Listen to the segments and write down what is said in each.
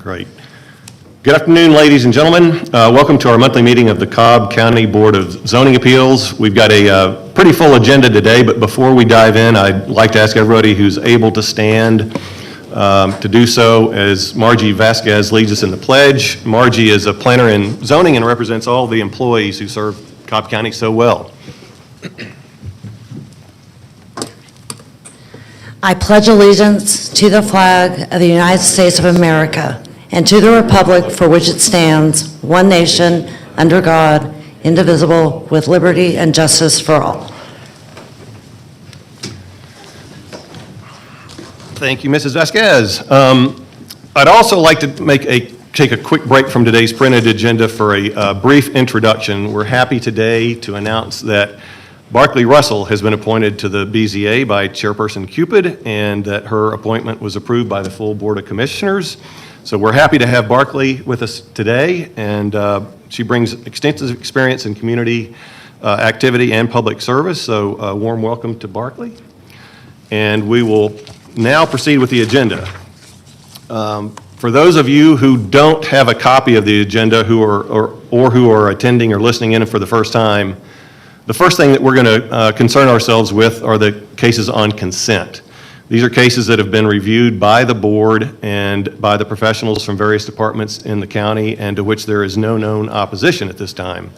Great. Good afternoon, ladies and gentlemen. Welcome to our monthly meeting of the Cobb County Board of Zoning Appeals. We've got a pretty full agenda today, but before we dive in, I'd like to ask everybody who's able to stand to do so as Margie Vasquez leads us in the pledge. Margie is a planner in zoning and represents all the employees who serve Cobb County so well. I pledge allegiance to the flag of the United States of America and to the republic for which it stands, one nation, under God, indivisible, with liberty and justice for all. Thank you, Mrs. Vasquez. I'd also like to take a quick break from today's printed agenda for a brief introduction. We're happy today to announce that Barclay Russell has been appointed to the BZA by Chairperson Cupid, and that her appointment was approved by the full Board of Commissioners. So we're happy to have Barclay with us today, and she brings extensive experience in community activity and public service, so a warm welcome to Barclay. And we will now proceed with the agenda. For those of you who don't have a copy of the agenda who are attending or listening in for the first time, the first thing that we're going to concern ourselves with are the cases on consent. These are cases that have been reviewed by the board and by the professionals from various departments in the county, and to which there is no known opposition at this time.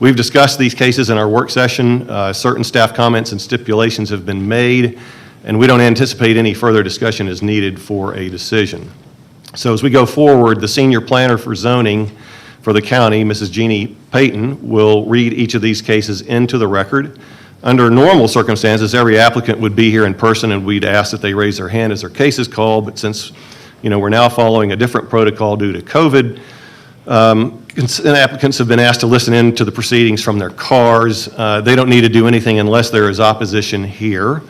We've discussed these cases in our work session. Certain staff comments and stipulations have been made, and we don't anticipate any further discussion is needed for a decision. So as we go forward, the senior planner for zoning for the county, Mrs. Jeannie Payton, will read each of these cases into the record. Under normal circumstances, every applicant would be here in person, and we'd ask that they raise their hand as their case is called. But since we're now following a different protocol due to COVID, applicants have been asked to listen in to the proceedings from their cars. They don't need to do anything unless there is opposition here.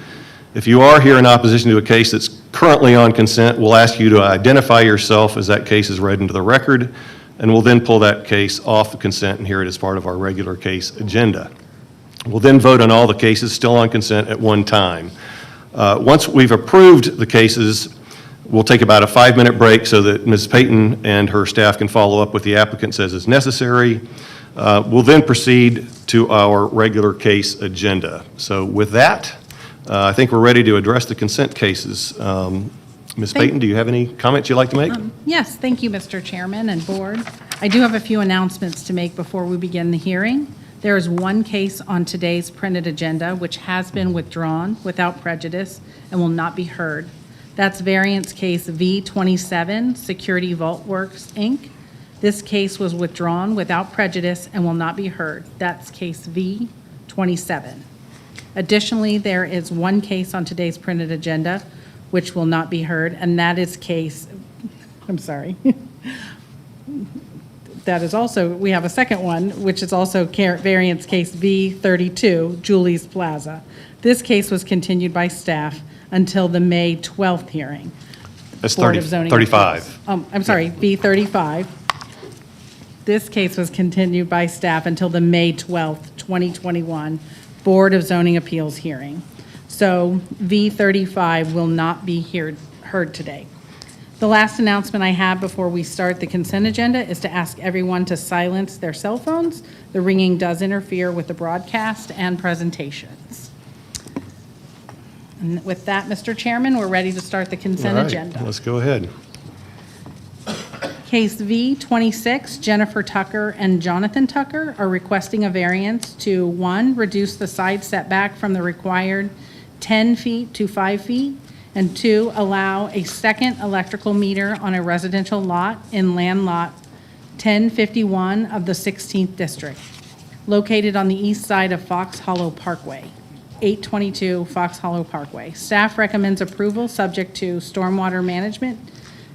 If you are here in opposition to a case that's currently on consent, we'll ask you to identify yourself as that case is read into the record, and we'll then pull that case off the consent and hear it as part of our regular case agenda. We'll then vote on all the cases still on consent at one time. Once we've approved the cases, we'll take about a 5-minute break so that Ms. Payton and her staff can follow up with the applicants as is necessary. We'll then proceed to our regular case agenda. So with that, I think we're ready to address the consent cases. Ms. Payton, do you have any comments you'd like to make? Yes, thank you, Mr. Chairman and Board. I do have a few announcements to make before we begin the hearing. There is one case on today's printed agenda which has been withdrawn without prejudice and will not be heard. That's variance case V27, Security Vault Works, Inc. This case was withdrawn without prejudice and will not be heard. That's case V27. Additionally, there is one case on today's printed agenda which will not be heard, and that is that is also, we have a second one, which is also variance case V32, Julie's Plaza. This case was continued by staff until the May 12th hearing. That's 35. I'm sorry, V35. This case was continued by staff until the May 12th, 2021 Board of Zoning Appeals hearing. So V35 will not be heard today. The last announcement I have before we start the consent agenda is to ask everyone to silence their cell phones. The ringing does interfere with the broadcast and presentations. And with that, Mr. Chairman, we're ready to start the consent agenda. Let's go ahead. Case V26, Jennifer Tucker and Jonathan Tucker are requesting a variance to 1, reduce the side setback from the required 10 feet to 5 feet, and 2, allow a second electrical meter on a residential lot in land lot 1051 of the 16th District, located on the east side of Fox Hollow Parkway, 822 Fox Hollow Parkway. Staff recommends approval subject to stormwater management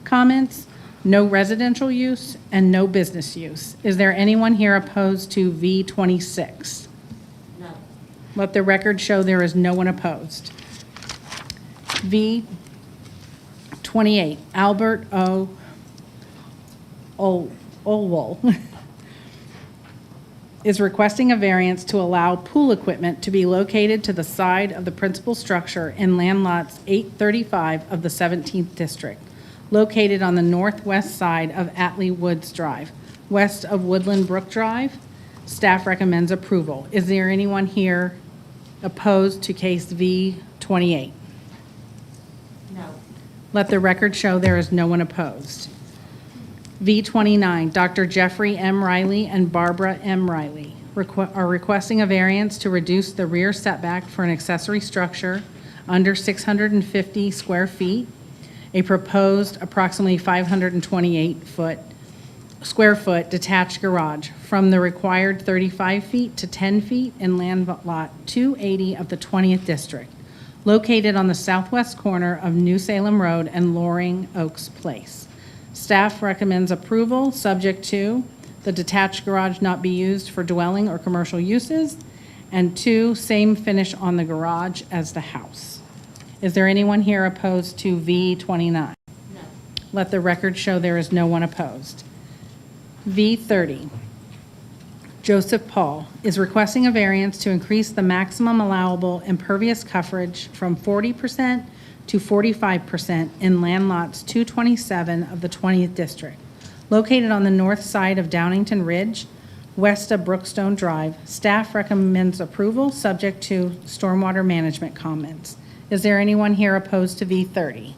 comments, no residential use, and no business use. Is there anyone here opposed to V26? No. Let the record show there is no one opposed. V28, Albert O. Olwol is requesting a variance to allow pool equipment to be located to the side of the principal structure in land lots 835 of the 17th District, located on the northwest side of Atlee Woods Drive, west of Woodland Brook Drive. Staff recommends approval. Is there anyone here opposed to case V28? No. Let the record show there is no one opposed. V29, Dr. Jeffrey M. Riley and Barbara M. Riley are requesting a variance to reduce the rear setback for an accessory structure under 650 square feet, a proposed approximately 528 square foot detached garage from the required 35 feet to 10 feet in land lot 280 of the 20th District, located on the southwest corner of New Salem Road and Loring Oaks Place. Staff recommends approval, subject to the detached garage not be used for dwelling or commercial uses, and 2, same finish on the garage as the house. Is there anyone here opposed to V29? No. Let the record show there is no one opposed. V30, Joseph Paul is requesting a variance to increase the maximum allowable impervious coverage from 40% to 45% in land lots 227 of the 20th District, located on the north side of Downington Ridge, west of Brookstone Drive. Staff recommends approval, subject to stormwater management comments. Is there anyone here opposed to V30?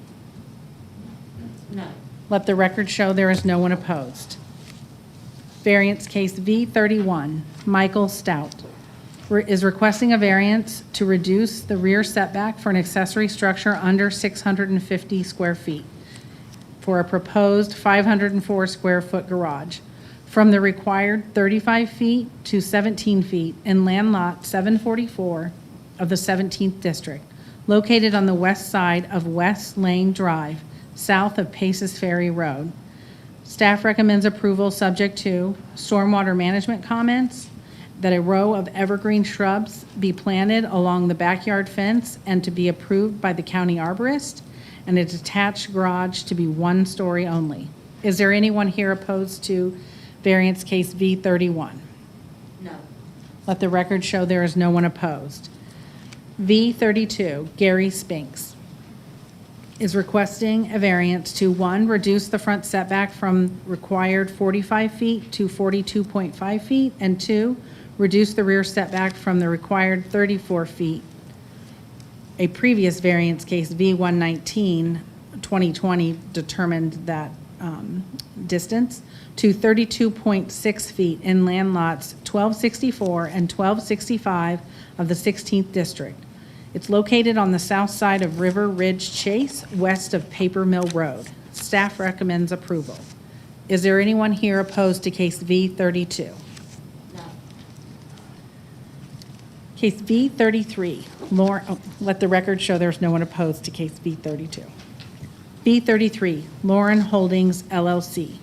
No. Let the record show there is no one opposed. Variance case V31, Michael Stout is requesting a variance to reduce the rear setback for an accessory structure under 650 square feet for a proposed 504 square foot garage from the required 35 feet to 17 feet in land lot 744 of the 17th District, located on the west side of West Lane Drive, south of Paces Ferry Road. Staff recommends approval, subject to stormwater management comments, that a row of evergreen shrubs be planted along the backyard fence and to be approved by the county arborist, and a detached garage to be 1 story only. Is there anyone here opposed to variance case V31? No. Let the record show there is no one opposed. V32, Gary Spinks is requesting a variance to 1, reduce the front setback from required 45 feet to 42.5 feet, and 2, reduce the rear setback from the required 34 feet. A previous variance case, V119, 2020, determined that distance to 32.6 feet in land lots 1264 and 1265 of the 16th District. It's located on the south side of River Ridge Chase, west of Paper Mill Road. Staff recommends approval. Is there anyone here opposed to case V32? No. Case V33, let the record show there's no one opposed to case V32. V33, Lauren Holdings LLC,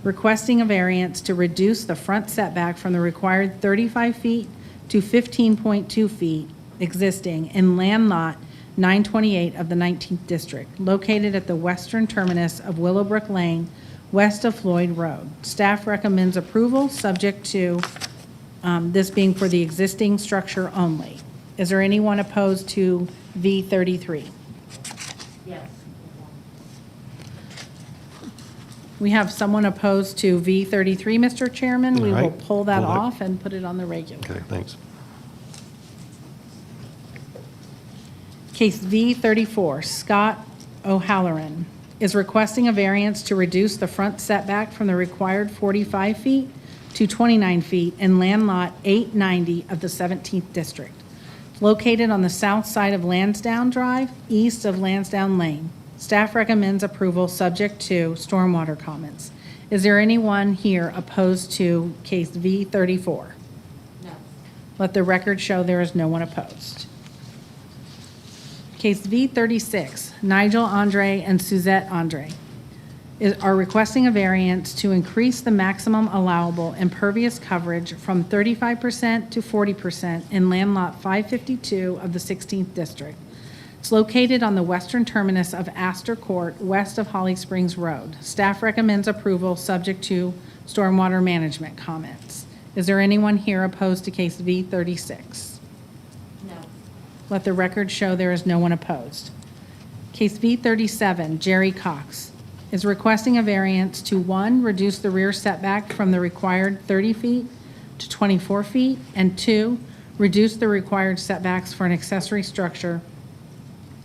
requesting a variance to reduce the front setback from the required 35 feet to 15.2 feet existing in land lot 928 of the 19th District, located at the western terminus of Willowbrook Lane, west of Floyd Road. Staff recommends approval, subject to this being for the existing structure only. Is there anyone opposed to V33? Yes. We have someone opposed to V33, Mr. Chairman. We All will right. pull that Pull that. off and put it on the regular. Okay, thanks. Case V34, Scott O'Halloran is requesting a variance to reduce the front setback from the required 45 feet to 29 feet in land lot 890 of the 17th District. It's located on the south side of Lansdowne Drive, east of Lansdowne Lane. Staff recommends approval, subject to stormwater comments. Is there anyone here opposed to case V34? No. Let the record show there is no one opposed. Case V36, Nigel Andre and Suzette Andre are requesting a variance to increase the maximum allowable impervious coverage from 35% to 40% in land lot 552 of the 16th District. It's located on the western terminus of Astor Court, west of Holly Springs Road. Staff recommends approval, subject to stormwater management comments. Is there anyone here opposed to case V36? No. Let the record show there is no one opposed. Case V37, Jerry Cox is requesting a variance to, 1, reduce the rear setback from the required 30 feet to 24 feet, and 2, reduce the required setbacks for an accessory structure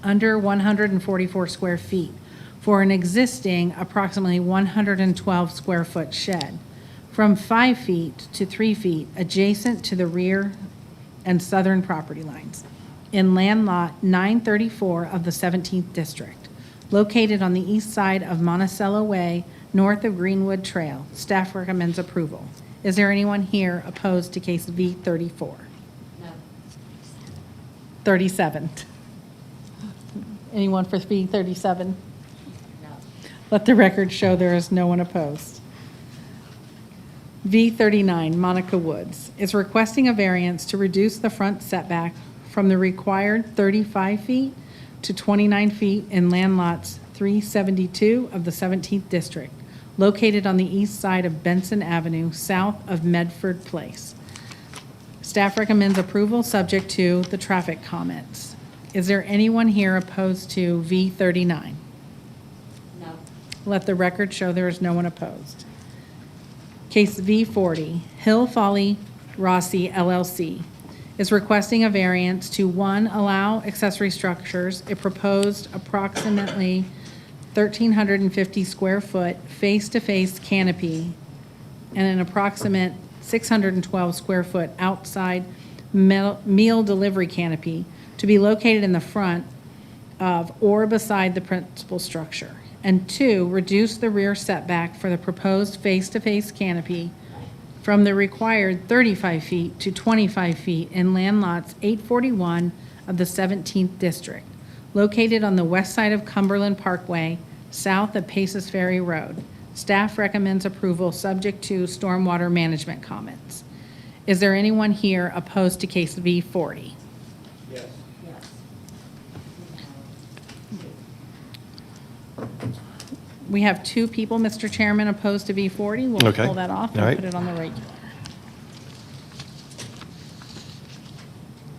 under 144 square feet for an existing approximately 112 square foot shed from 5 feet to 3 feet adjacent to the rear and southern property lines in land lot 934 of the 17th District, located on the east side of Monticello Way, north of Greenwood Trail. Staff recommends approval. Is there anyone here opposed to case V34? No. 37. Anyone for V37? No. Let the record show there is no one opposed. V39, Monica Woods, is requesting a variance to reduce the front setback from the required 35 feet to 29 feet in land lots 372 of the 17th District, located on the east side of Benson Avenue, south of Medford Place. Staff recommends approval subject to the traffic comments. Is there anyone here opposed to V39? No. Let the record show there is no one opposed. Case V40, Hill Folly Rossi LLC, is requesting a variance to, 1, allow accessory structures, a proposed approximately 1,350 square foot face-to-face canopy and an approximate 612 square foot outside meal delivery canopy to be located in the front of or beside the principal structure. And 2, reduce the rear setback for the proposed face-to-face canopy from the required 35 feet to 25 feet in land lots 841 of the 17th District, located on the west side of Cumberland Parkway, south of Paces Ferry Road. Staff recommends approval subject to stormwater management comments. Is there anyone here opposed to case V40? Yes. We have 2 people, Mr. Chairman, opposed to V40. We'll Okay. pull that off All and right. put it on the regular.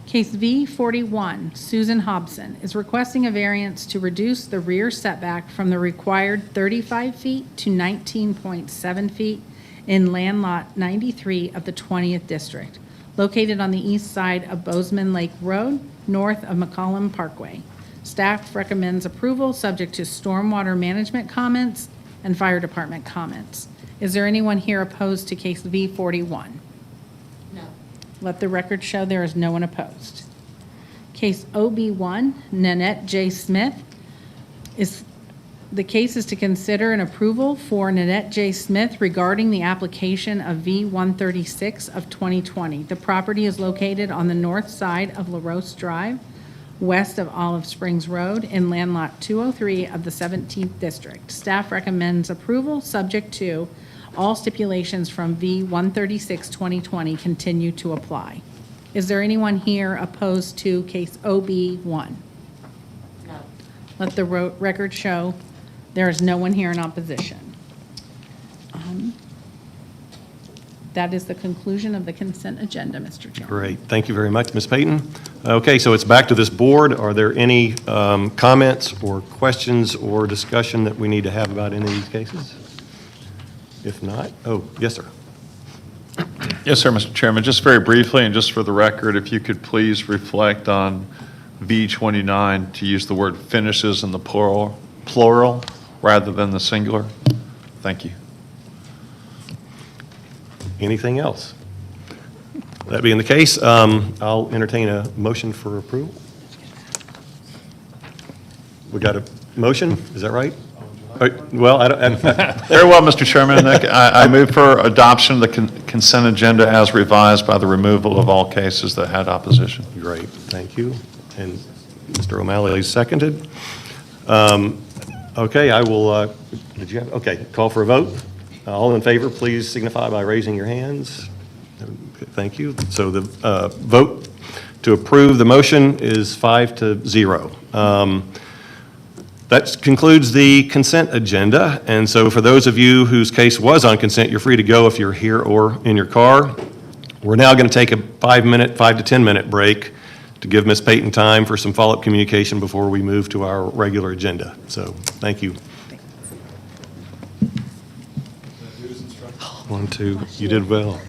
Case V41, Susan Hobson, is requesting a variance to reduce the rear setback from the required 35 feet to 19.7 feet in land lot 93 of the 20th District, located on the east side of Bozeman Lake Road, north of McCollum Parkway. Staff recommends approval subject to stormwater management comments and fire department comments. Is there anyone here opposed to case V41? No. Let the record show there is no one opposed. Case OB1, Nanette J. Smith, the case is to consider an approval for Nanette J. Smith regarding the application of V136 of 2020. The property is located on the north side of LaRose Drive, west of Olive Springs Road in land lot 203 of the 17th District. Staff recommends approval subject to all stipulations from V136 2020 continue to apply. Is there anyone here opposed to case OB1? No. Let the record show there is no one here in opposition. That is the conclusion of the consent agenda, Mr. Chairman. Great. Thank you very much, Ms. Payton. Okay, so it's back to this board. Are there any comments or questions or discussion that we need to have about any of these cases? If not, oh, yes, sir. Yes, sir, Mr. Chairman. Just very briefly, and just for the record, if you could please reflect on V29 to use the word finishes in the plural rather than the singular. Thank you. Anything else? That being the case, I'll entertain a motion for approval. We got a motion, is that right? Well, I don't, Very well, Mr. Chairman. I move for adoption of the consent agenda as revised by the removal of all cases that had opposition. great, thank you. And Mr. O'Malley is seconded. Okay, I will, did you have, okay, call for a vote. All in favor, please signify by raising your hands. Okay, thank you. So the vote to approve the motion is 5-0. That concludes the consent agenda. And so for those of you whose case was on consent, you're free to go if you're here or in your car. We're now going to take a 5 to 10 minute break to give Ms. Payton time for some follow-up communication before we move to our regular agenda. So thank you. 1, 2, you did well.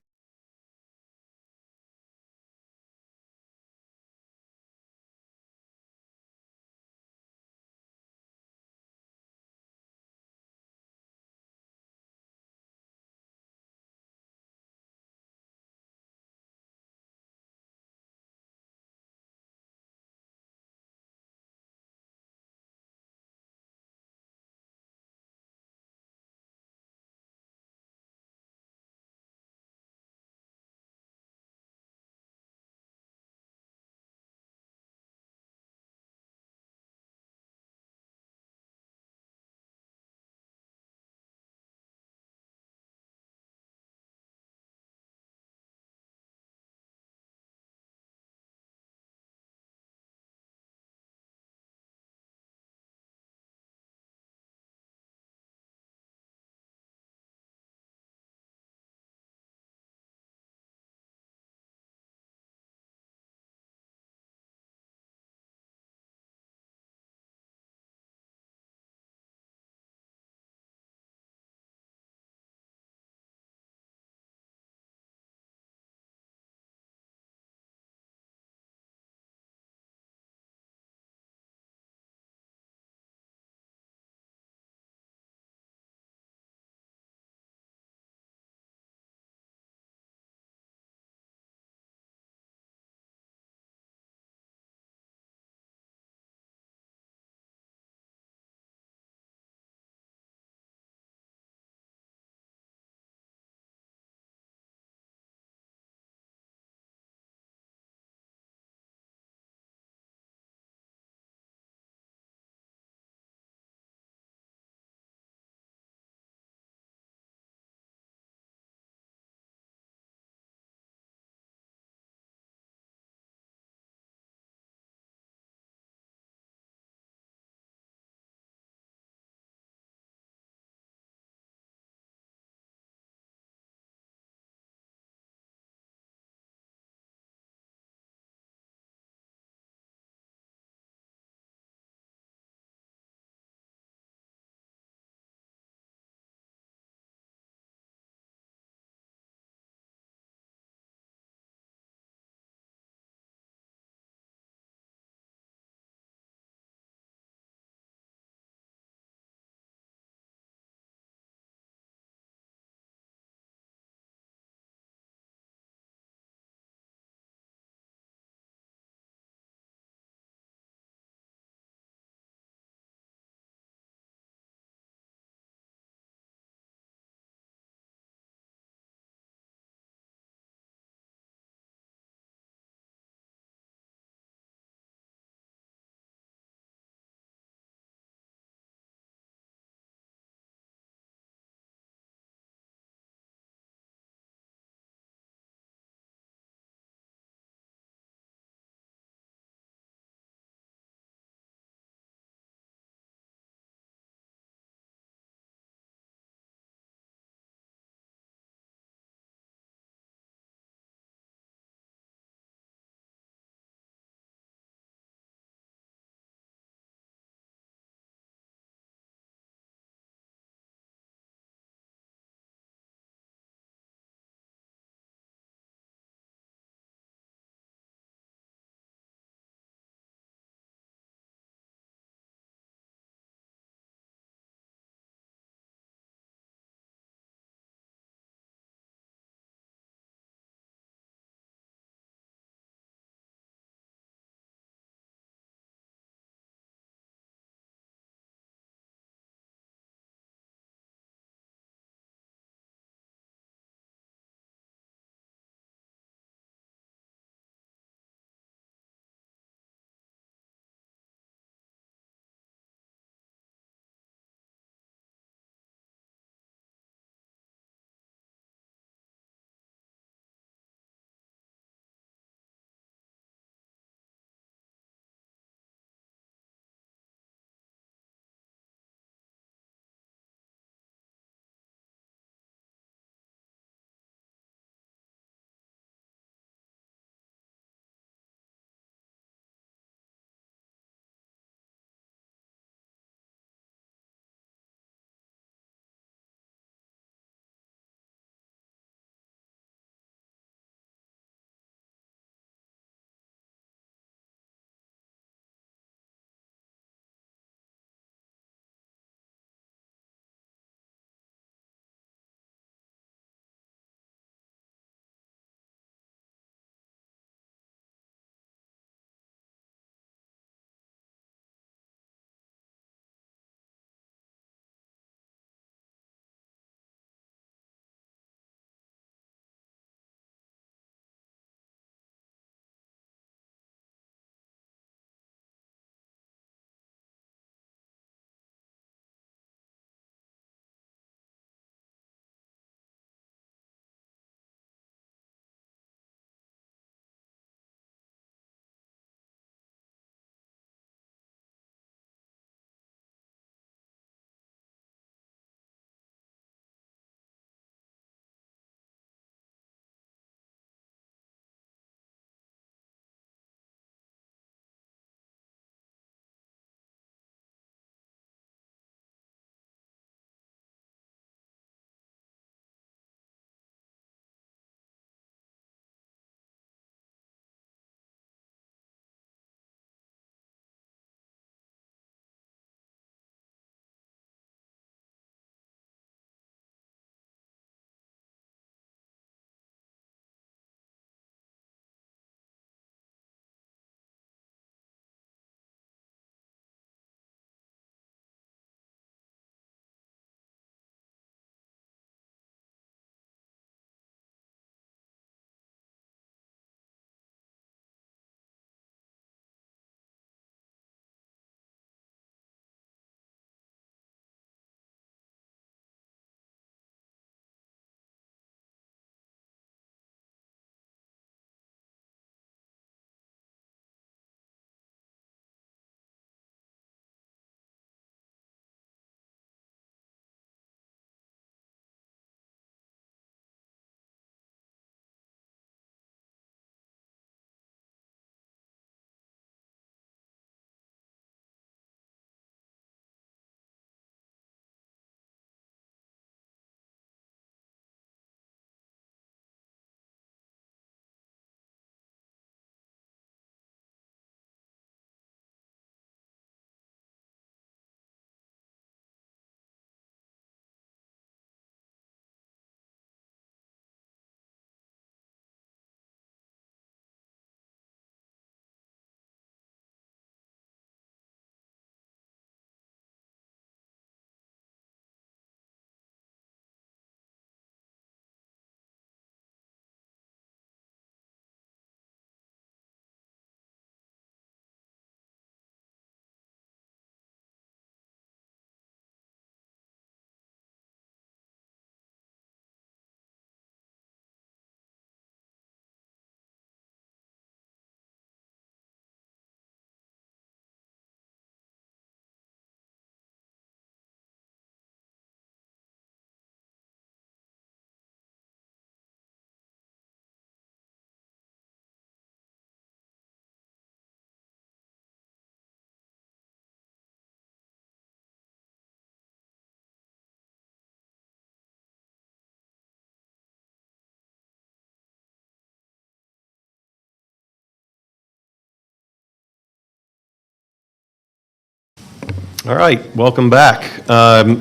All right, welcome back to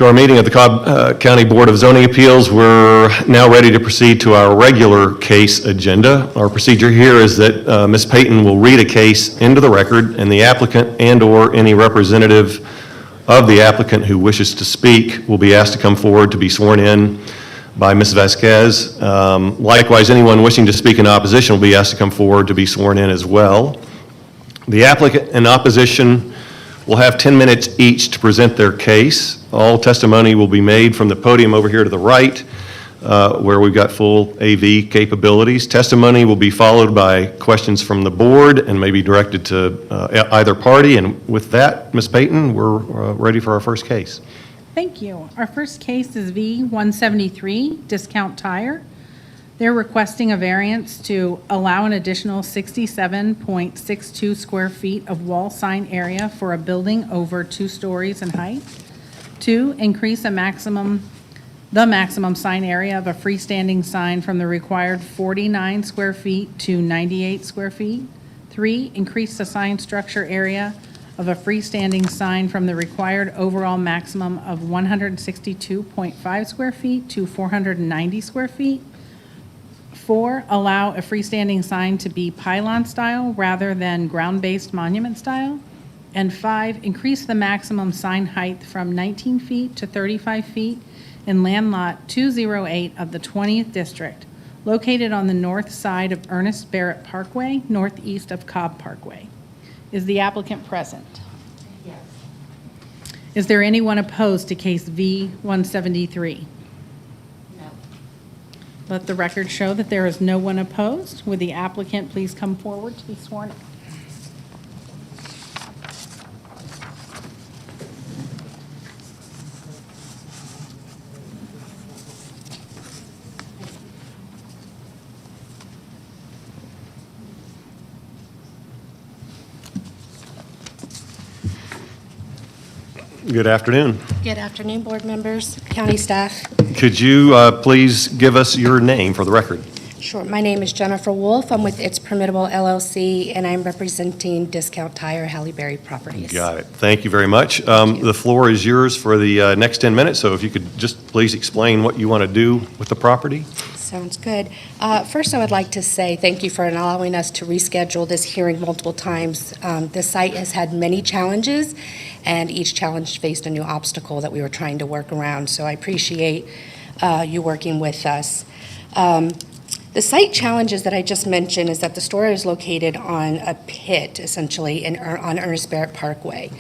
our meeting of the Cobb County Board of Zoning Appeals. We're now ready to proceed to our regular case agenda. Our procedure here is that Ms. Payton will read a case into the record, and the applicant and/or any representative of the applicant who wishes to speak will be asked to come forward to be sworn in by Ms. Vasquez. Likewise, anyone wishing to speak in opposition will be asked to come forward to be sworn in as well. The applicant in opposition will have 10 minutes each to present their case. All testimony will be made from the podium over here to the right, where we've got full AV capabilities. Testimony will be followed by questions from the board and may be directed to either party. And with that, Ms. Payton, we're ready for our first case. Thank you. Our first case is V-173, Discount Tire. They're requesting a variance to allow an additional 67.62 square feet of wall sign area for a building over 2 stories in height. 2, increase the maximum sign area of a freestanding sign from the required 49 square feet to 98 square feet. 3, increase the sign structure area of a freestanding sign from the required overall maximum of 162.5 square feet to 490 square feet. 4, allow a freestanding sign to be pylon style rather than ground-based monument style. And 5, increase the maximum sign height from 19 feet to 35 feet in land lot 208 of the 20th District, located on the north side of Ernest Barrett Parkway, northeast of Cobb Parkway. Is the applicant present? Yes. Is there anyone opposed to case V-173? No. Let the record show that there is no one opposed. Would the applicant please come forward to be sworn in? Good afternoon. Good afternoon, board members, county staff. Could you please give us your name for the record? Sure. My name is Jennifer Wolf. I'm with It's Permittable LLC, and I'm representing Discount Tire Halle Berry Properties. Got it. Thank you very much. you. The floor is yours for the next 10 minutes, so if you could just please explain what you want to do with the property. Sounds good. First, I would like to say thank you for allowing us to reschedule this hearing multiple times. The site has had many challenges, and each challenge faced a new obstacle that we were trying to work around, so I appreciate you working with us. The site challenges that I just mentioned is that the store is located on a pit, essentially, on Ernest Barrett Parkway.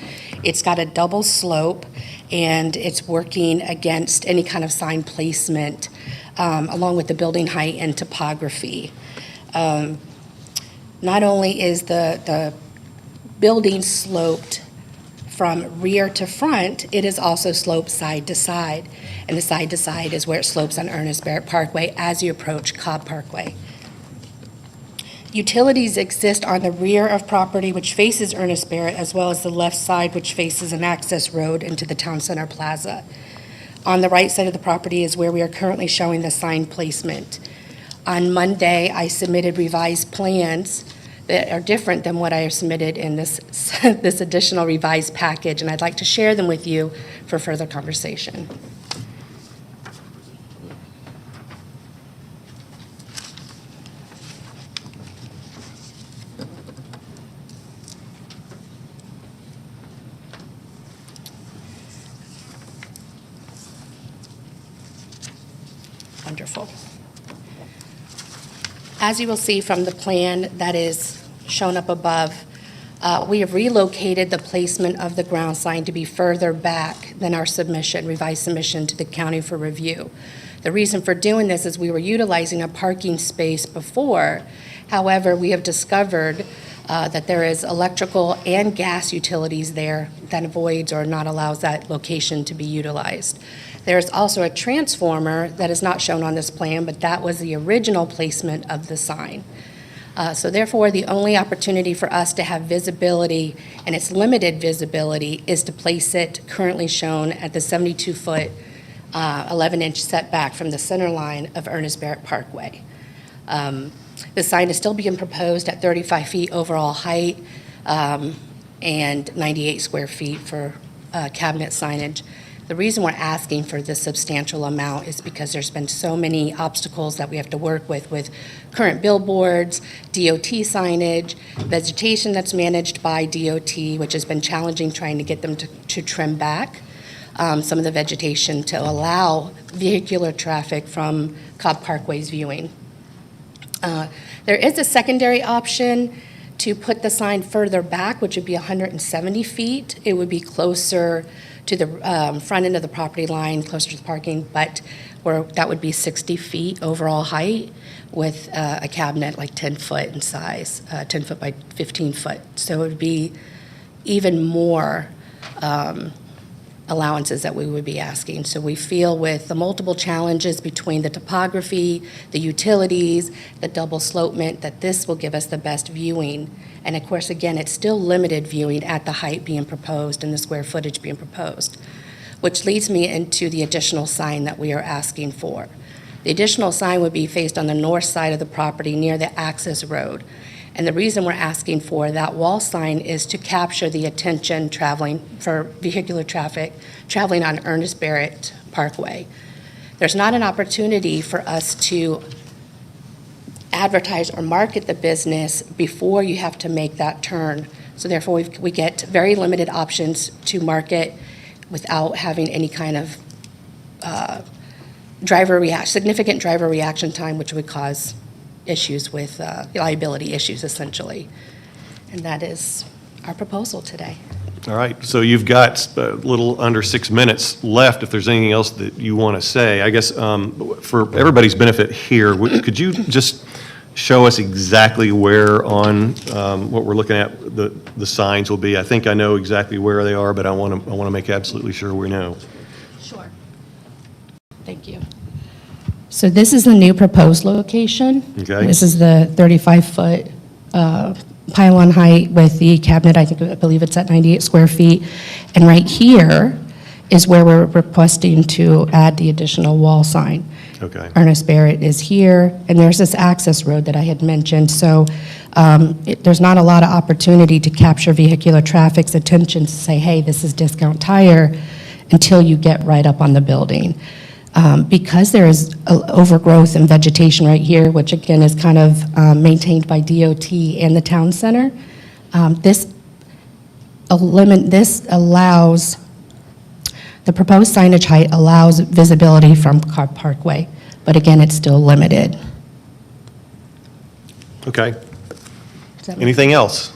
It's got a double slope, and it's working against any kind of sign placement, along with the building height and topography. Not only is the building sloped from rear to front, it is also sloped side to side. And the side to side is where it slopes on Ernest Barrett Parkway as you approach Cobb Parkway. Utilities exist on the rear of property, which faces Ernest Barrett, as well as the left side, which faces an access road into the Town Center Plaza. On the right side of the property is where we are currently showing the sign placement. On Monday, I submitted revised plans that are different than what I have submitted in this additional revised package, and I'd like to share them with you for further conversation. Wonderful. As you will see from the plan that is shown up above, we have relocated the placement of the ground sign to be further back than our submission, revised submission to the county for review. The reason for doing this is we were utilizing a parking space before. However, we have discovered that there is electrical and gas utilities there that avoids or not allows that location to be utilized. There's also a transformer that is not shown on this plan, but that was the original placement of the sign. So therefore, the only opportunity for us to have visibility, and it's limited visibility, is to place it currently shown at the 72-foot, 11-inch setback from the center line of Ernest Barrett Parkway. The sign is still being proposed at 35 feet overall height. and 98 square feet for cabinet signage. The reason we're asking for this substantial amount is because there's been so many obstacles that we have to work with current billboards, DOT signage, vegetation that's managed by DOT, which has been challenging trying to get them to trim back some of the vegetation to allow vehicular traffic from Cobb Parkway's viewing. There is a secondary option to put the sign further back, which would be 170 feet. It would be closer to the front end of the property line, closer to the parking, but that would be 60 feet overall height with a cabinet like 10 foot in size, 10 foot by 15 foot. So it would be even more allowances that we would be asking. So we feel with the multiple challenges between the topography, the utilities, the double slopement, that this will give us the best viewing. And of course, again, it's still limited viewing at the height being proposed and the square footage being proposed, which leads me into the additional sign that we are asking for. The additional sign would be faced on the north side of the property near the access road. And the reason we're asking for that wall sign is to capture the attention for vehicular traffic traveling on Ernest Barrett Parkway. There's not an opportunity for us to advertise or market the business before you have to make that turn. So therefore, we get very limited options to market without having any kind of significant driver reaction time, which would cause issues with liability issues, essentially. And that is our proposal today. All right, so you've got a little under 6 minutes left if there's anything else that you want to say. I guess for everybody's benefit here, could you just show us exactly where on what we're looking at the signs will be? I think I know exactly where they are, but I want to make absolutely sure we know. Sure. Thank you. So this is the new proposed location. Okay. This is the 35-foot pylon height with the cabinet, I believe it's at 98 square feet. And right here is where we're requesting to add the additional wall sign. Okay. Ernest Barrett is here, and there's this access road that I had mentioned. So there's not a lot of opportunity to capture vehicular traffic's attention to say, hey, this is Discount Tire, until you get right up on the building. Because there is overgrowth and vegetation right here, which again is kind of maintained by DOT and the town center, this allows, the proposed signage height allows visibility from Cobb Parkway, but again, it's still limited. Okay. Anything else?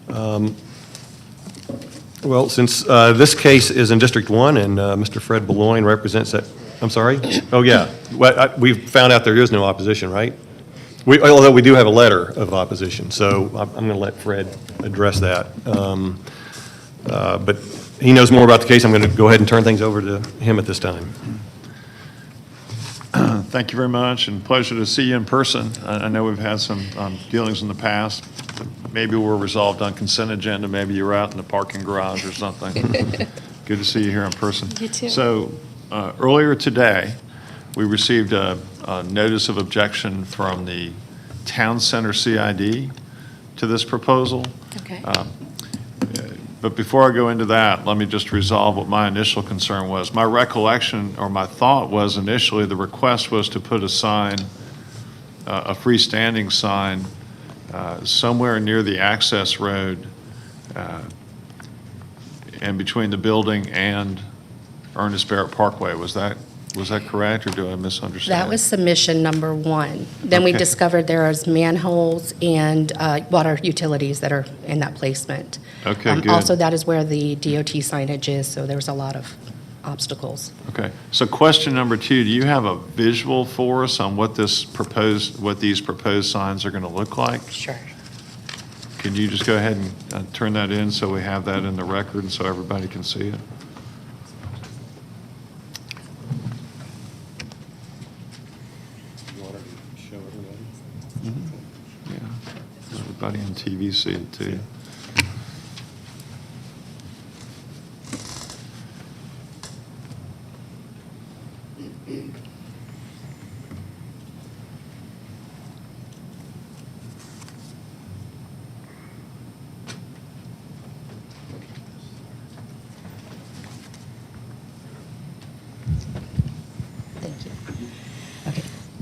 No. Well, since this case is in District 1 and Mr. Fred Boulogne represents that, I'm sorry? Oh, yeah. Well, we found out there is no opposition, right? Although we do have a letter of opposition, so I'm going to let Fred address that. But he knows more about the case. I'm going to go ahead and turn things over to him at this time. Thank you very much, and pleasure to see you in person. I know we've had some dealings in the past. Maybe we're resolved on consent agenda. Maybe you're out in the parking garage or something. Good to see you here in person. You too. So earlier today, we received a notice of objection from the Town Center CID to this proposal. Okay. But before I go into that, let me just resolve what my initial concern was. My recollection or my thought was initially the request was to put a sign, a freestanding sign, somewhere near the access road and between the building and Ernest Barrett Parkway. Was that correct, or do I misunderstand? That was submission number one. Then we Okay. discovered there is manholes and water utilities that are in that placement. Okay, good. Also, that is where the DOT signage is, so there was a lot of obstacles. Okay. So question number 2, do you have a visual for us on what these proposed signs are going to look like? Sure. Can you just go ahead and turn that in so we have that in the record and so everybody can see it? Yeah. Everybody on TV see it too.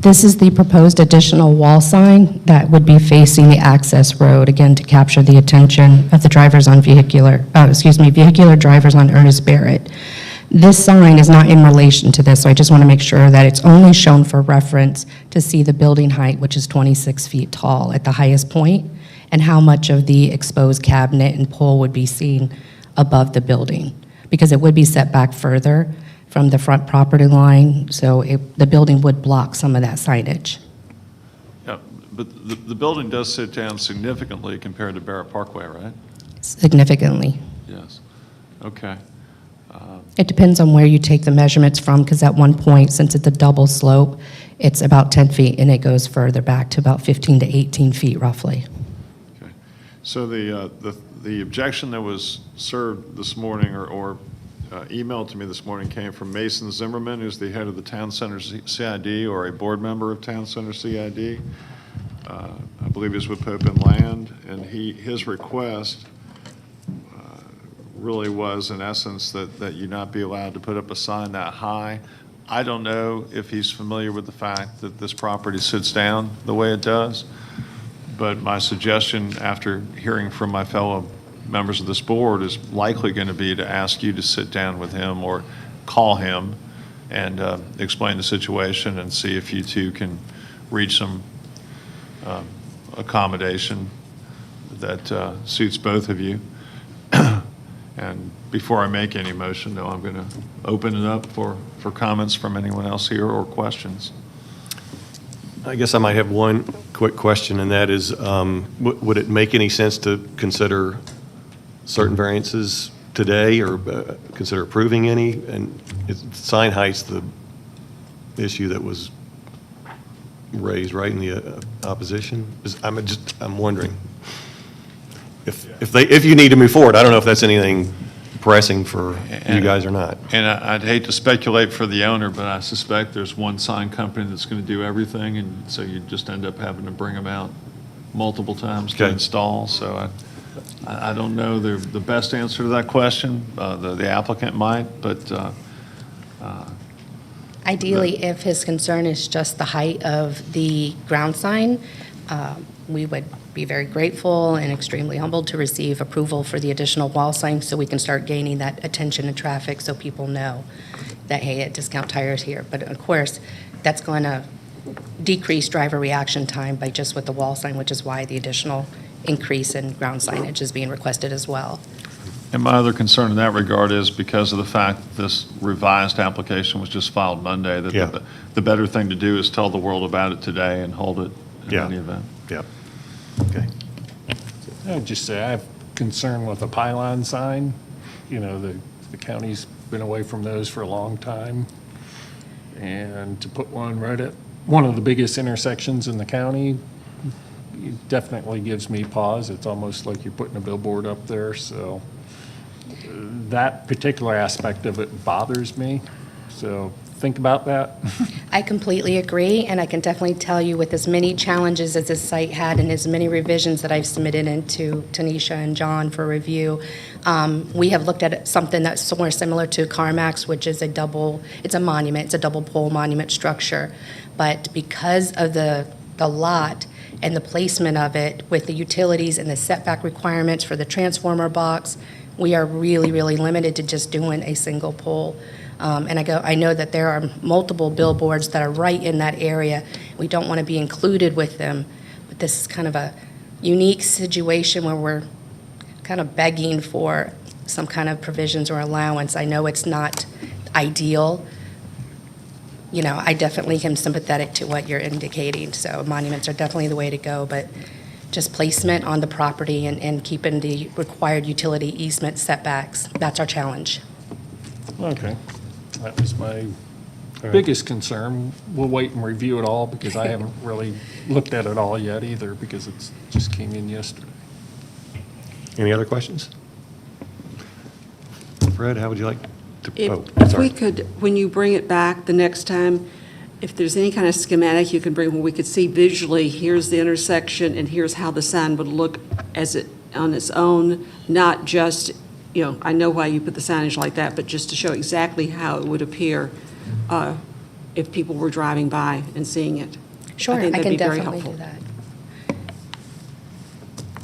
This is the proposed additional wall sign that would be facing the access road, again, to capture the attention of the drivers on vehicular drivers on Ernest Barrett. This sign is not in relation to this, so I just want to make sure that it's only shown for reference to see the building height, which is 26 feet tall at the highest point, and how much of the exposed cabinet and pole would be seen above the building, because it would be set back further from the front property line, so the building would block some of that signage. Yeah, but the building does sit down significantly compared to Barrett Parkway, right? Significantly. Yes. Okay. It depends on where you take the measurements from, because at one point, since it's a double slope, it's about 10 feet, and it goes further back to about 15 to 18 feet roughly. Okay. So the objection that was served this morning or emailed to me this morning came from Mason Zimmerman, who's the head of the Town Center CID, or a board member of Town Center CID. I believe he's with Pope and Land, and his request really was, in essence, that you not be allowed to put up a sign that high. I don't know if he's familiar with the fact that this property sits down the way it does, but my suggestion, after hearing from my fellow members of this board, is likely going to be to ask you to sit down with him or call him and explain the situation and see if you two can reach some accommodation that suits both of you. And before I make any motion, though, I'm going to open it up for comments from anyone else here or questions. I guess I might have one quick question, and that is, would it make any sense to consider certain variances today, or consider approving any? And sign height's the issue that was raised, right, in the opposition? I'm wondering if you need to move forward. I don't know if that's anything pressing for you guys or not. And I'd hate to speculate for the owner, but I suspect there's one sign company that's going to do everything, and so you just end up having to bring them out multiple times to Okay. install. So I don't know the best answer to that question. The applicant might, but Ideally, if his concern is just the height of the ground sign, we would be very grateful and extremely humbled to receive approval for the additional wall sign so we can start gaining that attention and traffic so people know that, hey, at Discount Tire's here. But of course, that's going to decrease driver reaction time by just with the wall sign, which is why the additional increase in ground signage is being requested as well. and my other concern in that regard is because of the fact that this revised application was just filed Monday, that Yeah. the better thing to do is tell the world about it today and hold it in Yeah. any event. Yeah. Okay. I would just say I have concern with a pylon sign. You know, the county's been away from those for a long time. And to put one right at one of the biggest intersections in the county, it definitely gives me pause. It's almost like you're putting a billboard up there, so that particular aspect of it bothers me. So think about that. I completely agree, and I can definitely tell you with as many challenges as this site had and as many revisions that I've submitted into Tanisha and John for review, we have looked at something that's more similar to CarMax, which is it's a monument, it's a double pole monument structure. But because of the lot and the placement of it with the utilities and the setback requirements for the transformer box, we are really, really limited to just doing a single pole. And I know that there are multiple billboards that are right in that area. We don't want to be included with them, but this is kind of a unique situation where we're kind of begging for some kind of provisions or allowance. I know it's not ideal. You know, I definitely am sympathetic to what you're indicating, so monuments are definitely the way to go, but just placement on the property and keeping the required utility easement setbacks, that's our challenge. Okay. That was my biggest concern. We'll wait and review it all because I haven't really looked at it all yet either because it just came in yesterday. Any other questions? Fred, how would you like to? If we could, when you bring it back the next time, if there's any kind of schematic you can bring where we could see visually, here's the intersection and here's how the sign would look as it on its own, not just, you know, I know why you put the signage like that, but just to show exactly how it would appear if people were driving by and seeing it. Sure, think I that'd can be very definitely helpful. do that.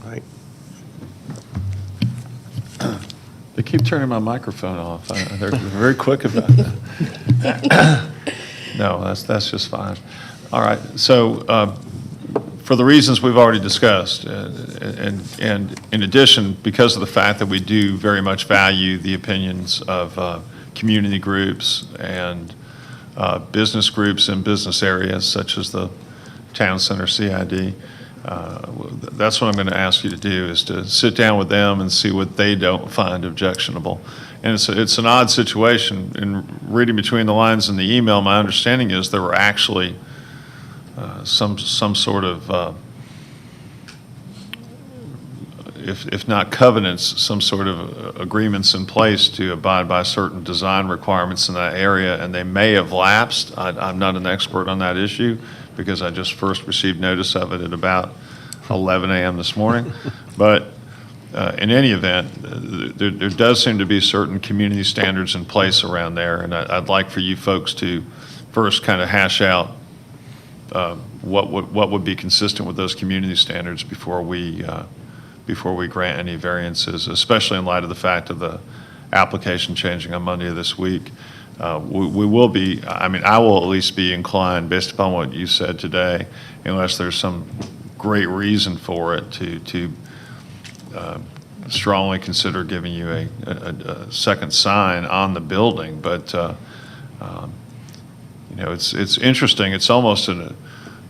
All right. They keep turning my microphone off. They're very quick about that. No, that's just fine. All right, so for the reasons we've already discussed, and in addition, because of the fact that we do very much value the opinions of community groups and business groups in business areas such as the Town Center CID, that's what I'm going to ask you to do, is to sit down with them and see what they don't find objectionable. And it's an odd situation. In reading between the lines in the email, my understanding is there were actually some sort of, if not covenants, some sort of agreements in place to abide by certain design requirements in that area, and they may have lapsed. I'm not an expert on that issue, because I just first received notice of it at about 11 a.m. this morning. But in any event, there does seem to be certain community standards in place around there, and I'd like for you folks to first kind of hash out what would be consistent with those community standards before we grant any variances, especially in light of the fact of the application changing on Monday of this week. We will be, I mean, I will at least be inclined, based upon what you said today, unless there's some great reason for it, to strongly consider giving you a second sign on the building. But, you know, it's interesting. It's almost,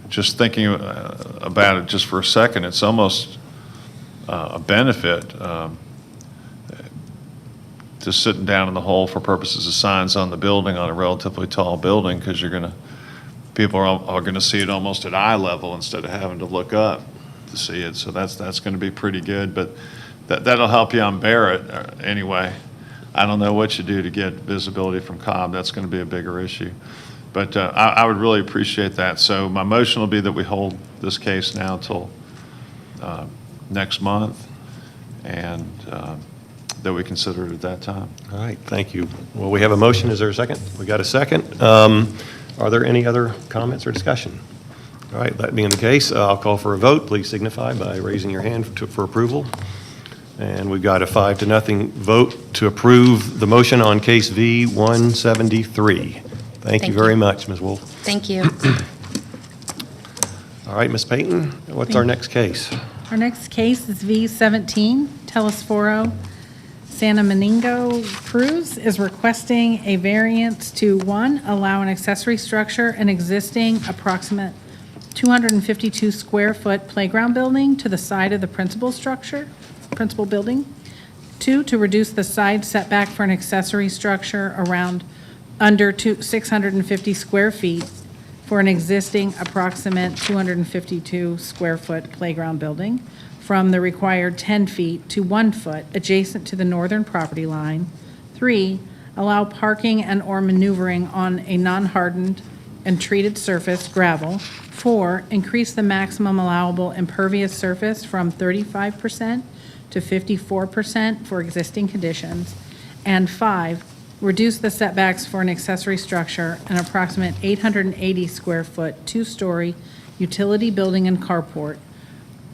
just thinking about it just for a second, it's almost a benefit to sitting down in the hole for purposes of signs on the building, on a relatively tall building, because people are going to see it almost at eye level instead of having to look up to see it. So that's going to be pretty good, but that'll help you on Barrett anyway. I don't know what you do to get visibility from Cobb. That's going to be a bigger issue. But I would really appreciate that. So my motion will be that we hold this case now till next month, and that we consider it at that time. All right, thank you. Well, we have a motion. Is there a second? We got a second. Are there any other comments or discussion? All right, that being the case, I'll call for a vote. Please signify by raising your hand for approval. And we've got a 5-0 vote to approve the motion on case V 173. Thank you very much, Ms. Wolf. Thank you. All right, Ms. Payton, what's our next case? Our next case is V17, Telesforo Santa Domingo Cruz is requesting a variance to, 1, allow an accessory structure, an existing approximate 252 square foot playground building to the side of the principal building. 2, to reduce the side setback for an accessory structure under 650 square feet for an existing approximate 252 square foot playground building from the required 10 feet to 1 foot adjacent to the northern property line. 3, allow parking and/or maneuvering on a non-hardened and treated surface, gravel. 4, increase the maximum allowable impervious surface from 35% to 54% for existing conditions. And 5, reduce the setbacks for an accessory structure, an approximate 880 square foot, 2-story utility building and carport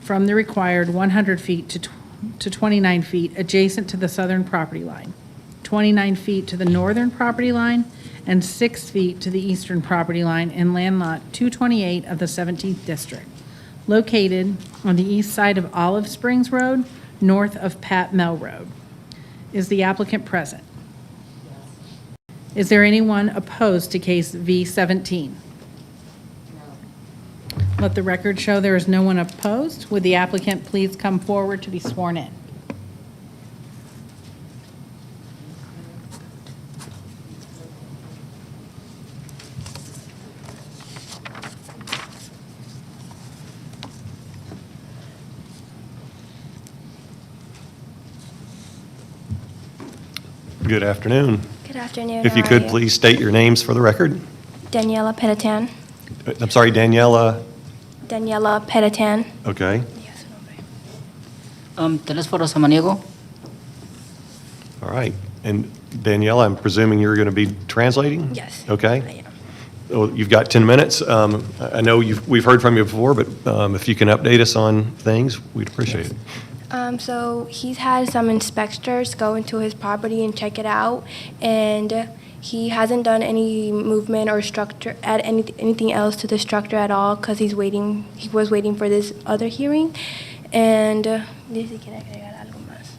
from the required 100 feet to 29 feet adjacent to the southern property line, 29 feet to the northern property line, and 6 feet to the eastern property line in land lot 228 of the 17th District, located on the east side of Olive Springs Road, north of Pat Mell Road. Is the applicant present? Is there anyone opposed to case V17? Let the record show there is no one opposed. Would the applicant please come forward to be sworn in? Good Good afternoon. afternoon. If you how could, are please state your names for the record. Daniela Petitán. I'm sorry, Daniela. Daniela Petitán. Okay. Telesforo Samaniego. All right. And Daniela, I'm presuming you're going to be translating? Yes. Okay. I am. You've got 10 minutes. I know we've heard from you before, but if you can update us on things, we'd appreciate it. So he's had some inspectors go into his property and check it out, and he hasn't done any movement or structure, add anything else to the structure at all, because he was waiting for this other hearing, and dice que quiere agregar algo más.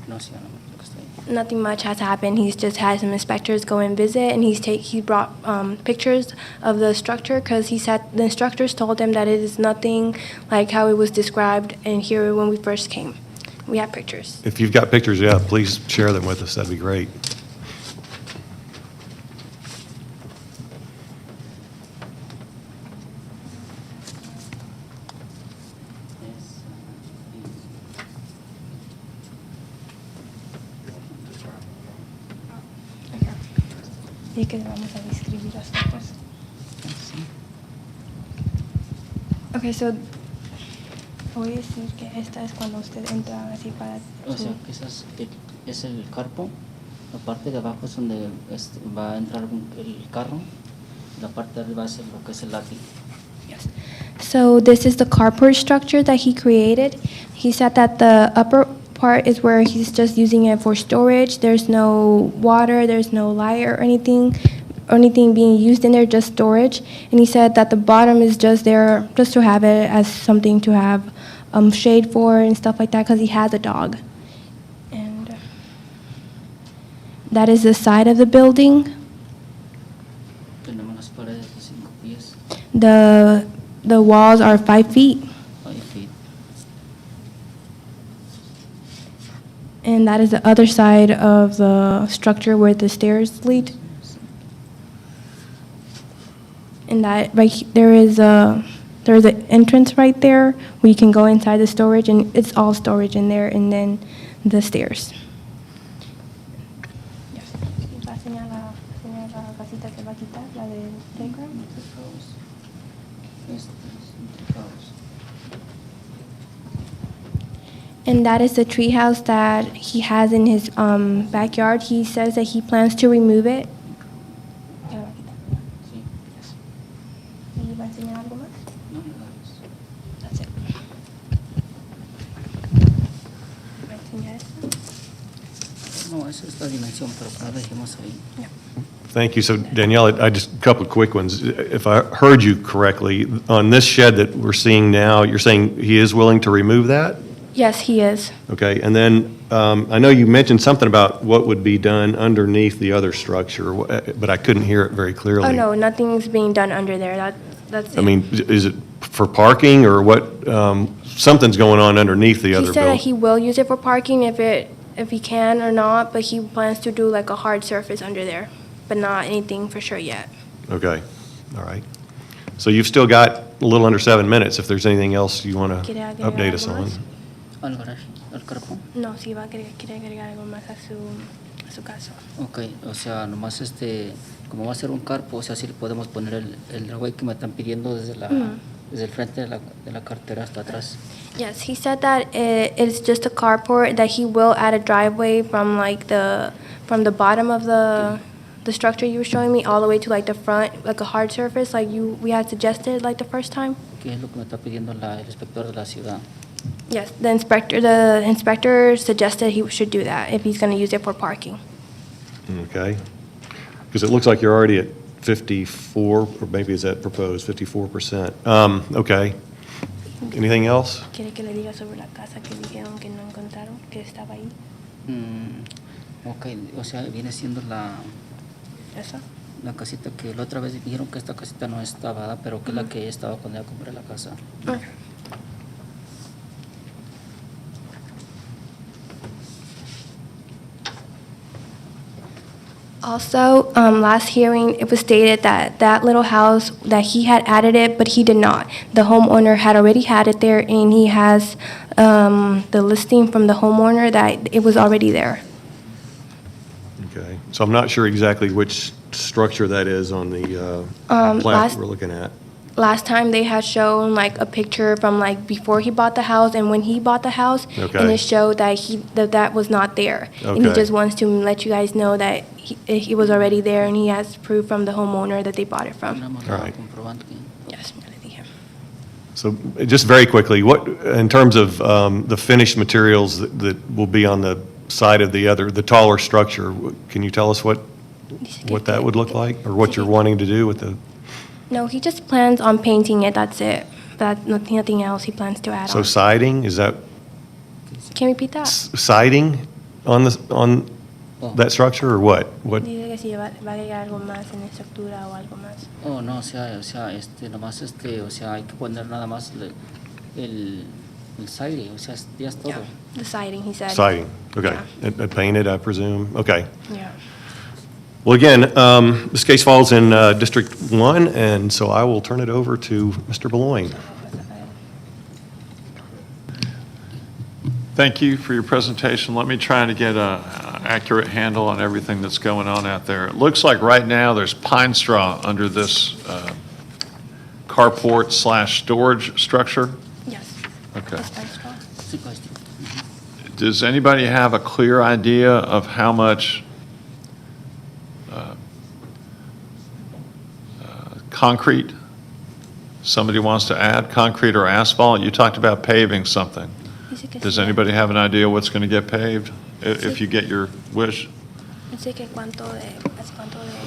No, sí, no, lo que estoy. Nothing much has happened. He's just had some inspectors go and visit, and he brought pictures of the structure, because he said the instructors told him that it is nothing like how it was described in here when we first came. We have pictures. If you've got pictures, yeah, please share them with us. That'd be great. Y que vamos a describir las fotos. Okay, so voy a decir que esta es cuando usted entra así para O sea, que es el carpo. La parte de abajo es donde va a entrar el carro. La parte de arriba es lo que es el látigo. Yes. So this is the carport structure that he created. He said that the upper part is where he's just using it for storage. There's no water, there's no light or anything being used in there, just storage. And he said that the bottom is just there just to have it as something to have shade for and stuff like that, because he has a dog. And that is the side of the building. Tenemos las paredes de 5 pies, The walls are 5 feet. 5 feet. And that is the other side of the structure where the stairs lead. And that there's an entrance right there where you can go inside the storage, and it's all storage in there, and then the stairs. Yes. And that is the treehouse that he has in his backyard. He says that he plans to remove it. Sí. ¿Y va a enseñar algo más? No, nada más. That's it. ¿Va a enseñar esto? No, esa es la dimensión, pero la dejemos ahí. Thank you. So Danielle, I just, a couple of quick ones. If I heard you correctly, on this shed that we're seeing now, you're saying he is willing to remove that? Yes, he is. Okay, and then I know you mentioned something about what would be done underneath the other structure, but I couldn't hear it very clearly. Oh, no, nothing's being done under there. That's it. I mean, is it for parking or what? Something's going on underneath the other He said that building. he will use it for parking if he can or not, but he plans to do like a hard surface under there, but not anything for sure yet. Okay, all right. So you've still got a little under 7 minutes if there's anything else you want to ¿Quiere agregar update us algo on. más? Al garage, al carpo. No, sí, quiere agregar algo más a su caso. Ok, o sea, nomás como va a ser un carpo, o sea, sí le podemos poner el driveway que me están pidiendo desde el frente de la cartera hasta atrás. Yes, he said that it's just a carport, that he will add a driveway from the bottom of the structure you were showing me all the way to like the front, like a hard surface, like we had suggested like the first time. ¿Qué es lo que me está pidiendo el inspector de la ciudad? Yes, the inspector suggested he should do that if he's going to use it for parking. Okay. Because it looks like you're already at 54, or maybe is that proposed, 54%. Okay. Anything else? ¿Quiere que le diga sobre la casa que dijeron que no encontraron, que estaba ahí? Ok, o sea, viene siendo ¿Esa? la casita que la otra vez dijeron que esta casita no estaba, ¿verdad? Pero que es la que estaba cuando ya compré la casa. Okay. Also, last hearing, it was stated that that little house, that he had added it, but he did not. The homeowner had already had it there, and he has the listing from the homeowner that it was already there. Okay. So I'm not sure exactly which structure that is on the plat last- we're looking at. last time they had shown like a picture from like before he bought the house and when he bought the house, Okay. and it showed that that was not there. And he Okay. just wants to let you guys know that he was already there, and he has proof from the homeowner that they bought it from. Tenemos All la right. comprobante. Yes, ya le dije. So just very quickly, what, in terms of the finished materials that will be on the side of the taller structure, can you tell us what that would look like, or what you're wanting to do with the, No, he just plans on painting it, that's it. But nothing else he plans to add so on. siding, is that Can you repeat that? siding on that structure, or what? What, Dice que si va a agregar algo más en estructura o algo más. Oh, no, nomás o sea, hay que poner nada más el siding, o sea, ya es todo. Yeah, the siding, he said. siding, okay. Yeah. And painted, I presume, okay. Yeah. Well, again, this case falls in District 1, and so I will turn it over to Mr. Beloin. Thank you for your presentation. Let me try to get an accurate handle on everything that's going on out there. It looks like right now there's pine straw under this carport/storage structure. Yes. Okay. It's fine, strong. Sí, maestro. Does anybody have a clear idea of how much concrete somebody wants to add, concrete or asphalt? You talked about paving something. Dice que Does sí. anybody have an idea what's going to get paved if you get your wish? Dice que cuánto de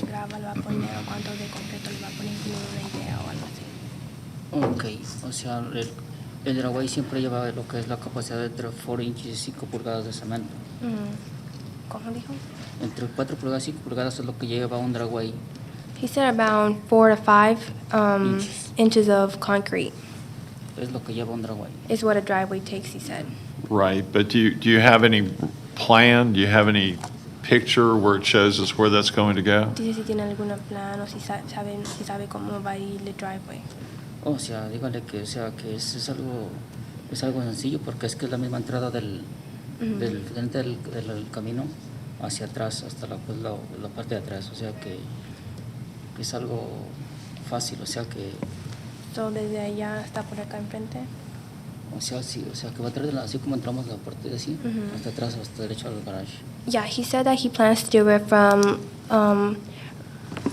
grava le va a poner o cuánto de concreto le va a poner, tiene una idea o algo así. Ok, o sea, el driveway siempre lleva lo que es la capacidad de entre 4 inches y 5 pulgadas de cemento. ¿Cómo dijo? Entre 4 pulgadas y 5 pulgadas es lo que lleva un driveway. He said around 4 to 5 Inches. inches of concrete Es lo que lleva un driveway. is what a driveway takes, he said. Right, but do you have any plan, do you have any picture where it shows us where that's going to go? Dice si tiene algún plan o si sabe cómo va a ir el driveway. O sea, dígale que, o sea, que es algo sencillo porque es que es la misma entrada del frente del camino hacia atrás hasta la parte de atrás, o sea que es algo fácil, o sea que, So desde allá hasta por acá enfrente. o sea, sí, o sea que va a traer así como entramos la parte de así, hasta atrás, hasta derecho al garage. Yeah, he said that he plans to do it from, I'm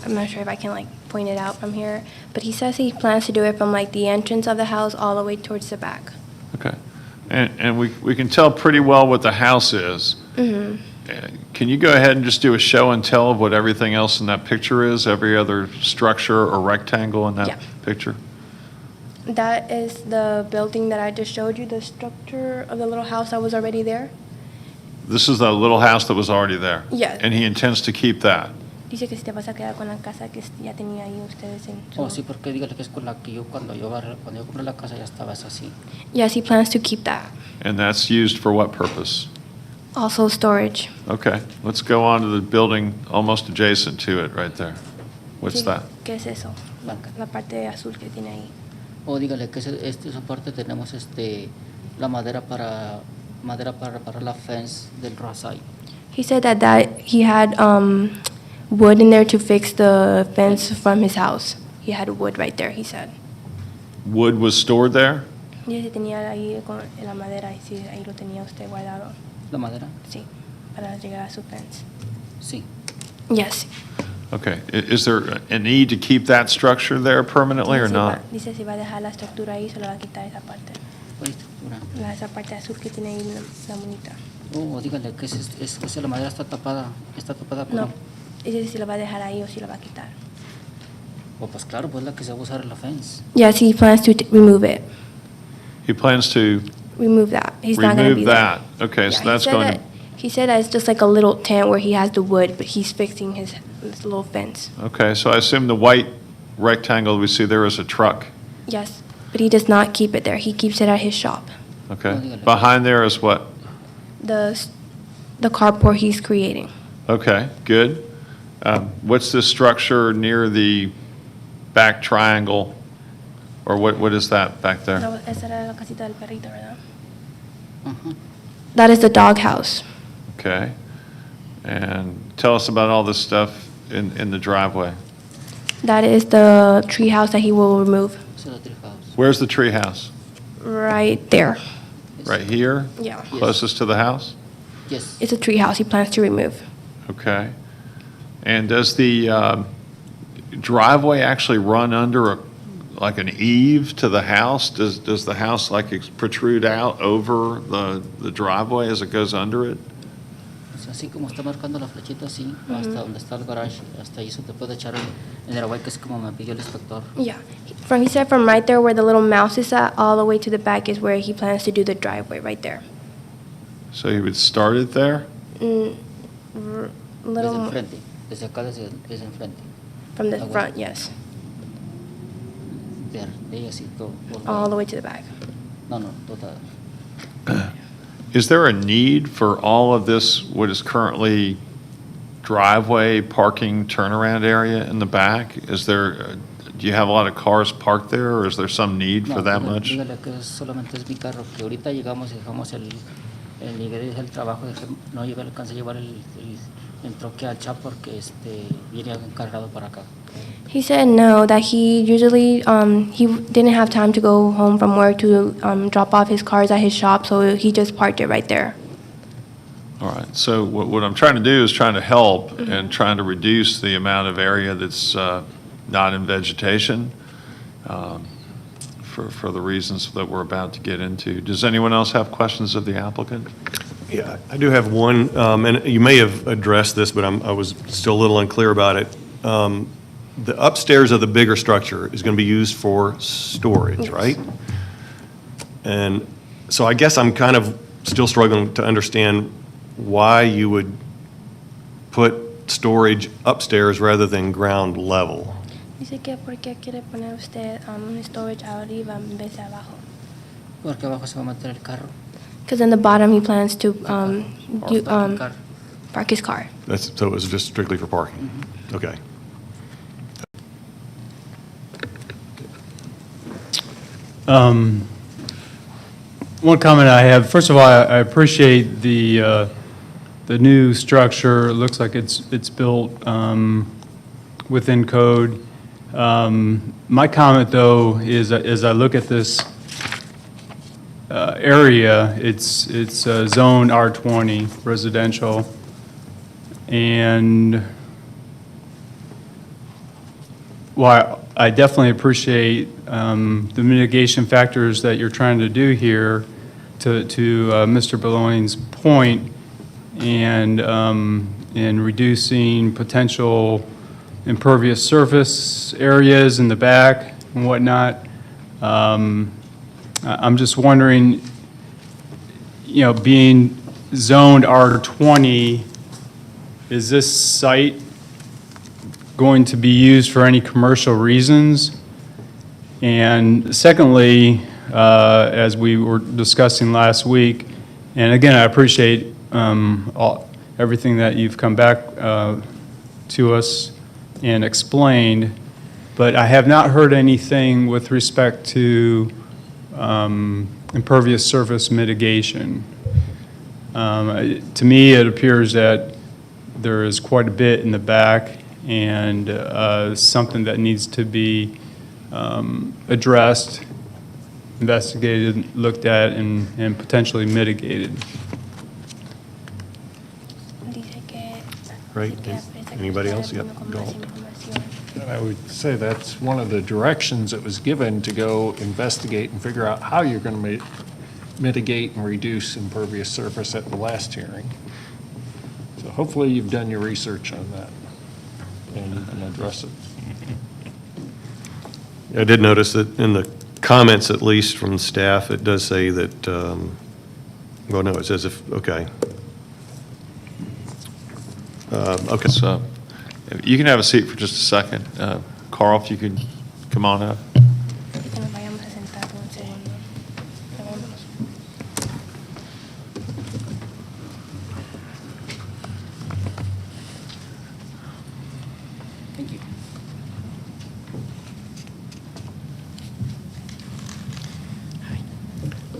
not sure if I can like point it out from here, but he says he plans to do it from like the entrance of the house all the way towards the back. Okay, and we can tell pretty well what the house is. Can you go ahead and just do a show and tell of what everything else in that picture is, every other structure or rectangle in that Yeah. picture? That is the building that I just showed you, the structure of the little house that was already there. This is the little house that was already there? Yeah. And he intends to keep that? Dice que si te vas a quedar con la casa que ya tenía ahí ustedes en su... Oh, sí, porque dígale que es con la que cuando yo compré la casa ya estaba así. Yes, he plans to keep that. And that's used for what purpose? Also storage. Okay, let's go on to the building almost adjacent to it, right there. What's Sí, that? ¿Qué es eso? La parte azul que tiene ahí. O dígale que esa parte tenemos la madera para reparar la fence del Rasai. He said that he had wood in there to fix the fence from his house. He had wood right there, he said. Wood was stored there? Y si tenía ahí con la madera, y si ahí lo tenía usted guardado. ¿La madera? Sí, para llegar a su fence. Sí. Yes. Okay, is there a need to keep that structure there permanently or Dice not? Dice si va a dejar la estructura ahí, solo va a quitar esa parte. ¿Cuál estructura? Esa parte azul que tiene ahí la monita. Oh, dígale que la madera está tapada con... No, dice si lo va a dejar ahí o si lo va a quitar. Oh, pues claro, pues la que se va a usar en la fence. Yes, he plans to remove it. He plans to Remove that. He's not going to be remove there. that? Okay, Yeah, so he that's said going that- He said that it's just like a little tent where he has the wood, but he's fixing his little fence. Okay, so I assume the white rectangle we see there is a truck? Yes, but he does not keep it there. He keeps it at his shop. Okay. Behind there is what? The carport he's creating. Okay, good. What's this structure near the back triangle? Or what is that back there? Esa era la casita del perrito, ¿verdad? Ajá. That is the doghouse. Okay. And tell us about all this stuff in the driveway. That is the tree house that he will remove So the tree house. Where's the tree house? right there. Right here? Yeah. Closest to the house? Yes. It's a tree house he plans to remove. Okay. And does the driveway actually run under like an eave to the house? Does the house like protrude out over the driveway as it goes under it? O sea, así como está marcando la flechita, así, hasta donde está el garage, hasta ahí se te puede echar el airway, que es como me pidió el inspector. Yeah. He said from right there where the little mouse is at, all the way to the back is where he plans to do the driveway, right there. So you would start it there? Little Desde mo- enfrente, desde acá, desde enfrente. from the Ah, bueno. front, yes, De ahí así, todo. all the way to the back. No, toda. Is there a need for all of this, what is currently driveway, parking, turnaround area in the back? Is there, do you have a lot of cars parked there, or is there some need for that much? Dígale que solamente es mi carro, que ahorita llegamos y dejamos llegué el trabajo, no alcancé a llevar el troque al chat porque viene cargado para acá. He said no, that he usually, he didn't have time to go home from work to drop off his cars at his shop, so he just parked it right there. All right, so what I'm trying to do is trying to help and trying to reduce the amount of area that's not in vegetation for the reasons that we're about to get into. Does anyone else have questions of the applicant? Yeah, I do have one, and you may have addressed this, but I was still a little unclear about it. The upstairs of the bigger structure is going to be used for storage, right? And so I guess I'm kind of still struggling to understand why you would put storage upstairs rather than ground level. Dice que por qué quiere poner usted un storage arriba en vez de abajo. Porque abajo se va a meter el carro. Because in the bottom he plans to Parking car. park his car. So it was just strictly for parking? Okay. One comment I have, first of all, I appreciate the new structure. It looks like it's built within code. My comment, though, is as I look at this area, it's zone R20 residential, and while I definitely appreciate the mitigation factors that you're trying to do here, to Mr. Bouloigne's point, and in reducing potential impervious surface areas in the back and whatnot. I'm just wondering, being zoned R20, is this site going to be used for any commercial reasons? And secondly, as we were discussing last week, and again, I appreciate everything that you've come back to us and explained, but I have not heard anything with respect to impervious surface mitigation. To me, it appears that there is quite a bit in the back, and something that needs to be addressed, investigated, looked at, and potentially mitigated. Great. Anybody else? Yep, go. And I would say that's one of the directions that was given, to go investigate and figure out how you're going to mitigate and reduce impervious surface at the last hearing. So hopefully you've done your research on that and you can address it. I did notice that in the comments, at least from staff, it does say that, well, no, it says okay. Okay. So you can have a seat for just a second. Carl, if you could come on up. Thank you.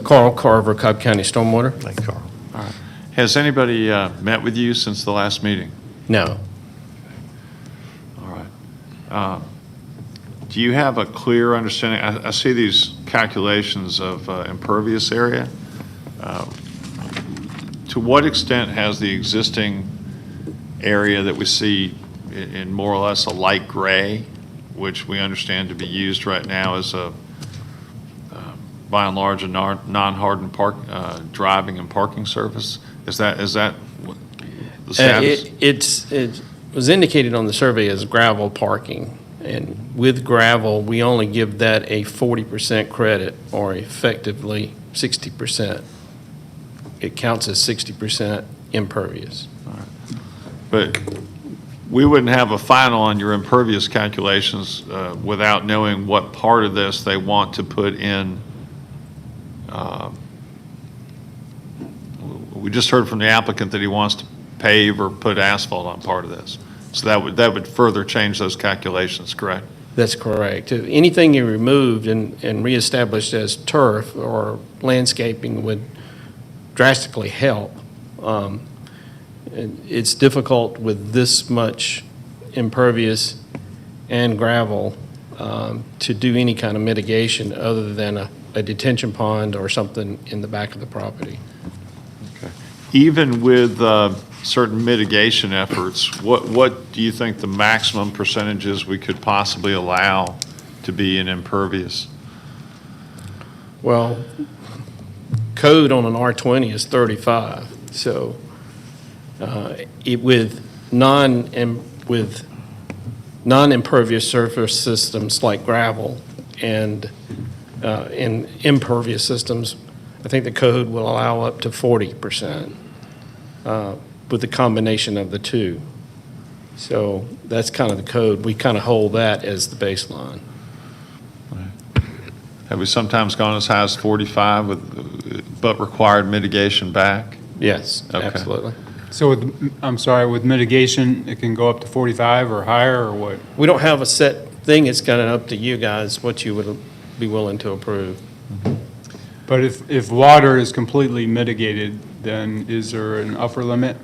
Carl Carver, Cobb County Stormwater. Thank you, Carl. Has anybody met with you since the last meeting? No. All right. do you have a clear understanding? I see these calculations of impervious area. To what extent has the existing area that we see in more or less a light gray, which we understand to be used right now as a, by and large, a non-hardened driving and parking surface? Is that what the status? It was indicated on the survey as gravel parking. And with gravel, we only give that a 40% credit, or effectively 60%. It counts as 60% impervious. But we wouldn't have a final on your impervious calculations without knowing what part of this they want to put in. We just heard from the applicant that he wants to pave or put asphalt on part of this. So that would further change those calculations, correct? That's correct. Anything you removed and reestablished as turf or landscaping would drastically help. It's difficult with this much impervious and gravel to do any kind of mitigation other than a detention pond or something in the back of the property. Even with certain mitigation efforts, what do you think the maximum percentages we could possibly allow to be in impervious? Well, code on an R20 is 35, so with non-impervious surface systems like gravel and in impervious systems, I think the code will allow up to 40% with the combination of the two. So that's kind of the code. We kind of hold that as the baseline. Have we sometimes gone as high as 45 but required mitigation back? Yes, Okay. absolutely. So with mitigation, it can go up to 45 or higher, or what? We don't have a set thing. It's kind of up to you guys what you would be willing to approve. But if water is completely mitigated, then is there an upper limit?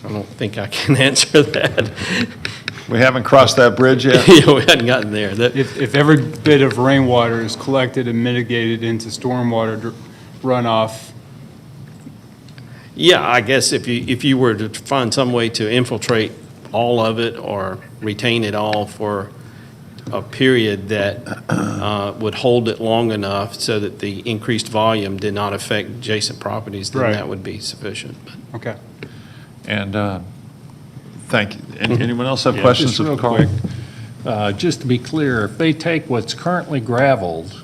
I don't think I can answer that. We haven't crossed that bridge yet? Yeah, we hadn't gotten there. If every bit of rainwater is collected and mitigated into stormwater runoff, Yeah, I guess if you were to find some way to infiltrate all of it or retain it all for a period that would hold it long enough so that the increased volume did not affect adjacent properties, then Right. that would be sufficient. okay. And thank you. Anyone else have Yeah, questions just of real Carl? quick. Just to be clear, if they take what's currently gravelled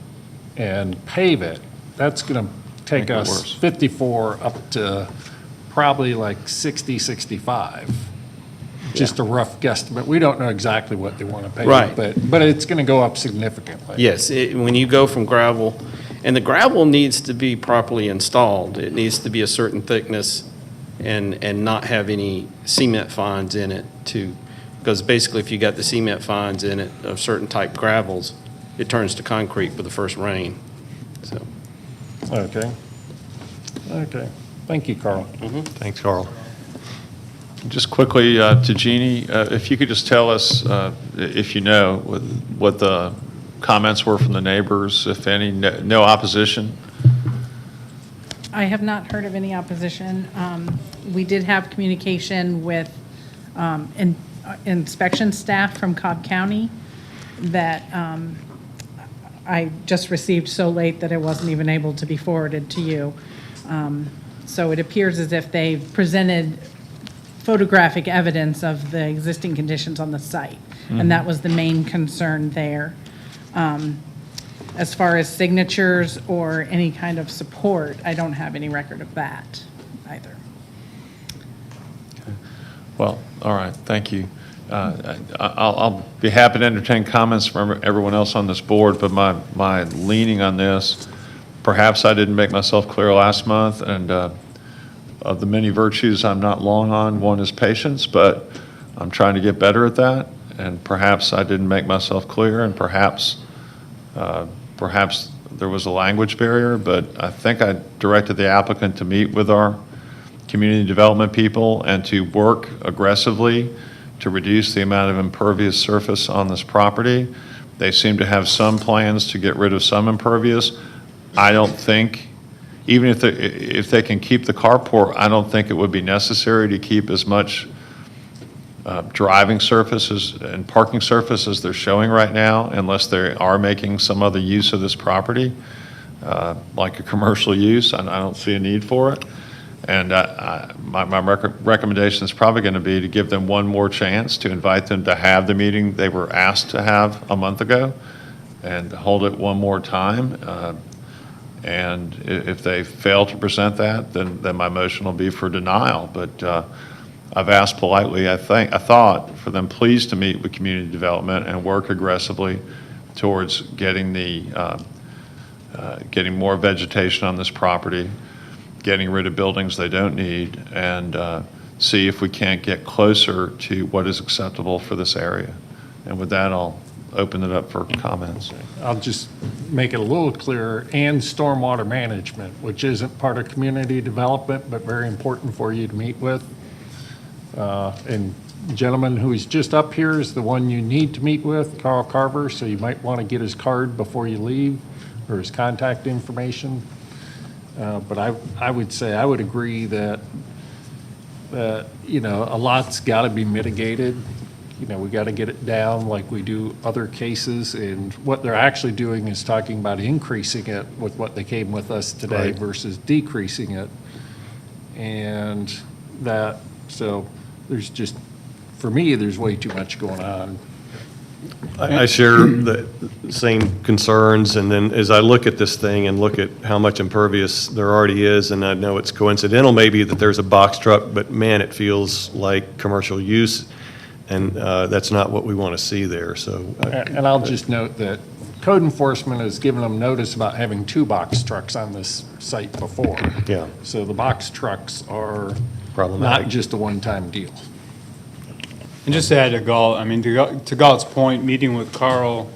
and pave it, that's going to take Make it us worse. 54 up to probably like 60, 65. Just a rough guesstimate. We don't know exactly what they want to pave. Right. But it's going to go up significantly. Yes, when you go from gravel, and the gravel needs to be properly installed. It needs to be a certain thickness and not have any cement fines in it because basically if you got the cement fines in it of certain type gravels, it turns to concrete with the first rain, so. Okay. Okay. Thank you, Carl. Thanks, Carl. Just quickly to Jeannie, if you could just tell us, if you know, what the comments were from the neighbors, if any, no opposition? I have not heard of any opposition. We did have communication with inspection staff from Cobb County that I just received so late that it wasn't even able to be forwarded to you. So it appears as if they've presented photographic evidence of the existing conditions on the site, and that was the main concern there. As far as signatures or any kind of support, I don't have any record of that either. Well, all right, thank you. I'll be happy to entertain comments from everyone else on this board, but my leaning on this, perhaps I didn't make myself clear last month, and of the many virtues I'm not long on, one is patience, but I'm trying to get better at that, and perhaps I didn't make myself clear, and perhaps there was a language barrier, but I think I directed the applicant to meet with our community development people and to work aggressively to reduce the amount of impervious surface on this property. They seem to have some plans to get rid of some impervious. I don't think, even if they can keep the carport, I don't think it would be necessary to keep as much driving surfaces and parking surface as they're showing right now, unless they are making some other use of this property, like a commercial use. I don't see a need for it. And my recommendation is probably going to be to give them one more chance, to invite them to have the meeting they were asked to have a month ago, and hold it one more time. And if they fail to present that, then my motion will be for denial. But I've asked politely, I thought, for them please to meet with community development and work aggressively towards getting getting more vegetation on this property, getting rid of buildings they don't need, and see if we can't get closer to what is acceptable for this area. And with that, I'll open it up for comments. I'll just make it a little clearer, and stormwater management, which isn't part of community development, but very important for you to meet with. And gentleman who is just up here is the one you need to meet with, Carl Carver, so you might want to get his card before you leave, or his contact information. But I would say, I would agree that, you know, a lot's got to be mitigated. You know, we got to get it down like we do other cases, and what they're actually doing is talking about increasing it with what they came with us today Right. versus decreasing it. And that, so there's just, for me, there's way too much going on. I share the same concerns, and then as I look at this thing and look at how much impervious there already is, and I know it's coincidental maybe that there's a box truck, but man, it feels like commercial use, and that's not what we want to see there, so. And I'll just note that code enforcement has given them notice about having 2 box trucks on this site before. Yeah. So the box trucks are Problematic. not just a one-time deal. And just to add to Galt, I mean, to Galt's point, meeting with Carl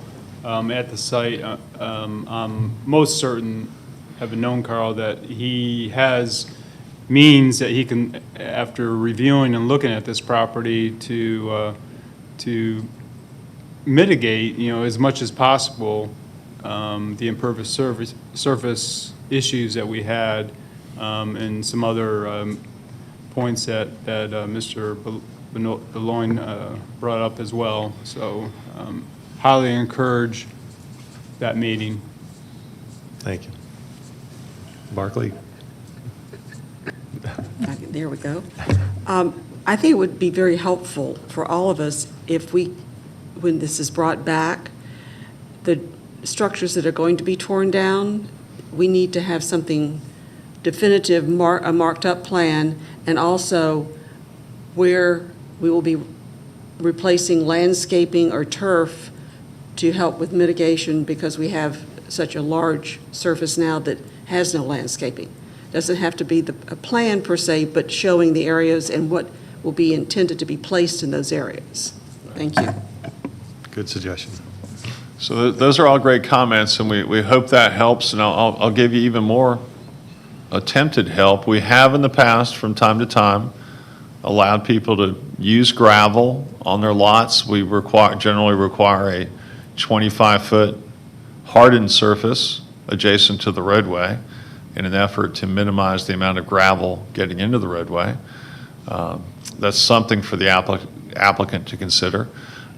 at the site, I'm most certain, having known Carl, that he has means that he can, after reviewing and looking at this property, to mitigate, you know, as much as possible, the impervious surface issues that we had, and some other points that Mr. Beloin brought up as well. So highly encourage that meeting. Thank you. Barclay? There we go. I think it would be very helpful for all of us if we, when this is brought back, the structures that are going to be torn down, we need to have something definitive, a marked-up plan, and also where we will be replacing landscaping or turf to help with mitigation, because we have such a large surface now that has no landscaping. Doesn't have to be a plan per se, but showing the areas and what will be intended to be placed in those areas. Thank you. Good suggestion. So those are all great comments, and we hope that helps, and I'll give you even more attempted help. We have in the past, from time to time, allowed people to use gravel on their lots. We generally require a 25-foot hardened surface adjacent to the roadway in an effort to minimize the amount of gravel getting into the roadway. That's something for the applicant to consider.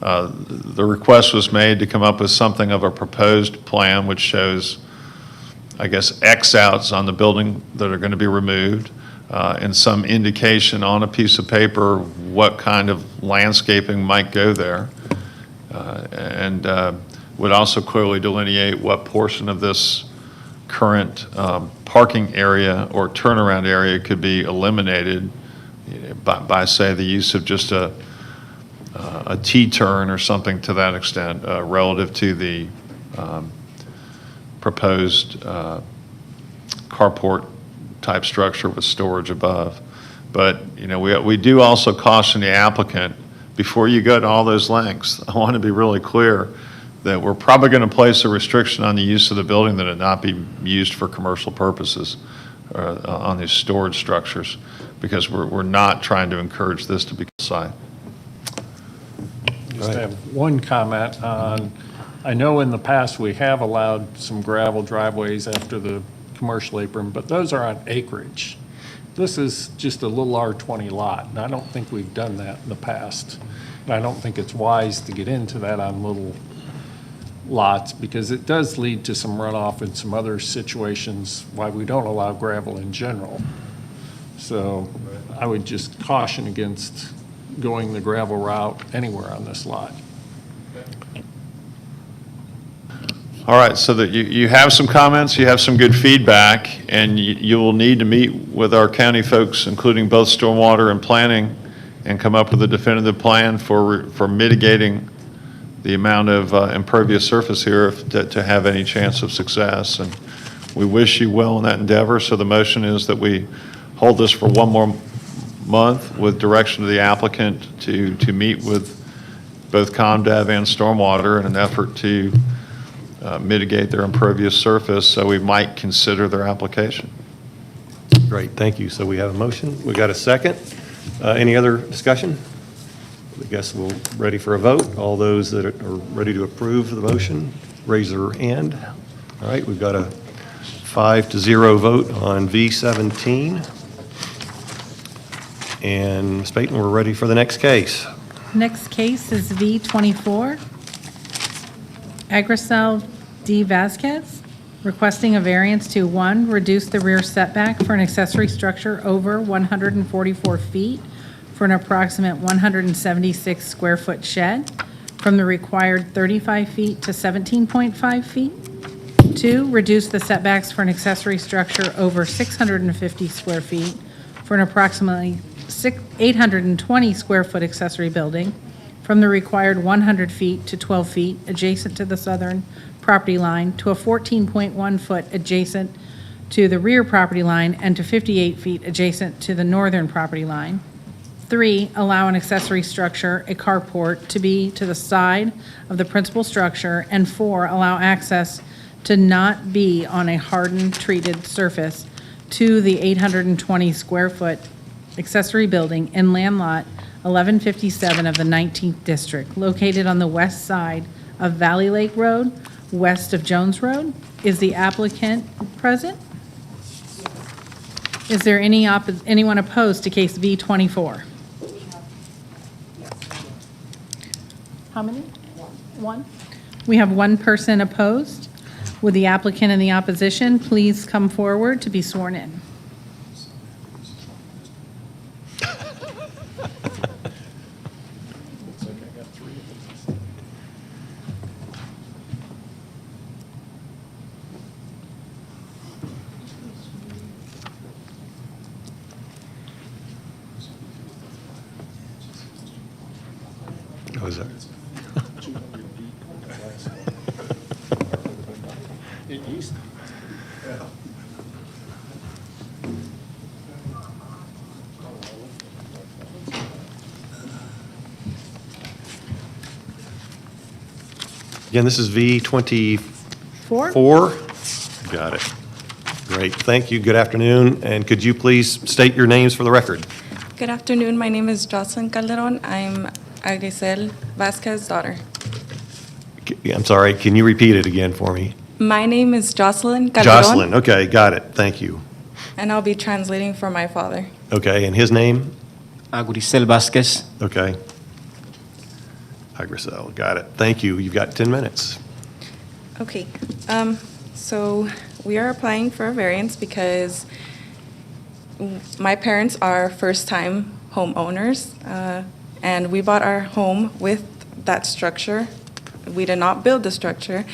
The request was made to come up with something of a proposed plan which shows, I guess, X-outs on the building that are going to be removed, and some indication on a piece of paper what kind of landscaping might go there, and would also clearly delineate what portion of this current parking area or turnaround area could be eliminated by say, the use of just a T-turn or something to that extent, relative to the proposed carport type structure with storage above. But, you know, we do also caution the applicant, before you go to all those lengths, I want to be really clear that we're probably going to place a restriction on the use of the building that it not be used for commercial purposes on these storage structures, because we're not trying to encourage this to be site. just Right. have one comment on, I know in the past we have allowed some gravel driveways after the commercial apron, but those are on acreage. This is just a little R20 lot, and I don't think we've done that in the past. And I don't think it's wise to get into that on little lots, because it does lead to some runoff and some other situations why we don't allow gravel in general. So I would just caution against going the gravel route anywhere on this lot. All right, so that you have some comments, you have some good feedback, and you will need to meet with our county folks, including both stormwater and planning, and come up with a definitive plan for mitigating the amount of impervious surface here to have any chance of success. And we wish you well in that endeavor. So the motion is that we hold this for one more month with direction to the applicant to meet with both ComDev and Stormwater in an effort to mitigate their impervious surface, so we might consider their application. Great, thank you. So we have a motion, we got a second. Any other discussion? I guess we're ready for a vote. All those that are ready to approve the motion, raise their hand. All right, we've got a 5-0 vote on V17. And Ms. Payton, we're ready for the next case. Next case is V24. Agricel D. Vasquez, requesting a variance to, 1, reduce the rear setback for an accessory structure over 144 feet for an approximate 176 square foot shed from the required 35 feet to 17.5 feet. 2, reduce the setbacks for an accessory structure over 650 square feet for an approximately 820 square foot accessory building from the required 100 feet to 12 feet adjacent to the southern property line to a 14.1 foot adjacent to the rear property line and to 58 feet adjacent to the northern property line. 3, allow an accessory structure, a carport, to be to the side of the principal structure. And 4, allow access to not be on a hardened treated surface to the 820 square foot accessory building in land lot 1157 of the 19th District, located on the west side of Valley Lake Road, west of Jones Road. Is the applicant present? Is there anyone opposed to case V24? How many? One. We have one person opposed. Would the applicant and the opposition please come forward to be sworn in? Oh, is that? Again, this is V24? Got it. Great, thank you, good afternoon, and could you please state your names for the record? Good afternoon. My name is Jocelyn Calderon. I'm Agricel Vasquez's daughter. I'm sorry, can you repeat it again for me? My name is Jocelyn Calderon. Jocelyn, okay, got it, thank you. And I'll be translating for my father. Okay, and his name? Agricel Vasquez. Okay. Agricel, got it. Thank you. You've got 10 minutes. Okay. So we are applying for a variance because my parents are first-time homeowners, and we bought our home with that structure. We did not build the structure.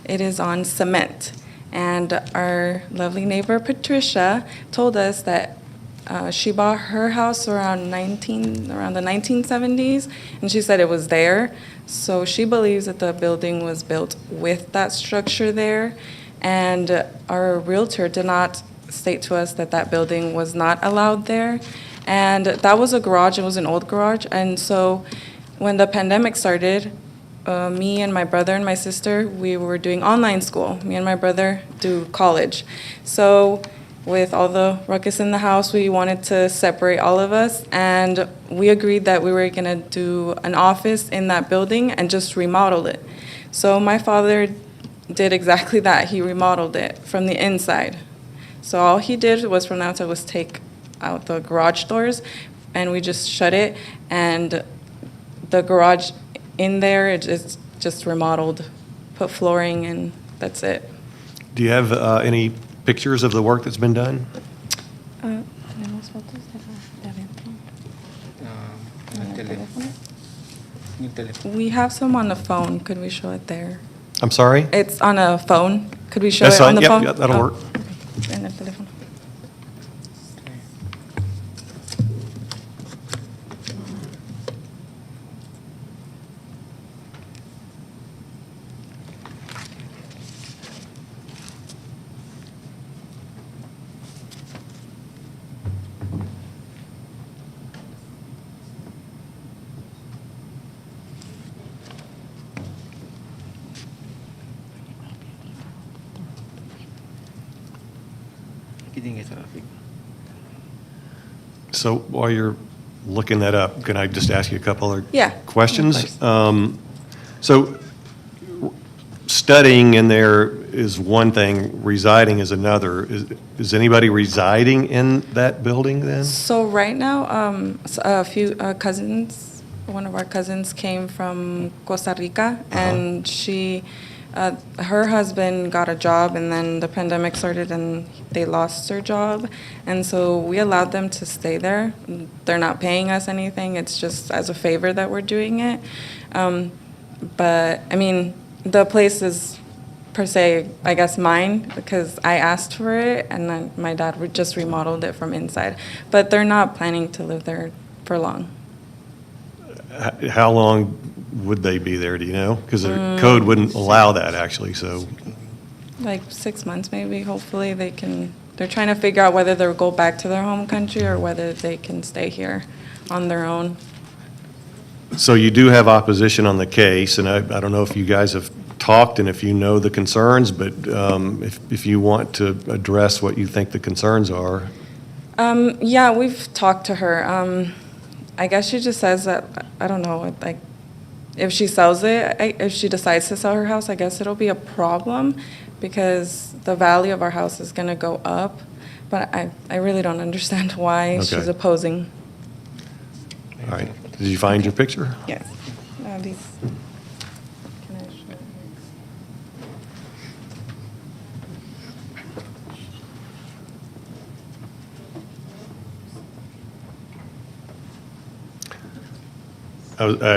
It is on cement. And our lovely neighbor Patricia told us that she bought her house around the 1970s, and she said it was there. So she believes that the building was built with that structure there. And our realtor did not state to us that that building was not allowed there. And that was a garage, it was an old garage. And so when the pandemic started, me and my brother and my sister, we were doing online school. Me and my brother do college. So with all the ruckus in the house, we wanted to separate all of us, and we agreed that we were going to do an office in that building and just remodel it. So my father did exactly that. He remodeled it from the inside. So all he did was from the outside was take out the garage doors, and we just shut it, and the garage in there, it is just remodeled, put flooring, and that's it. Do you have any pictures of the work that's been done? We have some on the phone. Could we show it there? I'm sorry? It's on a phone. Could we show That's it on fine. the Yep, phone? yeah, that'll work. Okay. En el teléfono. So while you're looking that up, can I just ask you a couple other Yeah, questions? of course. So studying in there is one thing, residing is another. Is anybody residing in that building then? So right now, a few cousins, one of our cousins came from Costa Rica, and her husband got a job, and then the pandemic started, and they lost their job, and so we allowed them to stay there. They're not paying us anything; it's just as a favor that we're doing it. But I mean, the place is per se, I guess, mine because I asked for it, and then my dad just remodeled it from inside. But they're not planning to live there for long. How long would they be there, do you know? Because their code wouldn't allow that, actually, so. Like 6 months, maybe. Hopefully, they can. They're trying to figure out whether they'll go back to their home country or whether they can stay here on their own. So you do have opposition on the case, and I don't know if you guys have talked and if you know the concerns, but if you want to address what you think the concerns are. Yeah, we've talked to her. I guess she just says that, I don't know, like, if she sells it, if she decides to sell her house, I guess it'll be a problem because the value of our house is going to go up. But I really don't understand why Okay. she's opposing. All right. Did you find your picture? Yes. These. Can I show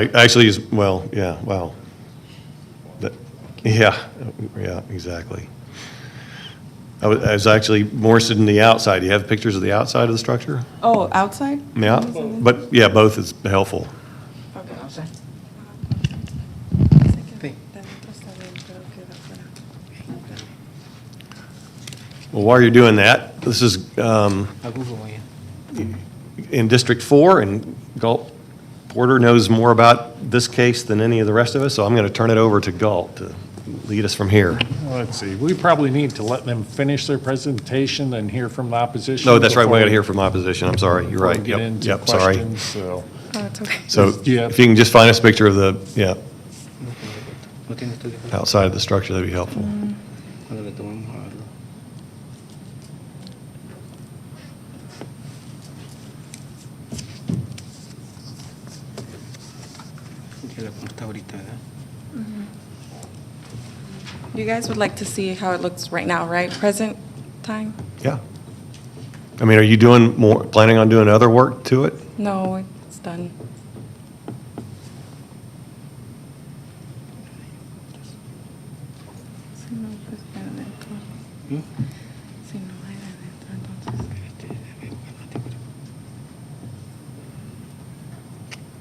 you? Actually, well, yeah, wow. Yeah, exactly. I was actually more interested in the outside. Do you have pictures of the outside of the structure? Oh, outside? Yeah, but yeah, both is helpful. Well, while you're doing that, this is in District 4, and Galt Porter knows more about this case than any of the rest of us, so I'm going to turn it over to Galt to lead us from here. Let's see, we probably need to let them finish their presentation and hear from the opposition. No, that's right, we before got to hear from opposition, I'm sorry, you're right. Get Yep, into yep, sorry. questions, so. Oh, it's okay. So Yeah. if you can just find us a picture of the, yeah, outside of the structure, that'd be helpful. You guys would like to see how it looks right now, right? Present time? Yeah. I mean, are you planning on doing other work to it? No, it's done. Si no, pues queda adentro. Si no hay adentro, entonces.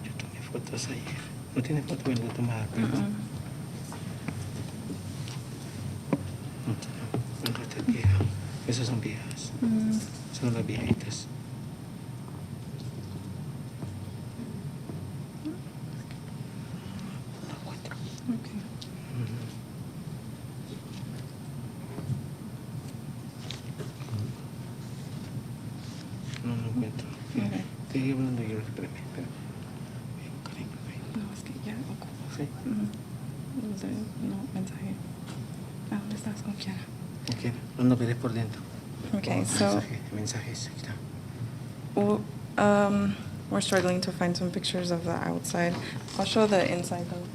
Yo tomé fotos ayer. ¿No tienes foto que lo tomaste? Estas viejas. Esas son viejas. Son las viejitas. Okay. Estoy hablando yo, espérame, espérame. Karen, No, es que ya ocupo. sí, No, mensaje. ¿A dónde estás con Kiara? ok, no veré por dentro. Okay, Oh, so mensajes, aquí está. we're struggling to find some pictures of the outside. I'll show the inside though.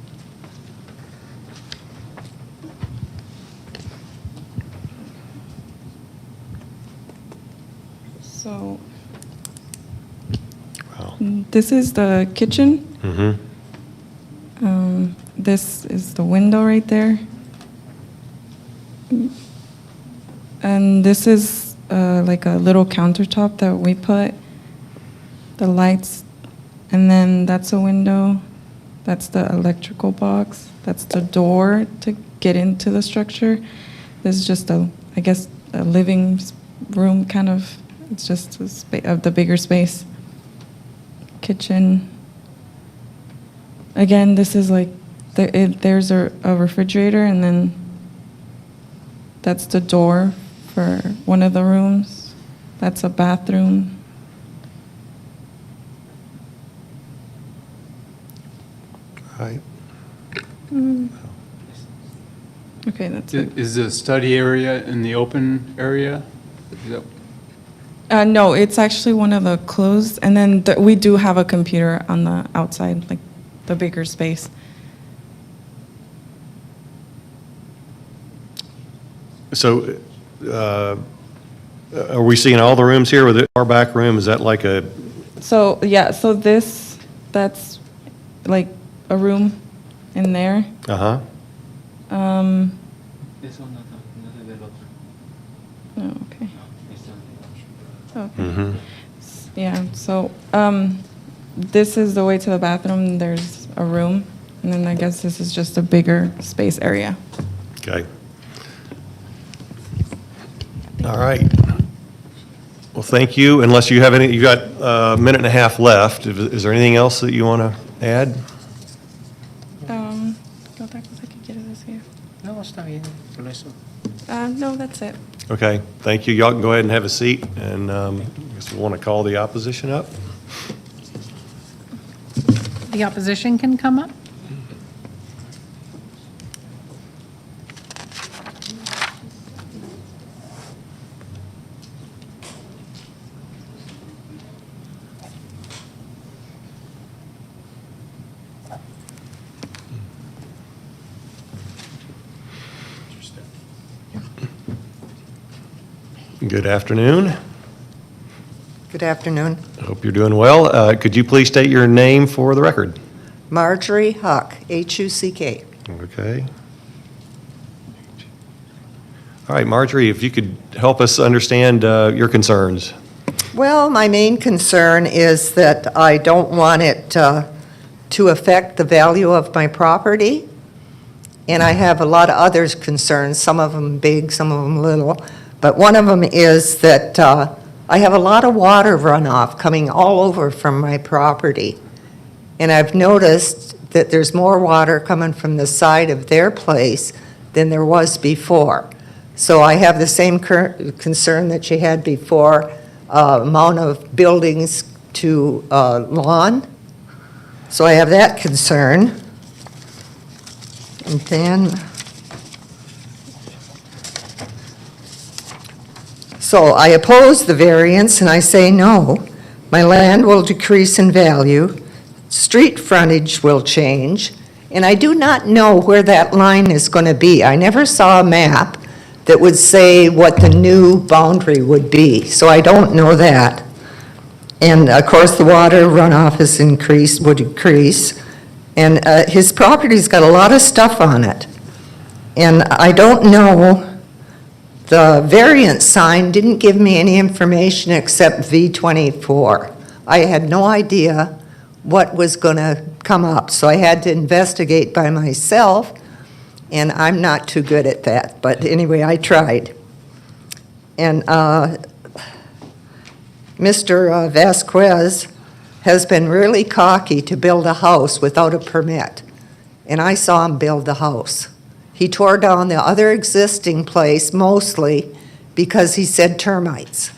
So Wow. this is the kitchen. Mm-hmm. This is the window right there. And this is like a little countertop that we put the lights. And then that's a window. That's the electrical box. That's the door to get into the structure. This is just I guess, a living room kind of. It's just of the bigger space. Kitchen. Again, this is like, there's a refrigerator, and then that's the door for one of the rooms. That's a bathroom. Right. Okay, that's it. Is the study area in the open area? Is that- No, it's actually one of the closed, and then we do have a computer on the outside, like the bigger space. So are we seeing all the rooms here with our back room? Is that like a, So, yeah, so that's like a room in there. uh-huh? Eso no es del otro. Oh, okay. Este es del otro. Okay. Mm-hmm. Yeah, so this is the way to the bathroom. There's a room, and then I guess this is just a bigger space area. Okay. All right. Well, thank you. Unless you have any, you got a minute and a half left. Is there anything else that you want to add? ¿Qué otra cosa que quieres decir? No, está bien, con eso. No, that's it. Okay, thank you. Y'all can go ahead and have a seat, and I guess we'll want to call the opposition up. The opposition can come up. Good afternoon. Good afternoon. I hope you're doing well. Could you please state your name for the record? Marjorie Huck, H-U-C-K. Okay. All right, Marjorie, if you could help us understand your concerns. Well, my main concern is that I don't want it to affect the value of my property. And I have a lot of other concerns, some of them big, some of them little. But one of them is that I have a lot of water runoff coming all over from my property. And I've noticed that there's more water coming from the side of their place than there was before. So I have the same concern that you had before, amount of buildings to lawn. So I have that concern. And then, so I oppose the variance and I say no. My land will decrease in value, street frontage will change, and I do not know where that line is going to be. I never saw a map that would say what the new boundary would be, so I don't know that. And of course, the water runoff is would increase, and his property's got a lot of stuff on it. And I don't know, the variance sign didn't give me any information except V24. I had no idea what was going to come up, so I had to investigate by myself, and I'm not too good at that. But anyway, I tried. And Mr. Vasquez has been really cocky to build a house without a permit, and I saw him build the house. He tore down the other existing place mostly because he said termites.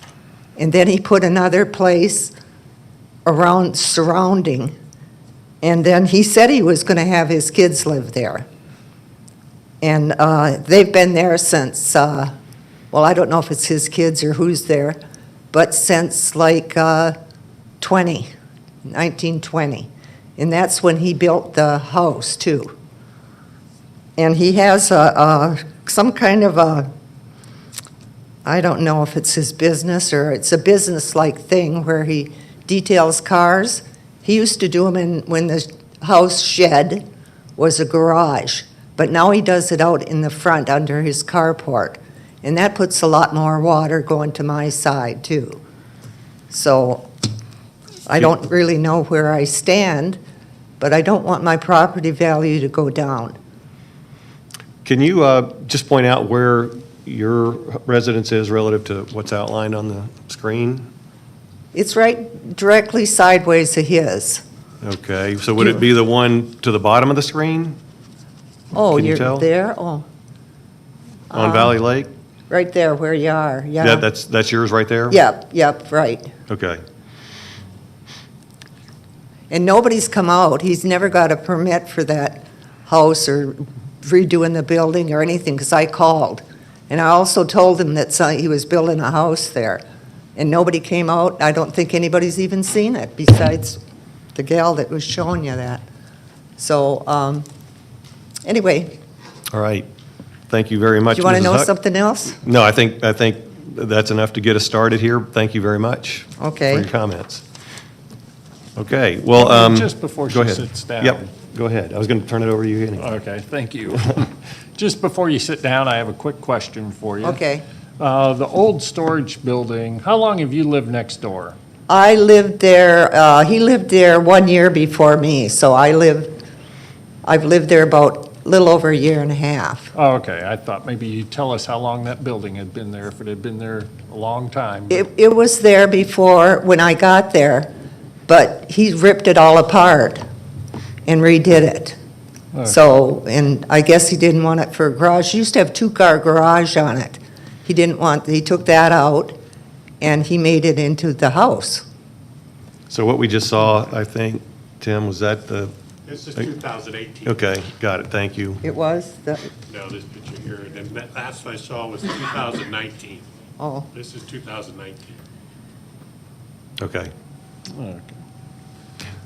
And then he put another place around surrounding. And then he said he was going to have his kids live there. And they've been there since, well, I don't know if it's his kids or who's there, but since like 1920. And that's when he built the house, too. And he has some kind of a, I don't know if it's his business or it's a business-like thing where he details cars. He used to do them when the house shed was a garage, but now he does it out in the front under his carport. And that puts a lot more water going to my side, too. So I don't really know where I stand, but I don't want my property value to go down. Can you just point out where your residence is relative to what's outlined on the screen? It's right directly sideways of his. Okay, so would it be the one to the bottom of the screen Oh, Can you you're tell? there? Oh, on Valley Lake? right there where you are, yeah. Yeah, that's yours right there? Yep, right. Okay. And nobody's come out. He's never got a permit for that house or redoing the building or anything, because I called. And I also told him that he was building a house there. And nobody came out. I don't think anybody's even seen it besides the gal that was showing you that. So, anyway, All right. Thank you very much, do you want to Mrs. know Huck. something else? No, I think that's enough to get us started here. Thank you very much. Okay. For your comments. Okay, well, Just before go she ahead. sits down. Yep, go ahead. I was going to turn it over to you anyway. Okay, thank you. Just before you sit down, I have a quick question for you. Okay. The old storage building, how long have you lived next door? I lived there, he lived there 1 year before me, so I've lived there about a little over a year and a half. Oh, okay, I thought maybe you'd tell us how long that building had been there, if it had been there a long time. It was there before, when I got there, but he ripped it all apart and redid it. Okay. So, and I guess he didn't want it for a garage. He used to have two-car garage on it. He took that out, and he made it into the house. So what we just saw, I think, Tim, was that the, This is 2018. okay, got it, thank you. It was? No, this picture here, and then that last I saw was 2019. Oh, This is 2019. Okay. Okay.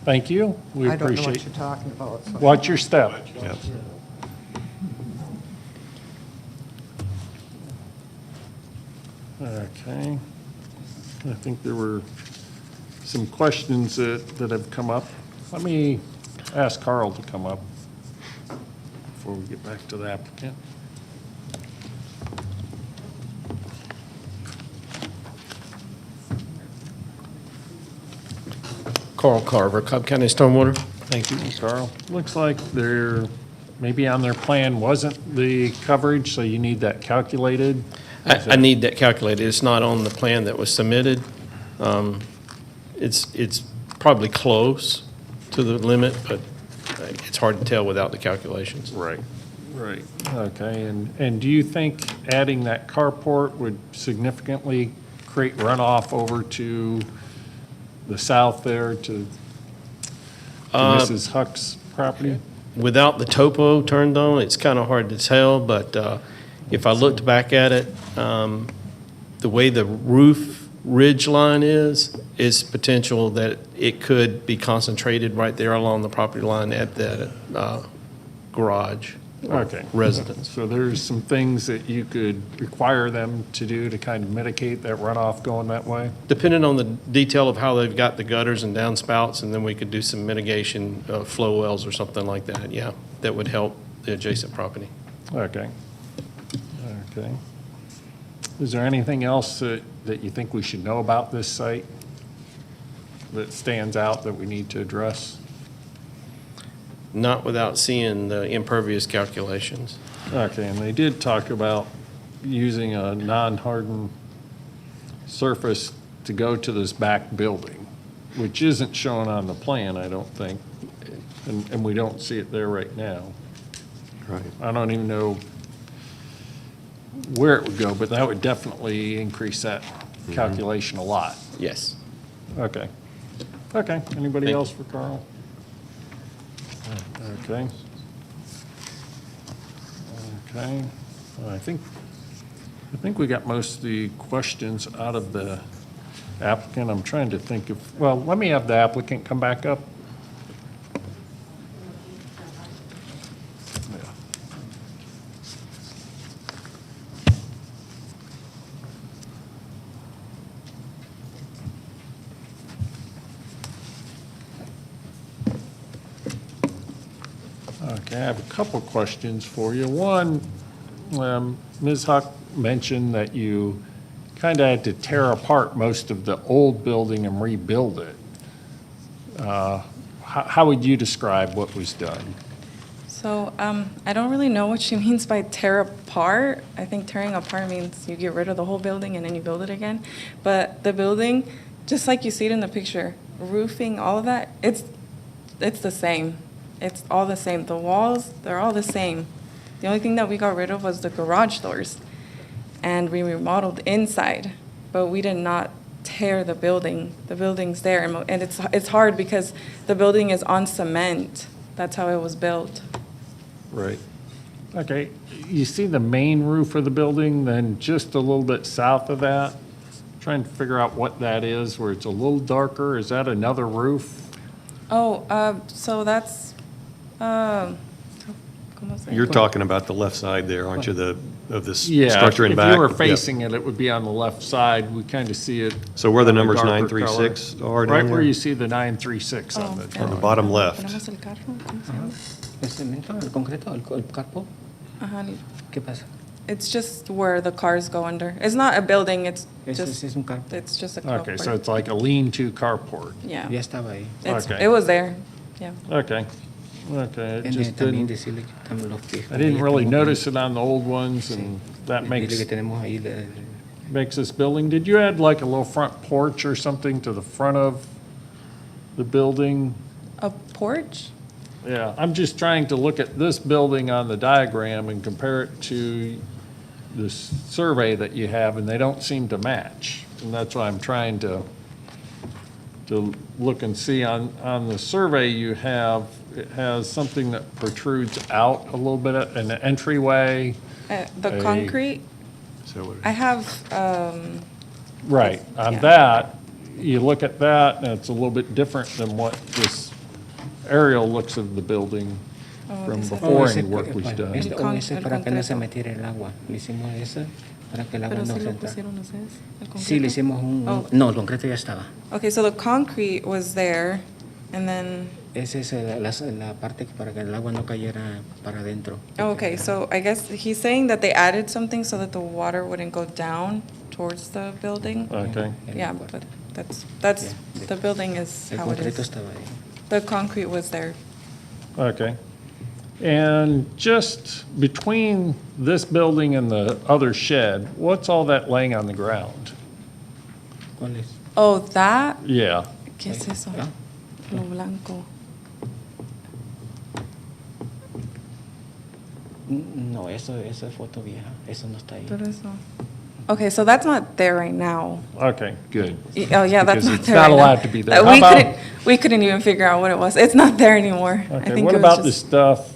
Thank you, we I don't know what appreciate you're it. talking about. so- Watch your step. Yep. Okay. I think there were some questions that have come up. Let me ask Carl to come up before we get back to the applicant. Carl Carver, Cobb County Stormwater. Thank you, Carl. Looks like there, maybe on their plan wasn't the coverage, so you need that calculated. I need that calculated. It's not on the plan that was submitted. It's probably close to the limit, but it's hard to tell without the calculations. Right, right. Okay, and do you think adding that carport would significantly create runoff over to the south there to Mrs. Huck's property? Without the topo turned on, it's kind of hard to tell, but if I looked back at it, the way the roof ridge line is potential that it could be concentrated right there along the property line at that garage or Okay. residence. So there's some things that you could require them to do to kind of mitigate that runoff going that way? Depending on the detail of how they've got the gutters and downspouts, and then we could do some mitigation of flow wells or something like that, yeah, that would help the adjacent property. Okay. Okay. Is there anything else that you think we should know about this site that stands out that we need to address? Not without seeing the impervious calculations. Okay, and they did talk about using a non-hardened surface to go to this back building, which isn't shown on the plan, I don't think, and we don't see it there right now. Right. I don't even know where it would go, but that would definitely increase that calculation a lot. Yes. Okay. Okay, anybody else for Carl? Okay. Okay, I think we got most of the questions out of the applicant. I'm trying to think of, well, let me have the applicant come back up. Okay, I have a couple questions for you. One, Ms. Huck mentioned that you kind of had to tear apart most of the old building and rebuild it. How would you describe what was done? So I don't really know what she means by tear apart. I think tearing apart means you get rid of the whole building and then you build it again. But the building, just like you see it in the picture, roofing, all of that, it's the same. It's all the same. The walls, they're all the same. The only thing that we got rid of was the garage doors. And we remodeled inside, but we did not tear the building. The building's there, and it's hard because the building is on cement. That's how it was built. Right. Okay, you see the main roof of the building, then just a little bit south of that? Trying to figure out what that is, where it's a little darker. Is that another roof? Oh, so that's, ¿cómo se You're talking about the left side there, aren't you, of this Yeah, structure in back? if you were Yeah. facing it, it would be on the left side. We kind of see it. So where the on a numbers darker 936 color. are down Right where there? you see the 936 on the On the drawing. bottom left. Ponemos el carro, ¿cómo se llama? ¿El cemento, el concreto, el carpo? Ajá. ¿Qué pasa? It's just where the cars go under. It's not a building, it's Eso just, sí es un carpo. it's just a Okay, carport. so it's like a lean-to carport. Yeah. Ya estaba ahí. Okay. It was there, yeah. Okay, okay, it just También didn't, decirle que estamos los que... I didn't really notice it on the old ones, and that Dile makes, que tenemos ahí makes this building. Did you add like a little front porch or something to the front of the building? A porch? Yeah, I'm just trying to look at this building on the diagram and compare it to the survey that you have, and they don't seem to match. And that's why I'm trying to look and see on the survey you have, it has something that protrudes out a little bit, an entryway. The A- concrete, So I have, Right, on Yeah. that, you look at that, and it's a little bit different than what this aerial looks of the building from ese- before ese any work was bueno, done. ese El para que no se concreto. metiera el agua. Le hicimos esa para que el agua pero no sí se lo entrara. pusieron ustedes, el Sí, le concreto. hicimos Oh. No, el concreto ya estaba. Okay, so the concrete was there, and then, Esa es la parte que para que el agua no cayera para adentro. okay, so I guess he's saying that they added something so that the water wouldn't go down towards the building. Okay, Yeah, but that's, Yeah. the building is El how it concreto is. estaba ahí. The concrete was there. okay. And just between this building and the other shed, what's all that laying on the ground? ¿Cuál es? Oh, that, Yeah, ¿qué es eso? Ah. Lo blanco. No, eso es foto vieja. Eso no está ahí. Pero eso. Okay, so that's not there right now. okay, good. Oh, yeah, that's Because not it's there not right now. allowed to be there. How We about- couldn't even figure out what it was. It's not there anymore. I Okay, think what it was about the just- stuff,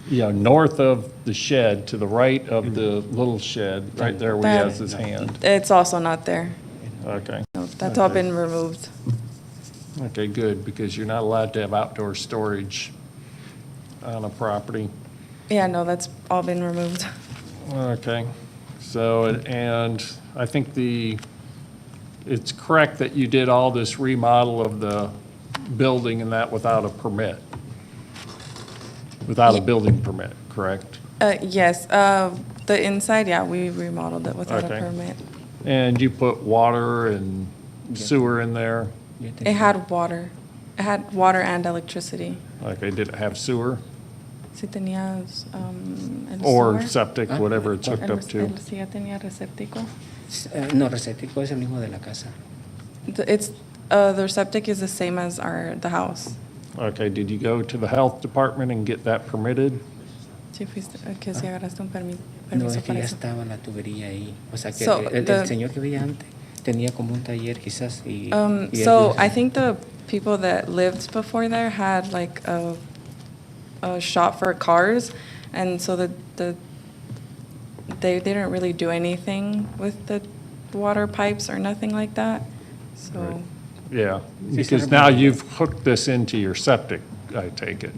north of the shed, to the right of the little shed, right there where he That- has his hand? It's also not there. Okay, No, that's all Okay. been removed. okay, good, because you're not allowed to have outdoor storage on a property. Yeah, no, that's all been removed. Okay, so, and I think it's correct that you did all this remodel of the building and that without a permit? Without a building permit, correct? Yes, the inside, yeah, we remodeled it without a Okay. permit. And you put water and sewer in there? It had water. It had water and electricity. Okay, did it have sewer? Sí tenía, el Or sewer. septic, whatever it's hooked up to? Sí, ya tenía receptáculo. No, receptáculo es el mismo de la casa. The septic is the same as the house. Okay, did you go to the health department and get that permitted? Sí, fuiste, que si agarraste un No, permiso es que para ya eso. estaba la tubería ahí. O sea, que So, el the- señor que veía antes tenía como un taller quizás y... y So ellos- I think the people that lived before there had like a shop for cars, and so they didn't really do anything with the water pipes or nothing like that, so. Yeah, Sí, because sí, now remember. you've hooked this into your septic, I take it.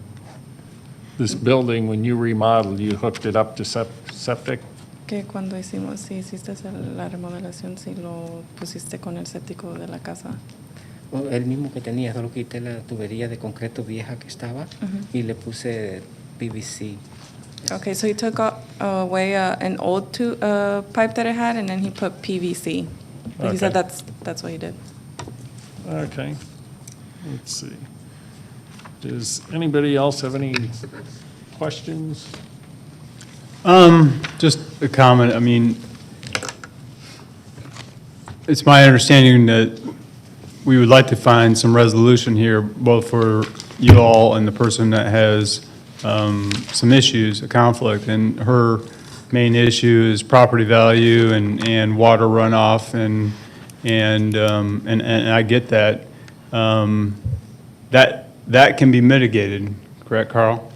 This building, when you remodeled, you hooked it up to septic? Que cuando hicimos, si hiciste la remodelación, si lo pusiste con el séptico de la casa. o el mismo que tenía, solo quité la tubería de concreto vieja que estaba y le puse PVC. Okay, so he took away an old pipe that it had, and then he put PVC. But he said Okay. that's what he did. Okay, let's see. Does anybody else have any questions? Just a comment, I mean, it's my understanding that we would like to find some resolution here, both for you all and the person that has some issues, a conflict, and her main issue is property value and water runoff, and I get that. That can be mitigated, correct, Carl?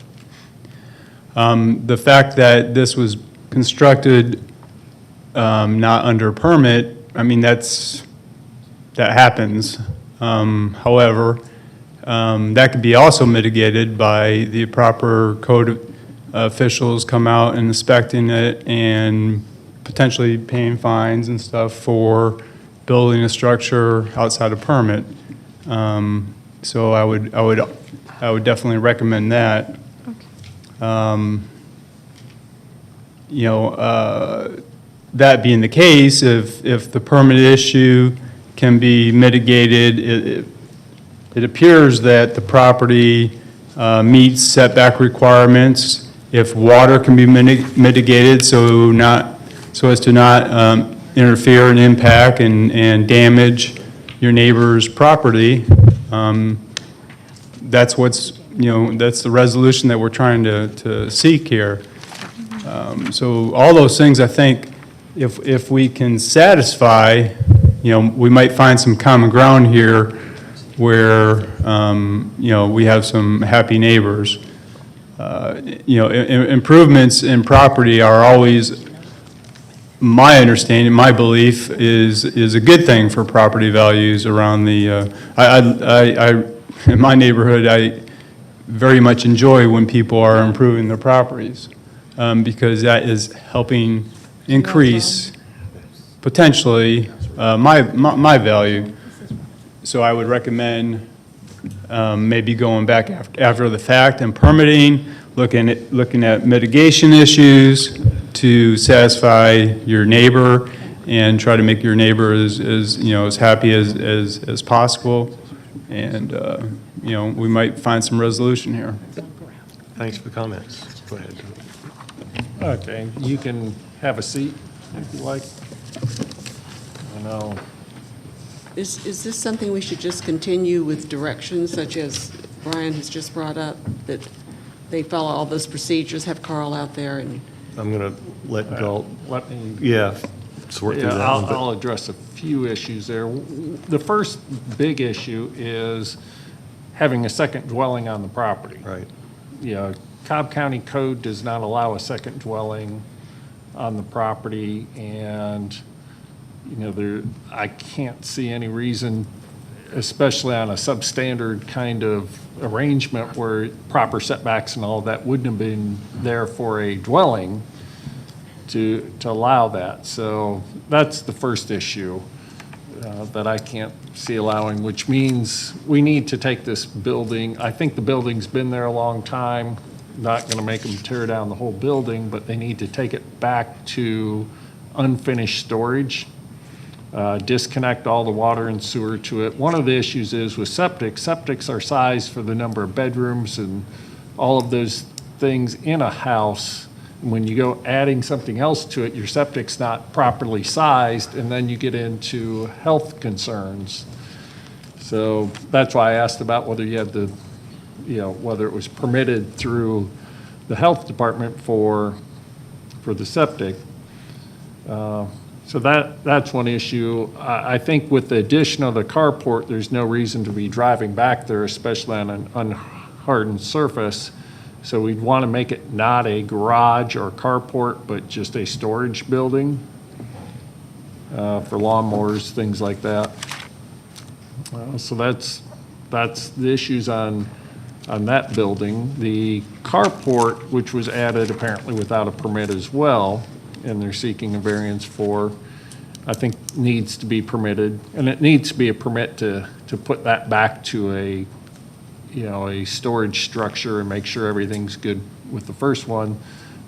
The fact that this was constructed not under permit, I mean, that happens. However, that could be also mitigated by the proper code officials come out and inspecting it and potentially paying fines and stuff for building a structure outside of permit. So I would definitely recommend that. You know, that being the case, if the permit issue can be mitigated, it appears that the property meets setback requirements. If water can be mitigated so as to not interfere and impact and damage your neighbor's property, that's what's, you know, that's the resolution that we're trying to seek here. So all those things, I think, if we can satisfy, you know, we might find some common ground here where, you know, we have some happy neighbors. You know, improvements in property are always, my understanding, my belief is a good thing for property values around the, in my neighborhood, I very much enjoy when people are improving their properties, because that is helping increase potentially my value. So I would recommend maybe going back after the fact and permitting, looking at mitigation issues to satisfy your neighbor and try to make your neighbor as you know, as happy as possible. And you know, we might find some resolution here. Thanks for the comments. Go ahead. Okay, you can have a seat if you like. I know. Is this something we should just continue with directions, such as Brian has just brought up, that they follow all those procedures, have Carl out there and... I'm going to let Galt, Let me, sort through yeah, that one. but- I'll address a few issues there. The first big issue is having a second dwelling on the property. Right. You know, Cobb County Code does not allow a second dwelling on the property, and, you know, I can't see any reason, especially on a substandard kind of arrangement where proper setbacks and all that wouldn't have been there for a dwelling to allow that. So that's the first issue that I can't see allowing, which means we need to take this building. I think the building's been there a long time. Not going to make them tear down the whole building, but they need to take it back to unfinished storage, disconnect all the water and sewer to it. One of the issues is with septics are sized for the number of bedrooms and all of those things in a house. When you go adding something else to it, your septic's not properly sized, and then you get into health concerns. So that's why I asked about whether you had the, you know, whether it was permitted through the health department for the septic. So that's one issue. I think with the addition of the carport, there's no reason to be driving back there, especially on an unhardened surface. So we'd want to make it not a garage or carport, but just a storage building for lawnmowers, things like that. So that's the issues on that building. The carport, which was added apparently without a permit as well, and they're seeking a variance for, I think needs to be permitted. And it needs to be a permit to put that back to a storage structure and make sure everything's good with the first one.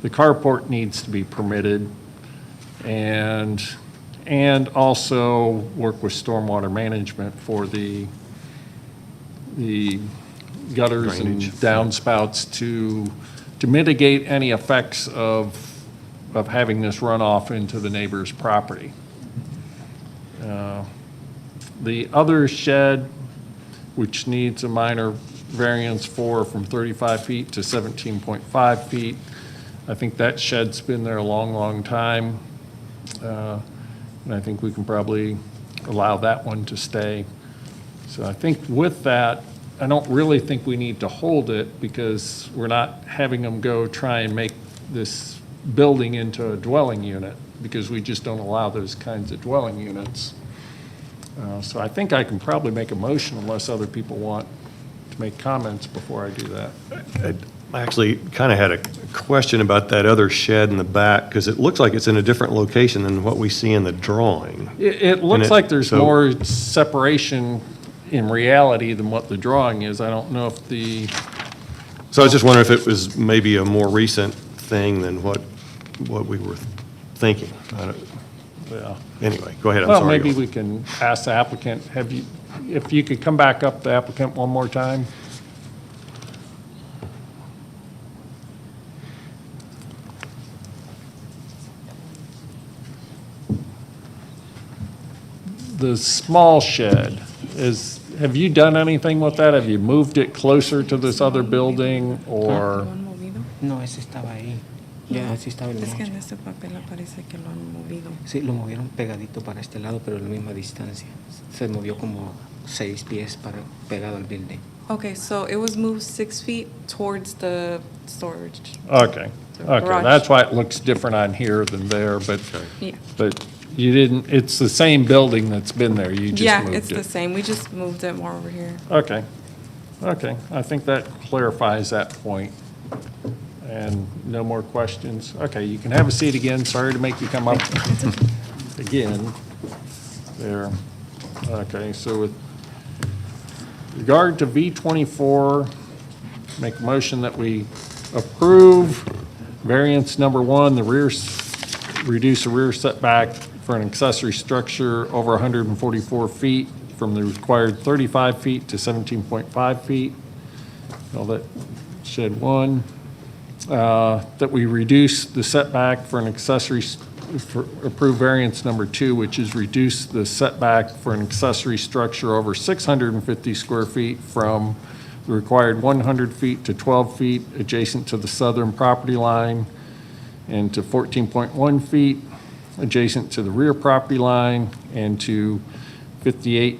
The carport needs to be permitted and also work with stormwater management for the gutters and Drainage. downspouts to mitigate any effects of having this runoff into the neighbor's property. The other shed, which needs a minor variance from 35 feet to 17.5 feet, I think that shed's been there a long, long time. And I think we can probably allow that one to stay. So I think with that, I don't really think we need to hold it because we're not having them go try and make this building into a dwelling unit because we just don't allow those kinds of dwelling units. So I think I can probably make a motion unless other people want to make comments before I do that. I actually kind of had a question about that other shed in the back, because it looks like it's in a different location than what we see in the drawing. It looks And like there's so- more separation in reality than what the drawing is. I don't know if So I was just wondering if it was maybe a more recent thing than what we were thinking. yeah. Anyway, go ahead, I'm Well, sorry. maybe we can ask the applicant, if you could come back up, the applicant, one more time? The small shed have you done anything with that? Have you moved it closer to this other building or? No, ese estaba ahí. Ya, así estaba el Es que en mocho. este papel aparece que lo han movido. Sí, lo movieron pegadito para este lado, pero a la misma distancia. Se movió como 6 pies pegado al building. Okay, so it was moved 6 feet towards the storage. Okay, The okay, garage. that's why it looks different on here than there, but Yeah. you didn't, it's the same building that's been there, you just Yeah, moved it. it's the same. We just moved it more over here. Okay, I think that clarifies that point. And no more questions? Okay, you can have a seat again, sorry to make you come up again. There, okay, so with regard to V24, make a motion that we approve variance number 1, reduce the rear setback for an accessory structure over 144 feet from the required 35 feet to 17.5 feet. Call that shed 1. That we reduce the setback for an accessory, for approved variance number 2, which is reduce the setback for an accessory structure over 650 square feet from the required 100 feet to 12 feet adjacent to the southern property line and to 14.1 feet adjacent to the rear property line and to 58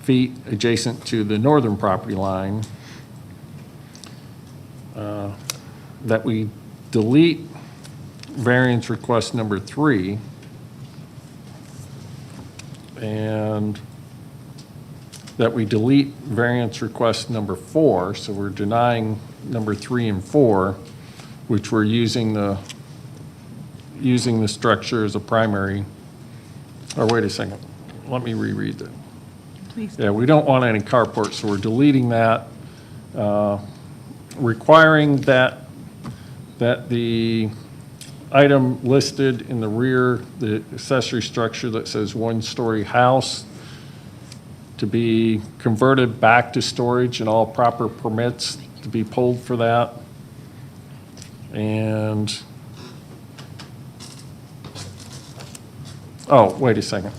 feet adjacent to the northern property line. That we delete variance request number 3, and that we delete variance request number 4, so we're denying number 3 and 4, which we're using the structure as a primary, or wait a second, let me reread that. Please. Yeah, we don't want any carports, so we're deleting that, requiring that the item listed in the rear, the accessory structure that says one-story house, to be converted back to storage and all proper permits to be pulled for that. And, oh, wait a second.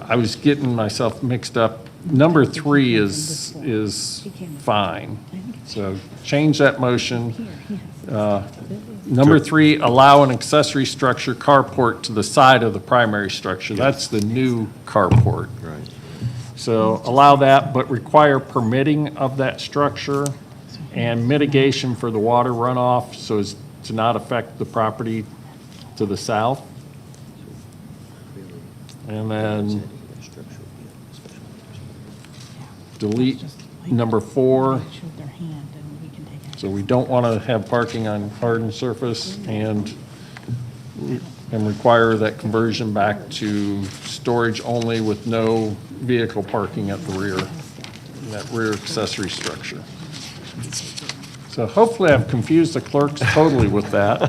I was getting myself mixed up. Number 3 is fine. So change that motion Number 3, allow an accessory structure carport to the side of the primary structure. That's the new carport. Right. So allow that, but require permitting of that structure and mitigation for the water runoff so as to not affect the property to the south. And then delete number 4. So we don't want to have parking on hardened surface and require that conversion back to storage only with no vehicle parking at the rear, that rear accessory structure. So hopefully I've confused the clerks totally with that,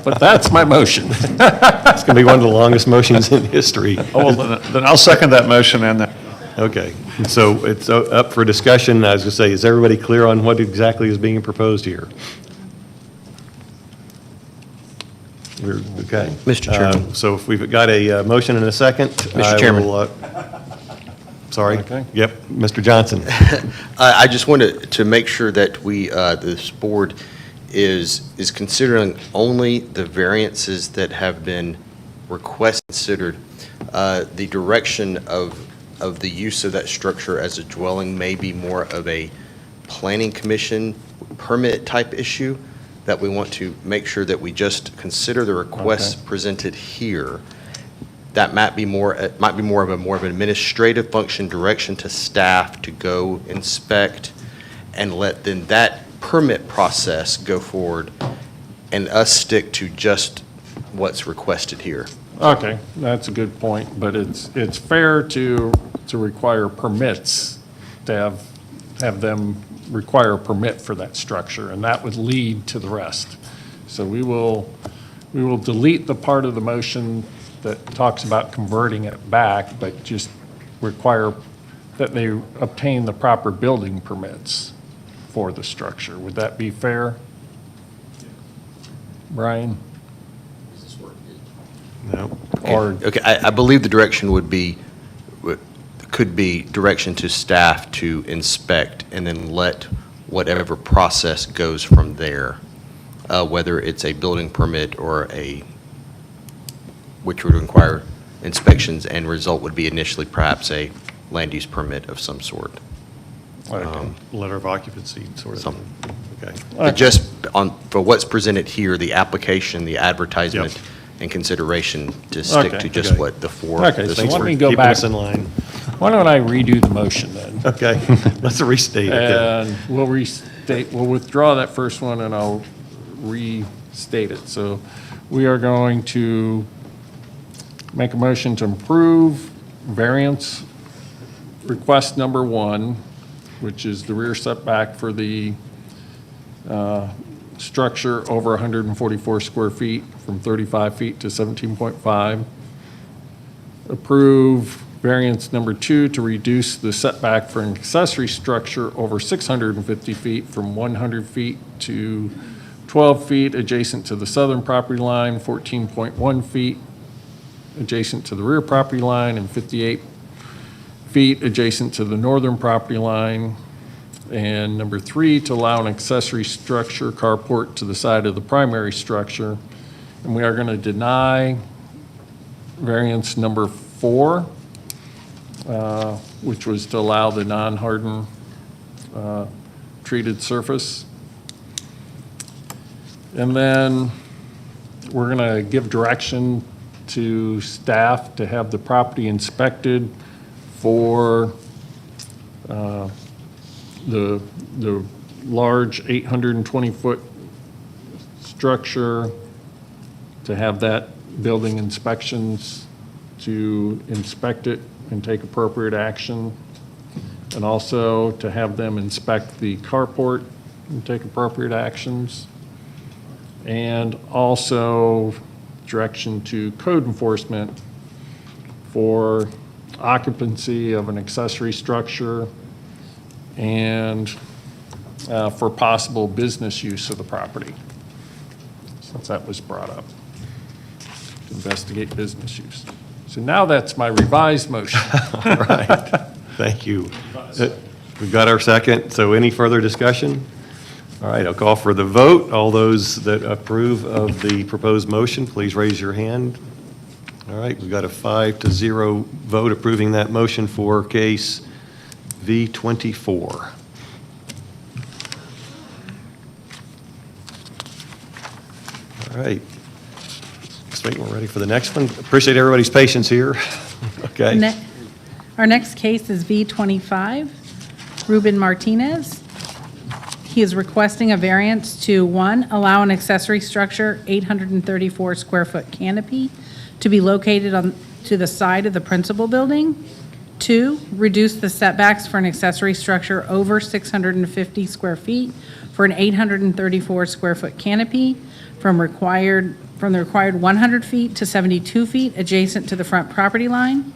but that's my motion. It's going to be one of the longest motions in history. Oh, well, then I'll second that motion and that. Okay, so it's up for discussion. I was going to say, is everybody clear on what exactly is being proposed here? Okay. Mr. Chairman. So if we've got a motion and a second. Mr. Chairman. Sorry. Okay. Yep, Mr. Johnson. I just wanted to make sure that we, this board is considering only the variances that have been considered. The direction of the use of that structure as a dwelling may be more of a planning commission permit type issue, that we want to make sure that we just consider the requests presented here. That might be more of an administrative function, direction to staff to go inspect and let then that permit process go forward and us stick to just what's requested here. Okay, that's a good point, but it's fair to require permits, to have them require a permit for that structure, and that would lead to the rest. So we will delete the part of the motion that talks about converting it back, but just require that they obtain the proper building permits for the structure. Would that be fair? Brian? No. Or Okay, I believe the direction could be direction to staff to inspect and then let whatever process goes from there, whether it's a building permit or which would require inspections and result would be initially perhaps a land use permit of some sort. Letter of occupancy sort of thing. Okay. But just for what's presented here, the application, the advertisement, and consideration to stick to just what the four. Okay, so Thanks let for me go keeping back. us in line. Why don't I redo the motion then? Okay, let's restate it. And we'll withdraw that first one and I'll restate it. So we are going to make a motion to approve variance request number 1, which is the rear setback for the structure over 144 square feet from 35 feet to 17.5. Approve variance number 2 to reduce the setback for an accessory structure over 650 feet from 100 feet to 12 feet adjacent to the southern property line, 14.1 feet adjacent to the rear property line, and 58 feet adjacent to the northern property line. And number 3, to allow an accessory structure carport to the side of the primary structure. And we are going to deny variance number 4, which was to allow the non-hardened treated surface. And then we're going to give direction to staff to have the property inspected for the large 820-foot structure, to have that building inspections to inspect it and take appropriate action, and also to have them inspect the carport and take appropriate actions, and also direction to code enforcement for occupancy of an accessory structure and for possible business use of the property, since that was brought up, to investigate business use. So now that's my revised motion. All right, thank you. We've got our second, so any further discussion? All right, I'll call for the vote. All those that approve of the proposed motion, please raise your hand. All right, we've got a 5-0 vote approving that motion for case V24. All right. Looks like we're ready for the next one. Appreciate everybody's patience here. Okay. Our next case is V25, Ruben Martinez. He is requesting a variance to, 1, allow an accessory structure, 834 square foot canopy, to be located to the side of the principal building. 2, reduce the setbacks for an accessory structure over 650 square feet for an 834 square foot canopy from the required 100 feet to 72 feet adjacent to the front property line,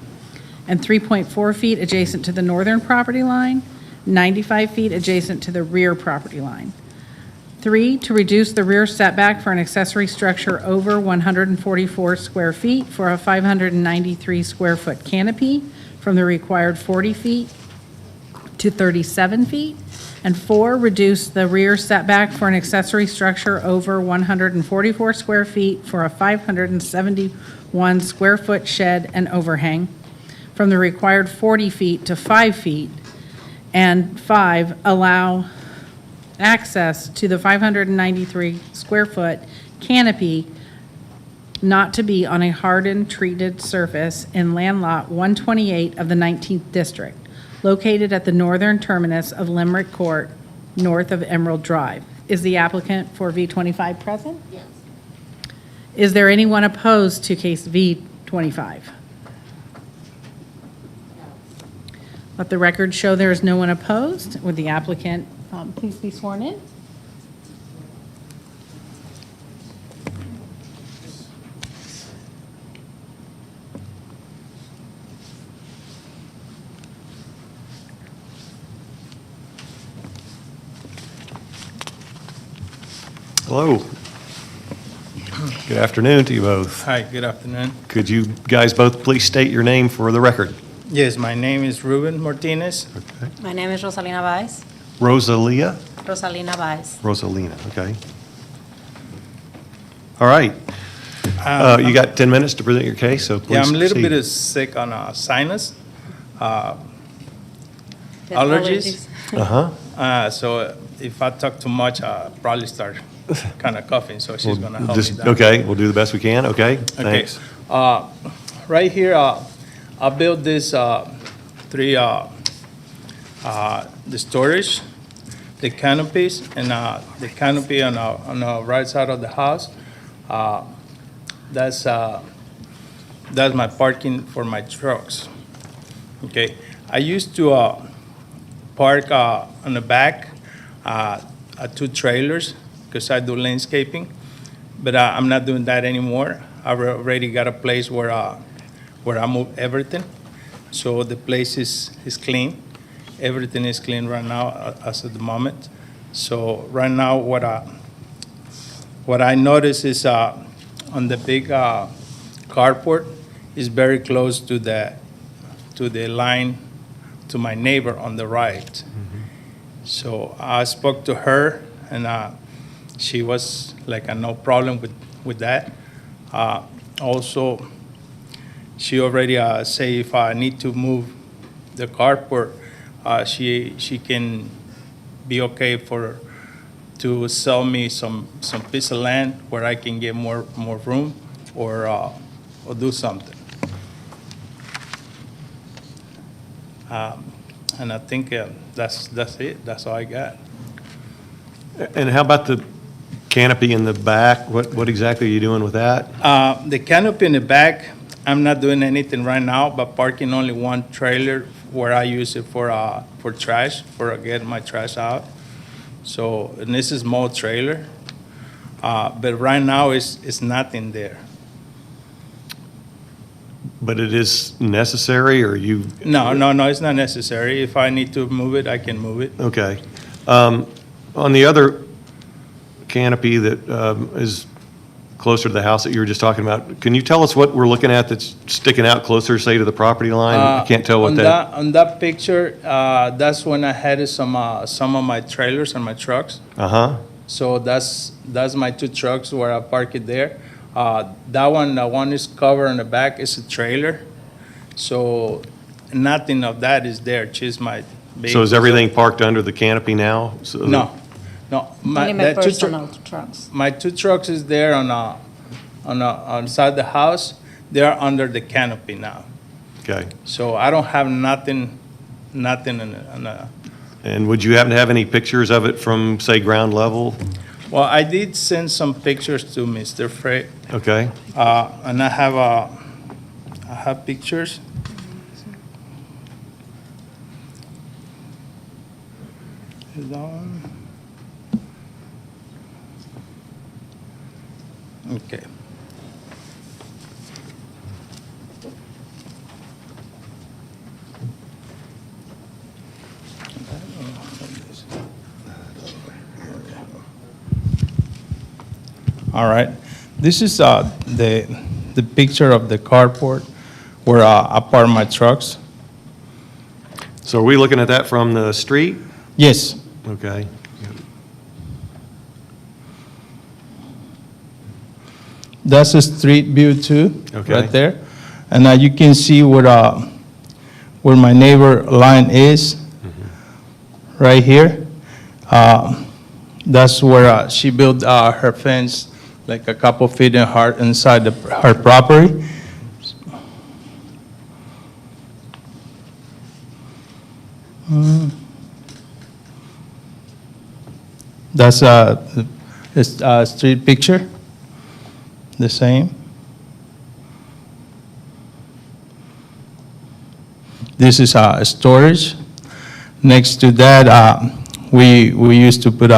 and 3.4 feet adjacent to the northern property line, 95 feet adjacent to the rear property line. 3, to reduce the rear setback for an accessory structure over 144 square feet for a 593 square foot canopy from the required 40 feet to 37 feet. And 4, reduce the rear setback for an accessory structure over 144 square feet for a 571 square foot shed and overhang from the required 40 feet to 5 feet. And 5, allow access to the 593 square foot canopy not to be on a hardened treated surface in land lot 128 of the 19th district, located at the northern terminus of Limerick Court, north of Emerald Drive. Is the applicant for V25 present? Yes. Is there anyone opposed to case V25? Let the record show there is no one opposed. Would the applicant please be sworn in? Hello. Good afternoon to you both. Hi, good afternoon. Could you guys both please state your name for the record? Yes, my name is Ruben Martinez. Okay. My name is Rosalina Baez. Rosalia? Rosalina Baez. Rosalina, okay. All right. You got 10 minutes to present your case, so please Yeah, I'm a little proceed. bit sick on sinus, allergies. Uh-huh. So if I talk too much, I'll probably start kind of coughing, so she's going to help Just- me down. Okay, we'll do the best we can, okay? Okay. Thanks. Right here, I built this three, the storage, the canopies, and the canopy on the right side of the house. That's my parking for my trucks. Okay. I used to park on the back, 2 trailers, because I do landscaping, but I'm not doing that anymore. I've already got a place where I move everything, so the place is clean. Everything is clean right now as of the moment. So right now, what I notice is on the big carport is very close to the line to my neighbor on the right. So I spoke to her, and she was like, no problem with that. Also, she already say if I need to move the carport, she can be okay to sell me some piece of land where I can get more room or do something. And I think that's it. That's all I got. And how about the canopy in the back? What exactly are you doing with that? The canopy in the back, I'm not doing anything right now, but parking only one trailer where I use it for trash, for getting my trash out. So, and this is small trailer, but right now it's nothing there. But it is necessary, or you? No, it's not necessary. If I need to move it, I can move it. Okay. On the other canopy that is closer to the house that you were just talking about. Can you tell us what we're looking at that's sticking out closer, say, to the property line? I can't tell what On that. On that picture, that's when I had some of my trailers and my trucks. Uh-huh. So that's my two trucks where I park it there. That one is covered on the back, is a trailer. So nothing of that is there, just my vehicle. So is everything parked under the canopy now? So that- No. Only my personal trucks. My two trucks is there on side the house. They are under the canopy now. Okay. So I don't have nothing in the. And would you happen to have any pictures of it from, say, ground level? Well, I did send some pictures to Mr. Fred, Okay. and I have pictures. Is that one? Okay. All right. This is the picture of the carport where I park my trucks. So are we looking at that from the street? Yes. Okay. That's a street view too, Okay. right there. And you can see where my neighbor line is, right here. That's where she built her fence, like a couple feet inside her property. That's a street picture, the same. This is storage. Next to that, we used to put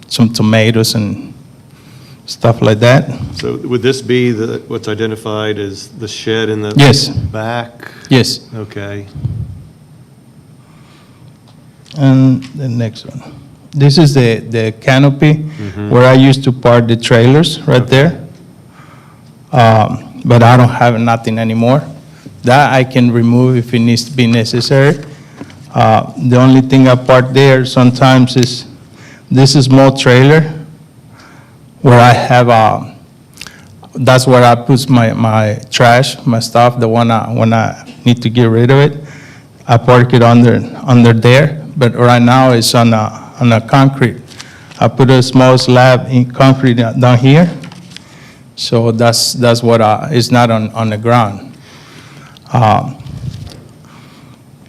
some tomatoes and stuff like that. So would this be what's identified as the shed in the Yes. back? Yes. Okay. And the next one. This is the canopy where I used to park the trailers right there. But I don't have nothing anymore. That I can remove if it needs to be necessary. The only thing I park there sometimes is this small trailer where I have, that's where I put my trash, my stuff, the one when I need to get rid of it. I park it under there, but right now it's on a concrete. I put a small slab in concrete down here, so that's what it's not on the ground.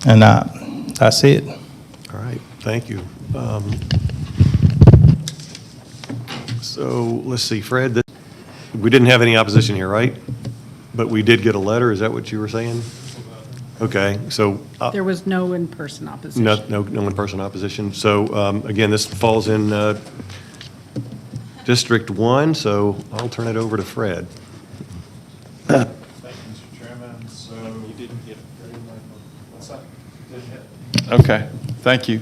And that's it. All right, thank you. So let's see, Fred, we didn't have any opposition here, right? But we did get a letter, is that what you were saying? Okay, so. There was no in-person opposition. No in-person opposition. So again, this falls in District 1, so I'll turn it over to Fred. Thank you, Mr. Chairman. So you didn't get what's that? Okay, thank you.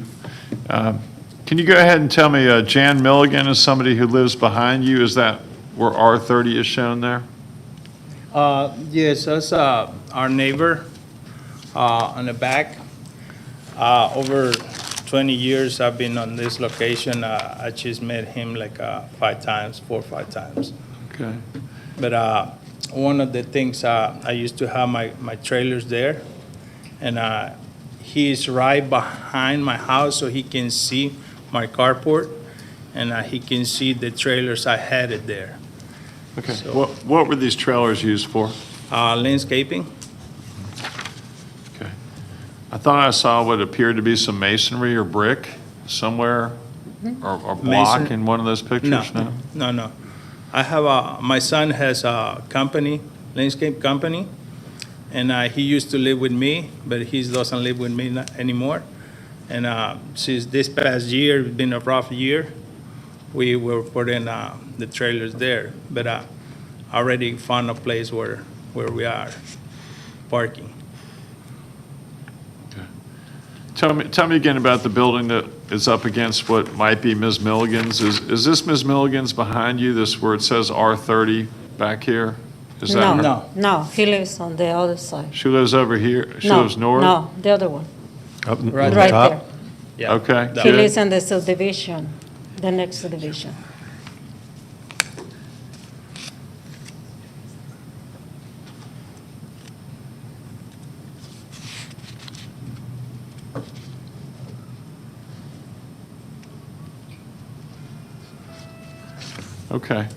Can you go ahead and tell me, Jan Milligan is somebody who lives behind you? Is that where R30 is shown there? Yes, that's our neighbor on the back. Over 20 years I've been on this location. I just met him like 4 or 5 times. Okay. But one of the things, I used to have my trailers there, and he's right behind my house, so he can see my carport, and he can see the trailers I had it there. Okay. So- What were these trailers used for? Landscaping. Okay. I thought I saw what appeared to be some masonry or brick somewhere, or block Mason- in one of those pictures? No. I have my son has a company, landscape company, and he used to live with me, but he doesn't live with me anymore. And since this past year, it's been a rough year, we were putting the trailers there, but I already found a place where we are parking. Tell me again about the building that is up against what might be Ms. Milligan's. Is this Ms. Milligan's behind you, this where it says R30 back here? Is that her? No, he lives on the other side. She lives over here? She No, lives north? No, the other one, Up on the right top? there. Yeah. Okay. That He good. lives in the subdivision, the next subdivision. Okay.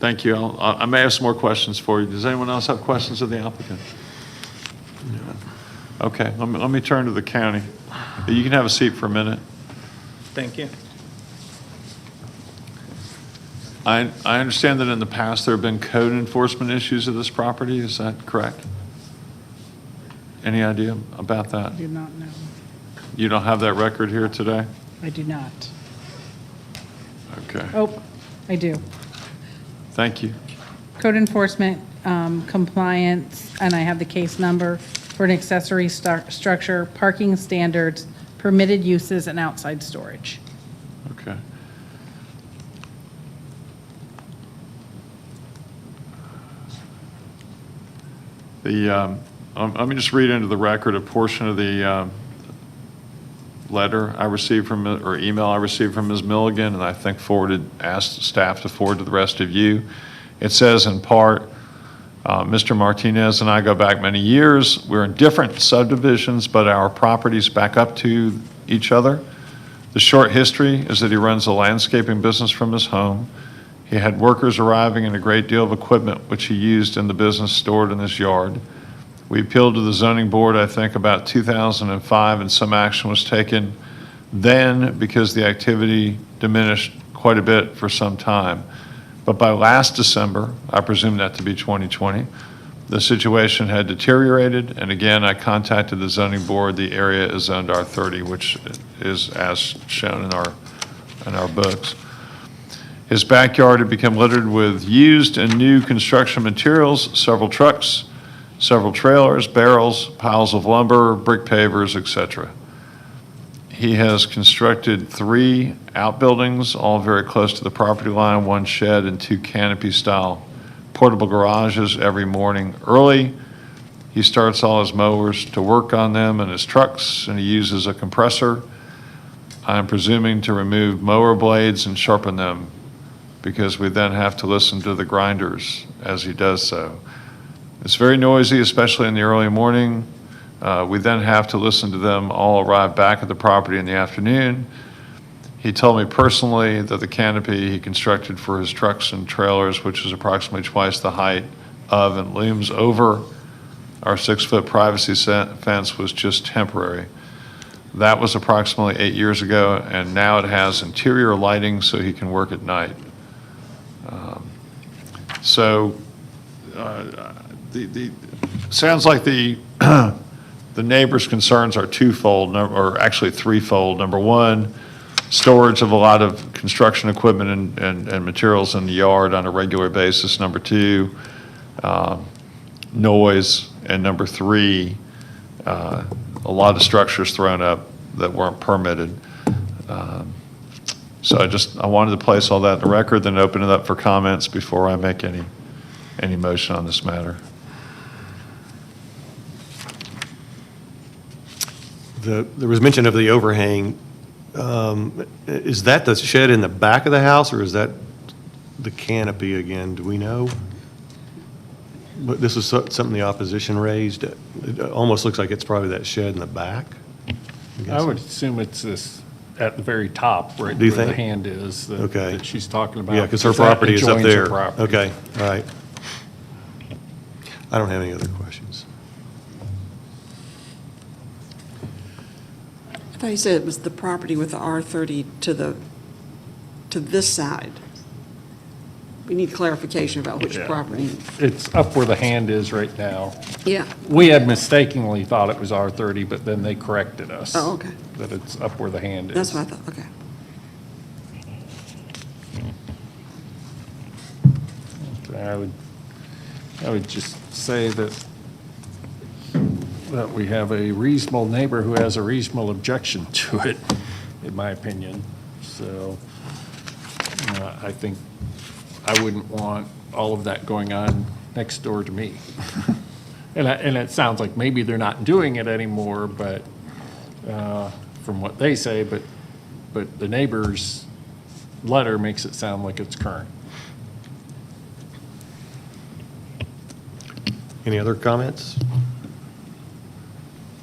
Thank you. I may have some more questions for you. Does anyone else have questions of the applicant? Okay, let me turn to the county. You can have a seat for a minute. Thank you. I understand that in the past, there have been code enforcement issues of this property. Is that correct? Any idea about that? I do not know. You don't have that record here today? I do not. Okay, Oh, I do. thank you. Code enforcement compliance, and I have the case number for an accessory structure, parking standards, permitted uses, and outside storage. Okay. Let me just read into the record a portion of the letter I received from, or email I received from Ms. Milligan, and I think asked staff to forward to the rest of you. It says in part, Mr. Martinez and I go back many years. We're in different subdivisions, but our properties back up to each other. The short history is that he runs a landscaping business from his home. He had workers arriving and a great deal of equipment which he used in the business stored in his yard. We appealed to the zoning board, I think, about 2005, and some action was taken then because the activity diminished quite a bit for some time. But by last December, I presume that to be 2020, the situation had deteriorated, and again, I contacted the zoning board. The area is zoned R30, which is as shown in our books. His backyard had become littered with used and new construction materials, several trucks, several trailers, barrels, piles of lumber, brick pavers, etc. He has constructed 3 outbuildings, all very close to the property line, 1 shed and 2 canopy-style portable garages every morning early. He starts all his mowers to work on them and his trucks, and he uses a compressor, I'm presuming, to remove mower blades and sharpen them, because we then have to listen to the grinders as he does so. It's very noisy, especially in the early morning. We then have to listen to them all arrive back at the property in the afternoon. He told me personally that the canopy he constructed for his trucks and trailers, which is approximately twice the height of and looms over our 6-foot privacy fence, was just temporary. That was approximately 8 years ago, and now it has interior lighting so he can work at night. Sounds like the neighbors' concerns are twofold, or actually threefold. Number one, storage of a lot of construction equipment and materials in the yard on a regular basis. Number two, noise. And number three, a lot of structures thrown up that weren't permitted. So I wanted to place all that in the record, then open it up for comments before I make any motion on this matter. There was mention of the overhang. Is that the shed in the back of the house, or is that the canopy again? Do we know? But this is something the opposition raised. It almost looks like it's probably that shed in the back. I would assume it's this, at the very top, right Do you where the think? hand is, Okay. that she's talking about. Yeah, because her that property is up adjoins her there. property. Okay, all right. I don't have any other questions. I thought you said it was the property with the R30 to this side. We need clarification about which Yeah. property. It's up where the hand is right now. Yeah. We had mistakenly thought it was R30, but then they corrected us. Oh, okay. That it's up where the hand is. That's what I thought, okay. I would just say that that we have a reasonable neighbor who has a reasonable objection to it, in my opinion. So I think I wouldn't want all of that going on next door to me. And it sounds like maybe they're not doing it anymore, but from what they say, but the neighbor's letter makes it sound like it's current. Any other comments?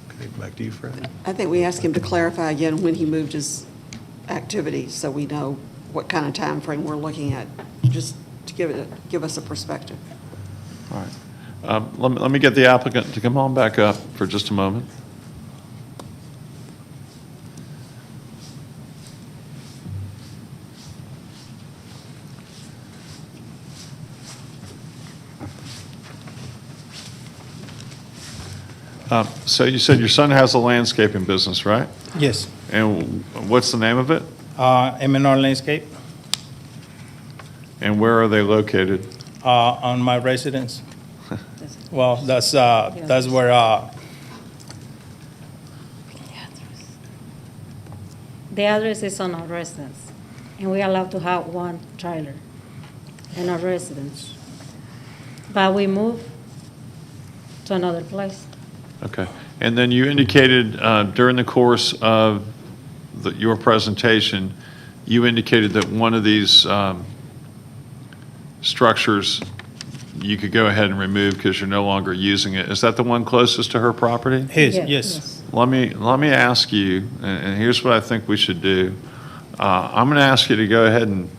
Okay, back to you, Fred. I think we asked him to clarify again when he moved his activity, so we know what kind of time frame we're looking at, just to give us a perspective. All right. Let me get the applicant to come on back up for just a moment. So you said your son has a landscaping business, right? Yes. And what's the name of it? M&R Landscape, And where are they located? on my residence. Well, that's where, The address is on our residence, and we allowed to have one trailer in our residence. But we moved to another place. Okay. And then you indicated during the course of your presentation, you indicated that one of these structures you could go ahead and remove because you're no longer using it. Is that the one closest to her property? yes. Let me ask you, and here's what I think we should do. I'm going to ask you to go ahead and,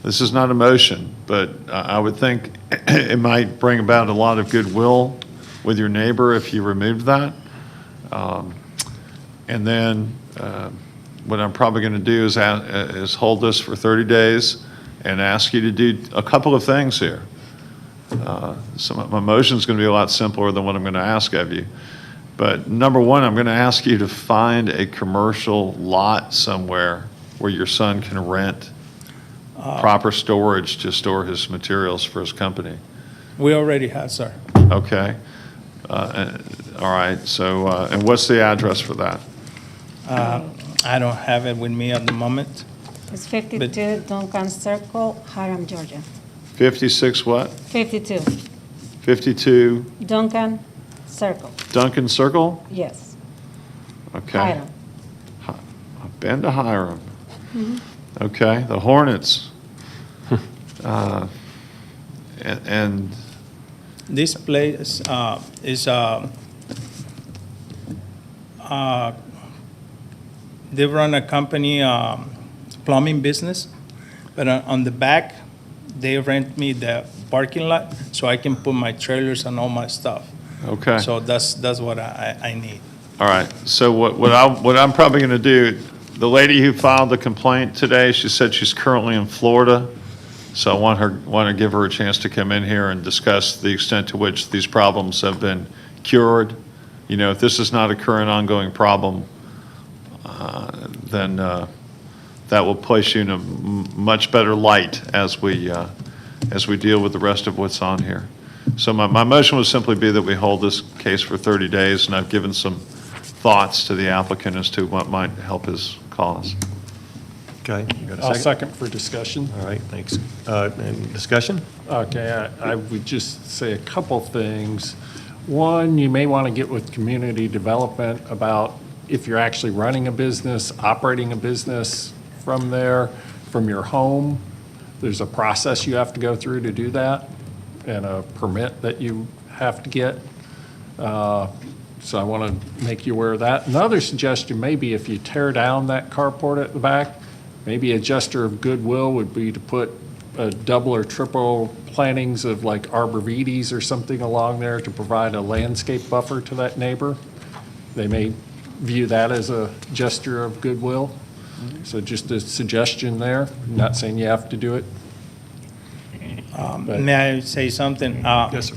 this is not a motion, but I would think it might bring about a lot of goodwill with your neighbor if you removed that. And then what I'm probably going to do is hold this for 30 days and ask you to do a couple of things here. So my motion is going to be a lot simpler than what I'm going to ask of you. But number one, I'm going to ask you to find a commercial lot somewhere where your son can rent proper storage to store his materials for his company. We already have, sir. Okay. All right. So, and what's the address for that? I don't have it with me at the moment. It's 52 Duncan Circle, Hiram, Georgia. 56 what? 52 52 Duncan Circle, Duncan Circle? yes. Okay. Hiram. I've been to Hiram. Okay, the Hornets. And This place is, they run a company, plumbing business, but on the back, they rent me the parking lot so I can put my trailers and all my stuff. okay. So that's what I need. All right, so what I'm probably going to do, the lady who filed the complaint today, she said she's currently in Florida, so I want to give her a chance to come in here and discuss the extent to which these problems have been cured. You know, if this is not a current ongoing problem, then that will place you in a much better light as we deal with the rest of what's on here. So my motion would simply be that we hold this case for 30 days, and I've given some thoughts to the applicant as to what might help his cause. Okay, you got a I'll second? second for discussion. All right, thanks. And discussion? Okay, I would just say a couple things. One, you may want to get with community development about if you're actually running a business, operating a business from there, from your home. There's a process you have to go through to do that, and a permit that you have to get. So I want to make you aware of that. Another suggestion may be if you tear down that carport at the back, maybe a gesture of goodwill would be to put a double or triple plantings of like arborvitaes or something along there to provide a landscape buffer to that neighbor. They may view that as a gesture of goodwill. So just a suggestion there. I'm not saying you have to do it. But- May I say something? Yes, sir.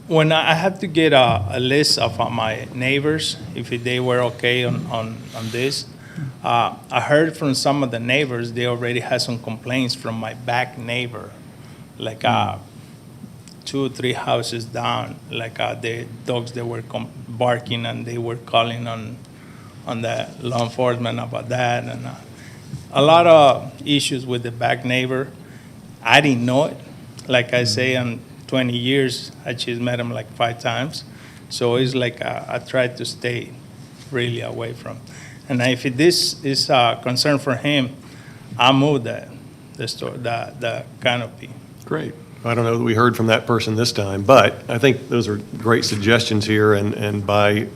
When I had to get a list of my neighbors, if they were okay on this, I heard from some of the neighbors, they already had some complaints from my back neighbor. Like, 2 or 3 houses down, like the dogs that were barking and they were calling on the law enforcement about that, and a lot of issues with the back neighbor. I didn't know it. Like I say, in 20 years, I just met him like 5 times. So it's like I tried to stay really away from. And if this is a concern for him, I'll move the canopy. Great. I don't know that we heard from that person this time, but I think those are great suggestions here, and by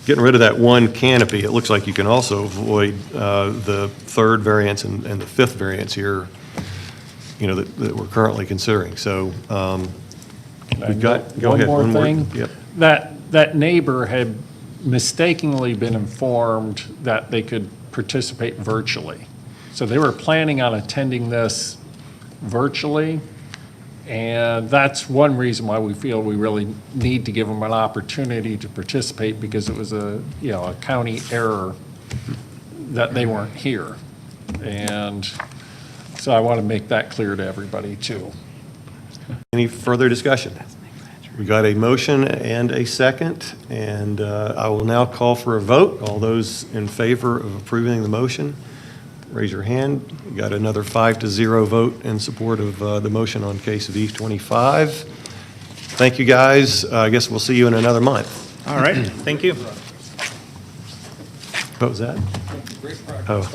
getting rid of that one canopy, it looks like you can also avoid the third variance and the fifth variance here, that we're currently considering. So we've got, go ahead. One more thing. Yep. That neighbor had mistakenly been informed that they could participate virtually. So they were planning on attending this virtually, and that's one reason why we feel we really need to give them an opportunity to participate, because it was a county error that they weren't here. And so I want to make that clear to everybody, too. Any further discussion? We got a motion and a second, and I will now call for a vote. All those in favor of approving the motion, raise your hand. We got another 5-0 vote in support of the motion on case V25. Thank you, guys. I guess we'll see you in another month. All right, thank you. What was that? Oh,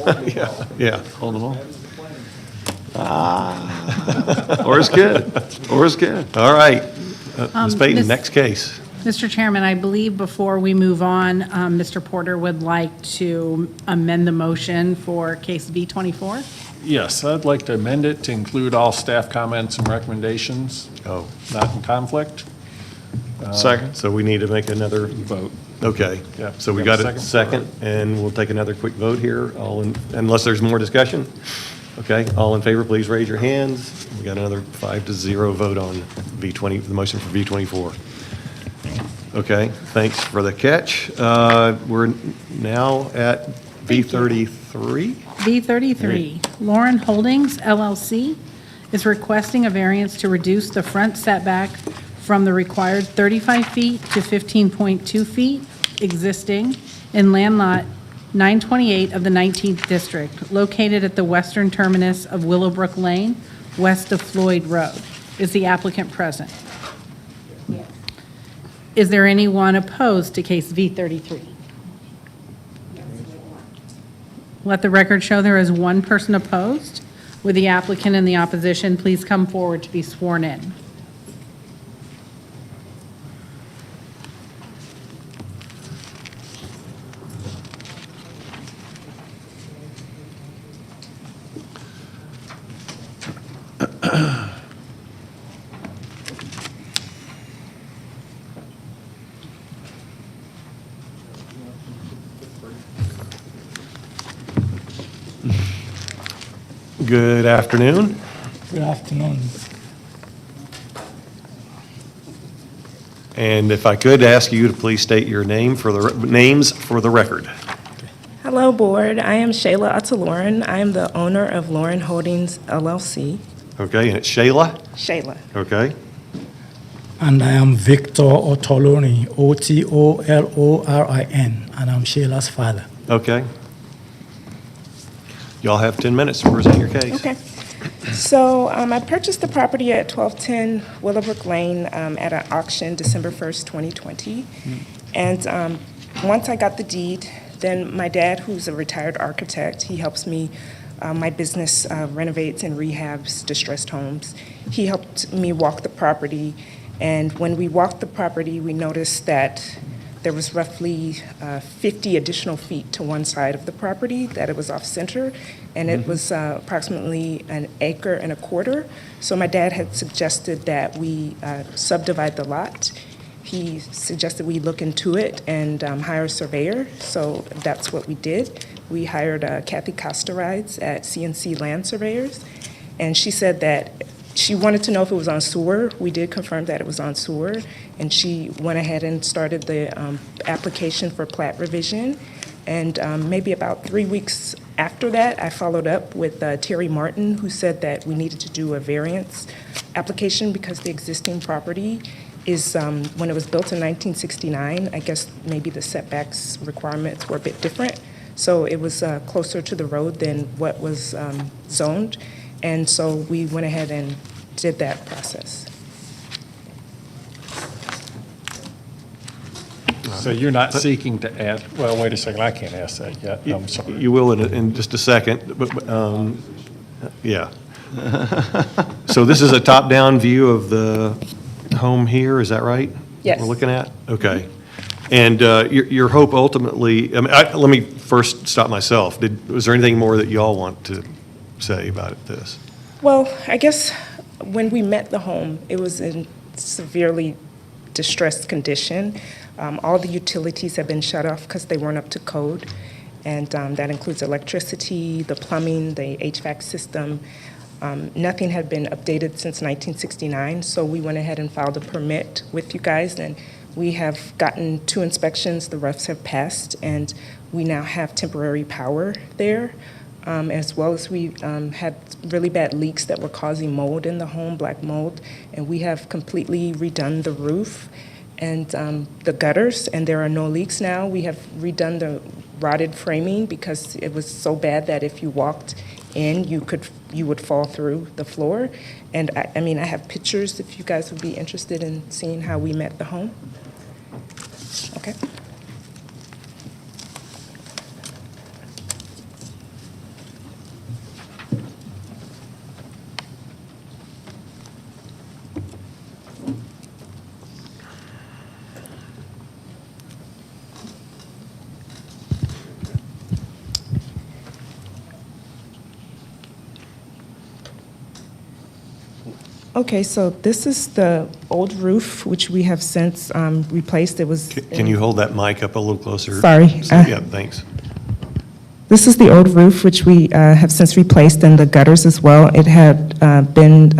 yeah. Hold them all. Or it's good. All right. Ms. Payton, next case. Mr. Chairman, I believe before we move on, Mr. Porter would like to amend the motion for case V24. Yes, I'd like to amend it to include all staff comments and recommendations. Oh. Not in conflict. Second. So we need to make another Vote. Okay. Yeah. So we Got got a a second? second, and we'll take another quick vote here, unless there's more discussion. Okay, all in favor, please raise your hands. We got another 5-0 vote on V20, the motion for V24. Okay, thanks for the catch. We're now at V33. V33, Lauren Holdings LLC is requesting a variance to reduce the front setback from the required 35 feet to 15.2 feet existing in land lot 928 of the 19th District, located at the western terminus of Willowbrook Lane, west of Floyd Road. Is the applicant present? Yes. Is there anyone opposed to case V33? Let the record show there is one person opposed. Would the applicant and the opposition please come forward to be sworn in? Good afternoon. Good afternoon. And if I could ask you to please state your names for the record. Hello, Board. I am Shayla Ataloran. I am the owner of Lauren Holdings LLC. Okay, and it's Shayla? Shayla. Okay. And I am Victor Otolorin, Otolorin, and I'm Shayla's father. Okay. Y'all have 10 minutes to present your case. Okay. So I purchased the property at 1210 Willowbrook Lane at an auction December 1st, 2020. And once I got the deed, then my dad, who's a retired architect, he helps me, my business renovates and rehabs distressed homes. He helped me walk the property. And when we walked the property, we noticed that there was roughly 50 additional feet to one side of the property, that it was off-center, and it was approximately 1.25 acres. So my dad had suggested that we subdivide the lot. He suggested we look into it and hire a surveyor, so that's what we did. We hired Kathy Costerides at CNC Land Surveyors, and she said that she wanted to know if it was on sewer. We did confirm that it was on sewer, and she went ahead and started the application for plat revision. And maybe about 3 weeks After that, I followed up with Terry Martin, who said that we needed to do a variance application because the existing property is, when it was built in 1969, I guess maybe the setbacks requirements were a bit different. So it was closer to the road than what was zoned. And so we went ahead and did that process. So you're not seeking to add, well, wait a second, I can't ask that yet. I'm sorry. You will in just a second, but, yeah. So this is a top-down view of the home here, is that right? Yes. We're looking at? Okay. And your hope ultimately, I mean, let me first stop myself. Was there anything more that y'all want to say about this? Well, I guess when we met the home, it was in severely distressed condition. All the utilities have been shut off because they weren't up to code, and that includes electricity, the plumbing, the HVAC system. Nothing had been updated since 1969, so we went ahead and filed a permit with you guys, and we have gotten 2 inspections, the refs have passed, and we now have temporary power there, as well as we had really bad leaks that were causing mold in the home, black mold, and we have completely redone the roof and the gutters, and there are no leaks now. We have redone the rotted framing because it was so bad that if you walked in, you would fall through the floor. And I mean, I have pictures if you guys would be interested in seeing how we met the home. Okay. Okay, so this is the old roof, which we have since replaced. It was. Can you hold that mic up a little closer? Sorry. Yeah, thanks. This is the old roof, which we have since replaced, and the gutters as well. It had been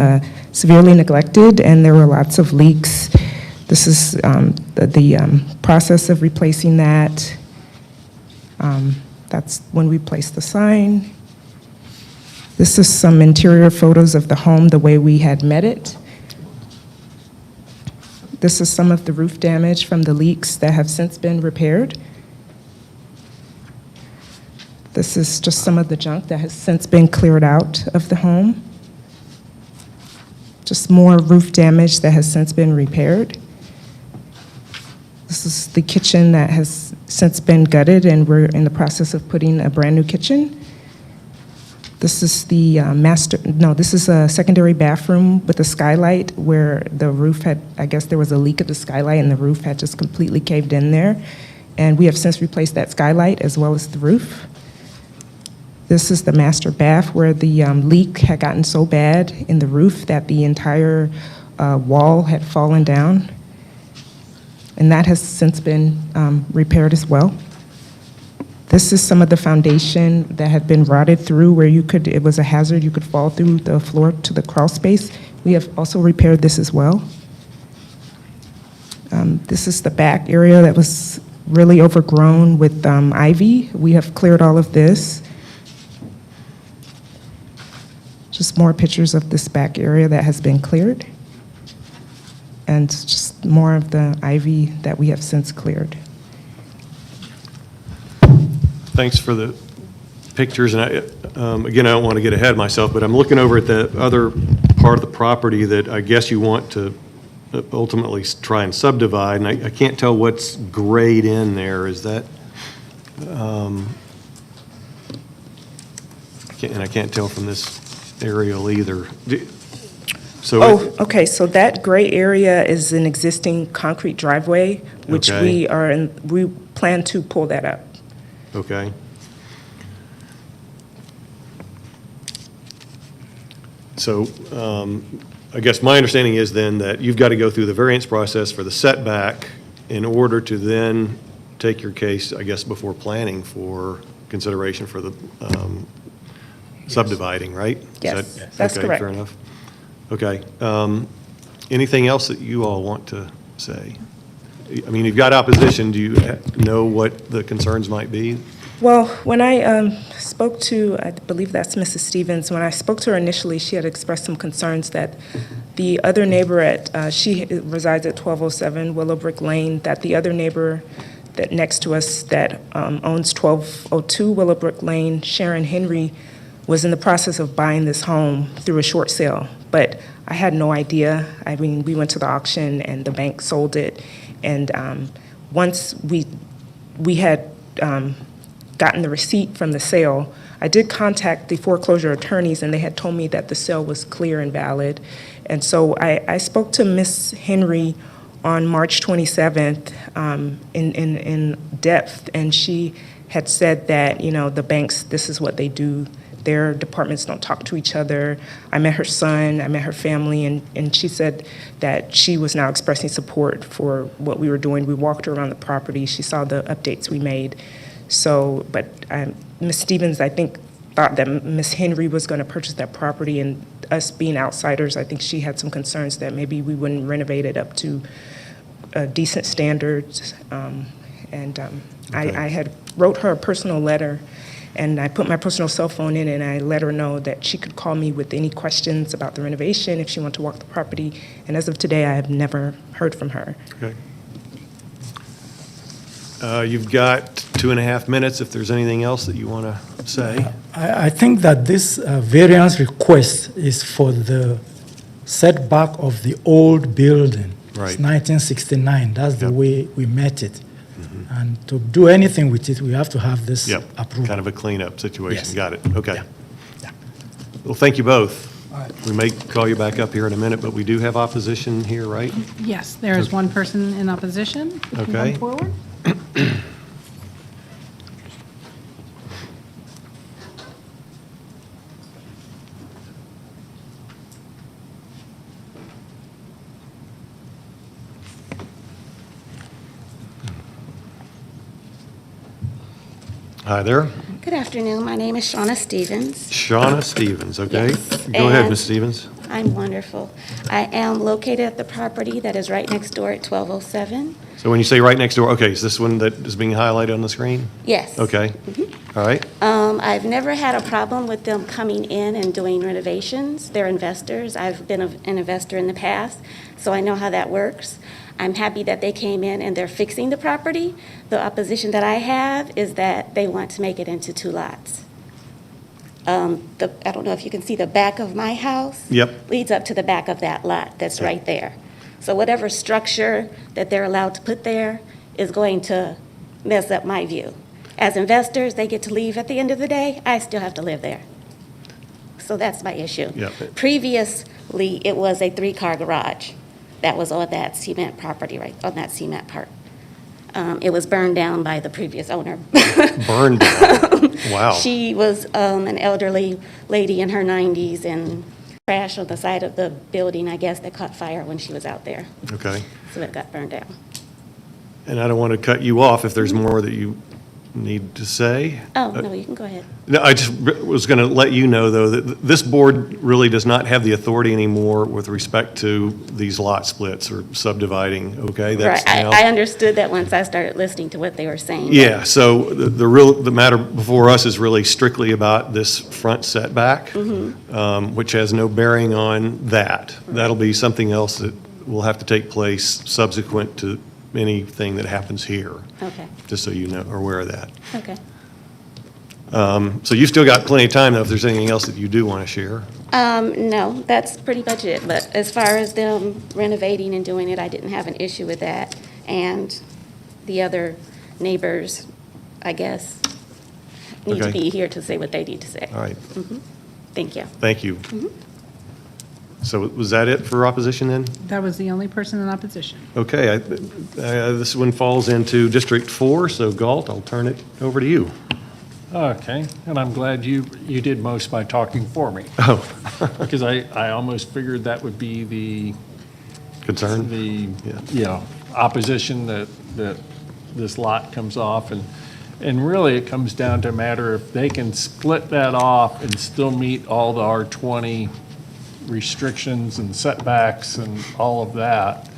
severely neglected, and there were lots of leaks. This is the process of replacing that. That's when we placed the sign. This is some interior photos of the home, the way we had met it. This is some of the roof damage from the leaks that have since been repaired. This is just some of the junk that has since been cleared out of the home. Just more roof damage that has since been repaired. This is the kitchen that has since been gutted, and we're in the process of putting a brand-new kitchen. This is the this is a secondary bathroom with a skylight where the roof had, I guess there was a leak at the skylight and the roof had just completely caved in there. And we have since replaced that skylight as well as the roof. This is the master bath where the leak had gotten so bad in the roof that the entire wall had fallen down. And that has since been repaired as well. This is some of the foundation that had been rotted through where it was a hazard, you could fall through the floor to the crawl space. We have also repaired this as well. This is the back area that was really overgrown with ivy. We have cleared all of this. Just more pictures of this back area that has been cleared. And just more of the ivy that we have since cleared. Thanks for the pictures, and again, I don't want to get ahead of myself, but I'm looking over at the other part of the property that I guess you want to ultimately try and subdivide, and I can't tell what's grayed in there. Is that, and I can't tell from this aerial either. So okay, so that gray area is an existing concrete driveway, which Okay. we plan to pull that up. Okay. So I guess my understanding is then that you've got to go through the variance process for the setback in order to then take your case, I guess, before planning for consideration for the subdividing, right? Yes, that's okay, correct. Fair enough. Okay. Anything else that you all want to say? I mean, you've got opposition. Do you know what the concerns might be? Well, when I spoke to, I believe that's Mrs. Stevens, when I spoke to her initially, she had expressed some concerns that the other neighbor she resides at 1207 Willowbrook Lane, that the other neighbor that next to us that owns 1202 Willowbrook Lane, Sharon Henry, was in the process of buying this home through a short sale. But I had no idea. I mean, we went to the auction and the bank sold it. And once we had gotten the receipt from the sale, I did contact the foreclosure attorneys, and they had told me that the sale was clear and valid. And so I spoke to Ms. Henry on March 27th in depth, and she had said that, the banks, this is what they do. Their departments don't talk to each other. I met her son, I met her family, and she said that she was now expressing support for what we were doing. We walked her around the property. She saw the updates we made. So, but Ms. Stevens, I think, thought that Ms. Henry was going to purchase that property, and us being outsiders, I think she had some concerns that maybe we wouldn't renovate it up to decent standards. I had wrote her a personal letter, and I put my personal cell phone in, and I let her know that she could call me with any questions about the renovation if she wanted to walk the property. And as of today, I have never heard from her. Okay. You've got 2.5 minutes if there's anything else that you want to say. I think that this variance request is for the setback of the old building. Right. It's 1969. That's the way we met it. And to do anything with it, we have to have this approval. Kind of a cleanup situation. Yes. Got it. Okay. Well, thank you both. We may call you back up here in a minute, but we do have opposition here, right? Yes, there is one person in opposition. If you Okay. come forward. Hi there. Good afternoon. My name is Shauna Stevens. Shauna Stevens, okay? Yes, Go ahead, and Ms. Stevens. I'm wonderful. I am located at the property that is right next door at 1207. So when you say right next door, okay, is this one that is being highlighted on the screen? Yes. Okay. All right. I've never had a problem with them coming in and doing renovations. They're investors. I've been an investor in the past, so I know how that works. I'm happy that they came in and they're fixing the property. The opposition that I have is that they want to make it into 2 lots. I don't know if you can see the back of my house. Yep. Leads up to the back of that lot that's right there. So whatever structure that they're allowed to put there is going to mess up my view. As investors, they get to leave at the end of the day. I still have to live there. So that's my issue. Yep. Previously, it was a 3-car garage that was on that cement property, right, on that cement part. It was burned down by the previous owner. Burned down. Wow. She was an elderly lady in her 90s and crashed on the side of the building, I guess, that caught fire when she was out there. Okay. So it got burned down. And I don't want to cut you off if there's more that you need to say. Oh, no, you can go ahead. No, I just was going to let you know, though, that this board really does not have the authority anymore with respect to these lot splits or subdividing, okay? Right, now- I understood that once I started listening to what they were saying. Yeah, so the matter before us is really strictly about this front setback, which has no bearing on that. That'll be something else that will have to take place subsequent to anything that happens here. Okay, Just so you know, are aware of that. okay. So you've still got plenty of time, though, if there's anything else that you do want to share. No, that's pretty much it. But as far as them renovating and doing it, I didn't have an issue with that. And the other neighbors, I guess, need to Okay. be here to say what they need to say. All right. Thank you. Thank you. So was that it for opposition then? That was the only person in opposition. Okay, this one falls into District 4, so Galt, I'll turn it over to you. Okay, and I'm glad you did most of my talking for me. Oh. Because I almost figured that would be the Concern? Opposition that this lot comes off, and really it comes down to a matter if they can split that off and still meet all the R20 restrictions and setbacks and all of that,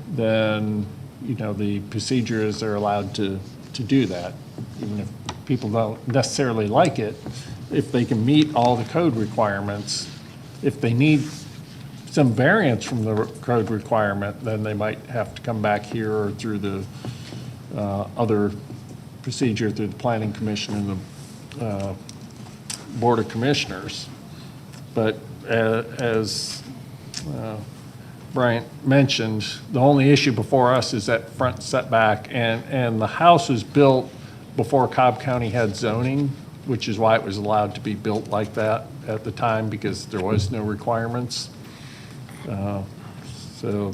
then, the procedure is they're allowed to do that, even if people don't necessarily like it, if they can meet all the code requirements. If they need some variance from the code requirement, then they might have to come back here or through the other procedure through the Planning Commission and the Board of Commissioners. But as Bryant mentioned, the only issue before us is that front setback, and the house was built before Cobb County had zoning, which is why it was allowed to be built like that at the time, because there was no requirements. So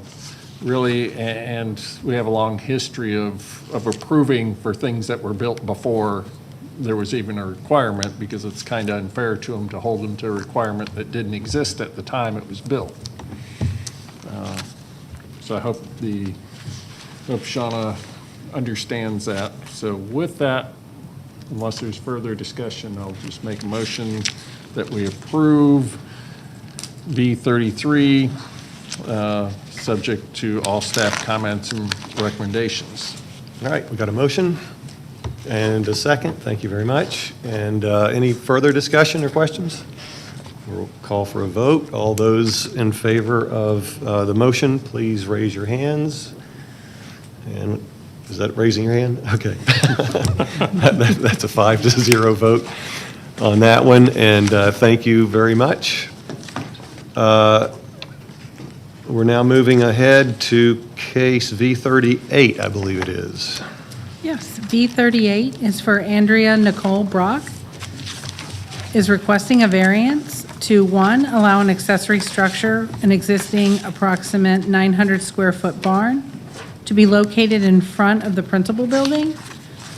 really, and we have a long history of approving for things that were built before there was even a requirement, because it's kind of unfair to them to hold them to a requirement that didn't exist at the time it was built. So I hope Shauna understands that. So with that, unless there's further discussion, I'll just make a motion that we approve B33, subject to all staff comments and recommendations. All right, we got a motion and a second. Thank you very much. And any further discussion or questions? We'll call for a vote. All those in favor of the motion, please raise your hands. And is that raising your hand? Okay. That's a 5-0 vote on that one, and thank you very much. We're now moving ahead to case V38, I believe it is. Yes, V38 is for Andrea Nicole Brock, is requesting a variance to, 1, allow an accessory structure, an existing approximate 900 square foot barn, to be located in front of the principal building.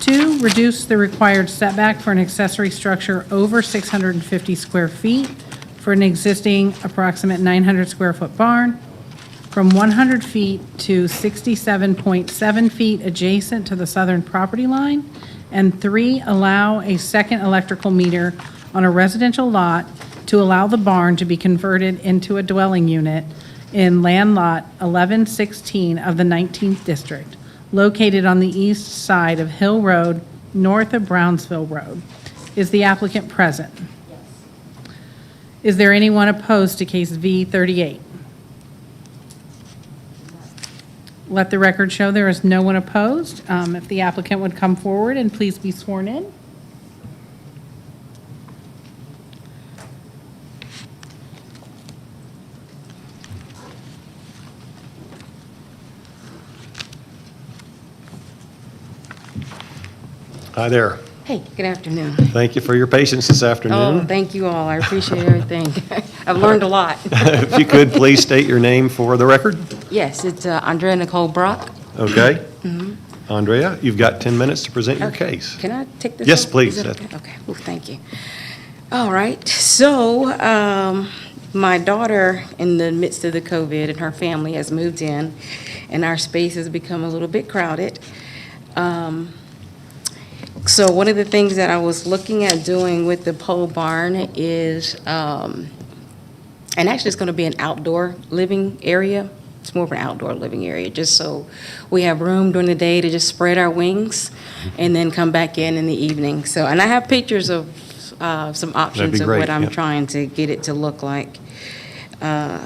2, reduce the required setback for an accessory structure over 650 square feet for an existing approximate 900 square foot barn from 100 feet to 67.7 feet adjacent to the southern property line. And 3, allow a second electrical meter on a residential lot to allow the barn to be converted into a dwelling unit in land lot 1116 of the 19th District, located on the east side of Hill Road, north of Brownsville Road. Is the applicant present? Yes. Is there anyone opposed to case V38? Let the record show there is no one opposed. If the applicant would come forward and please be sworn in. Hi there. Hey, good afternoon. Thank you for your patience this afternoon. Oh, thank you all. I appreciate everything. I've learned a lot. If you could, please state your name for the record. Yes, it's Andrea Nicole Brock. Okay. Mhm. Andrea, you've got 10 minutes to present your Okay. case. Can I take this? Yes, off? please. Is it okay? Okay, well, thank you. All right, so my daughter, in the midst of the COVID, and her family has moved in, and our space has become a little bit crowded. So one of the things that I was looking at doing with the pole barn is, and actually it's going to be an outdoor living area. It's more of an outdoor living area, just so we have room during the day to just spread our wings and then come back in the evening. So, and I have pictures of some options of great, what I'm yep. trying to get it to look like. Let's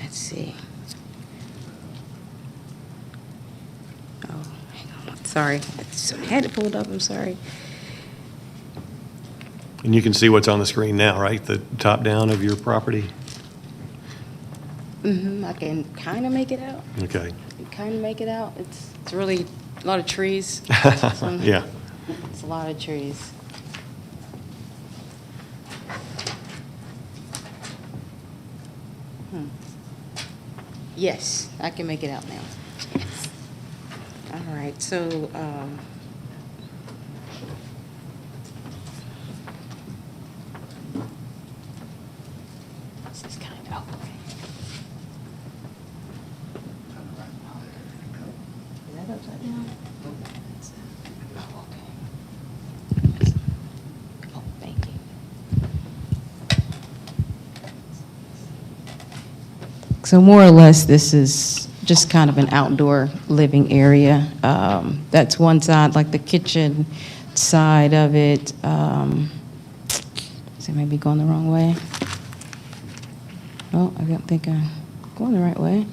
see. Sorry, I had it pulled up, I'm sorry. And you can see what's on the screen now, right? The top down of your property? I can kind of make it out. Okay. Kind of make it out. It's really a lot of trees. Yeah. It's a lot of trees. Yes, I can make it out now. Yes. All right, so, this is kind of, okay. Is that upside down? Oh, okay. Oh, thank you. So more or less, this is just kind of an outdoor living area. That's one side, like the kitchen side of it. So maybe going the wrong way. Oh, I don't think I'm going the right way.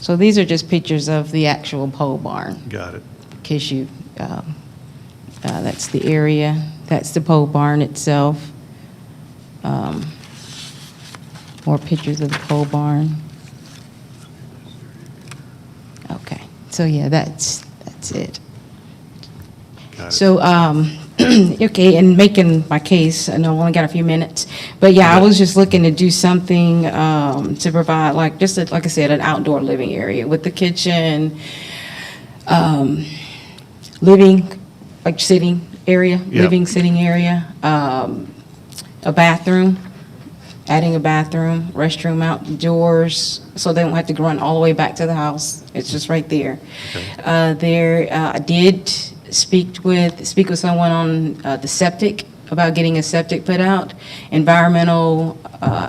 So these are just pictures of the actual pole barn. Got it. In case you, that's the area. That's the pole barn itself. More pictures of the pole barn. Okay, so yeah, that's it. Got it. So, okay, and making my case, I know I only got a few minutes, but yeah, I was just looking to do something to provide, like, just like I said, an outdoor living area with the kitchen, living, like sitting area, Yeah. living sitting area, a bathroom, adding a bathroom, restroom outdoors, so they don't have to run all the way back to the house. It's just right there. I did speak with someone on the septic, about getting a septic put out. Environmental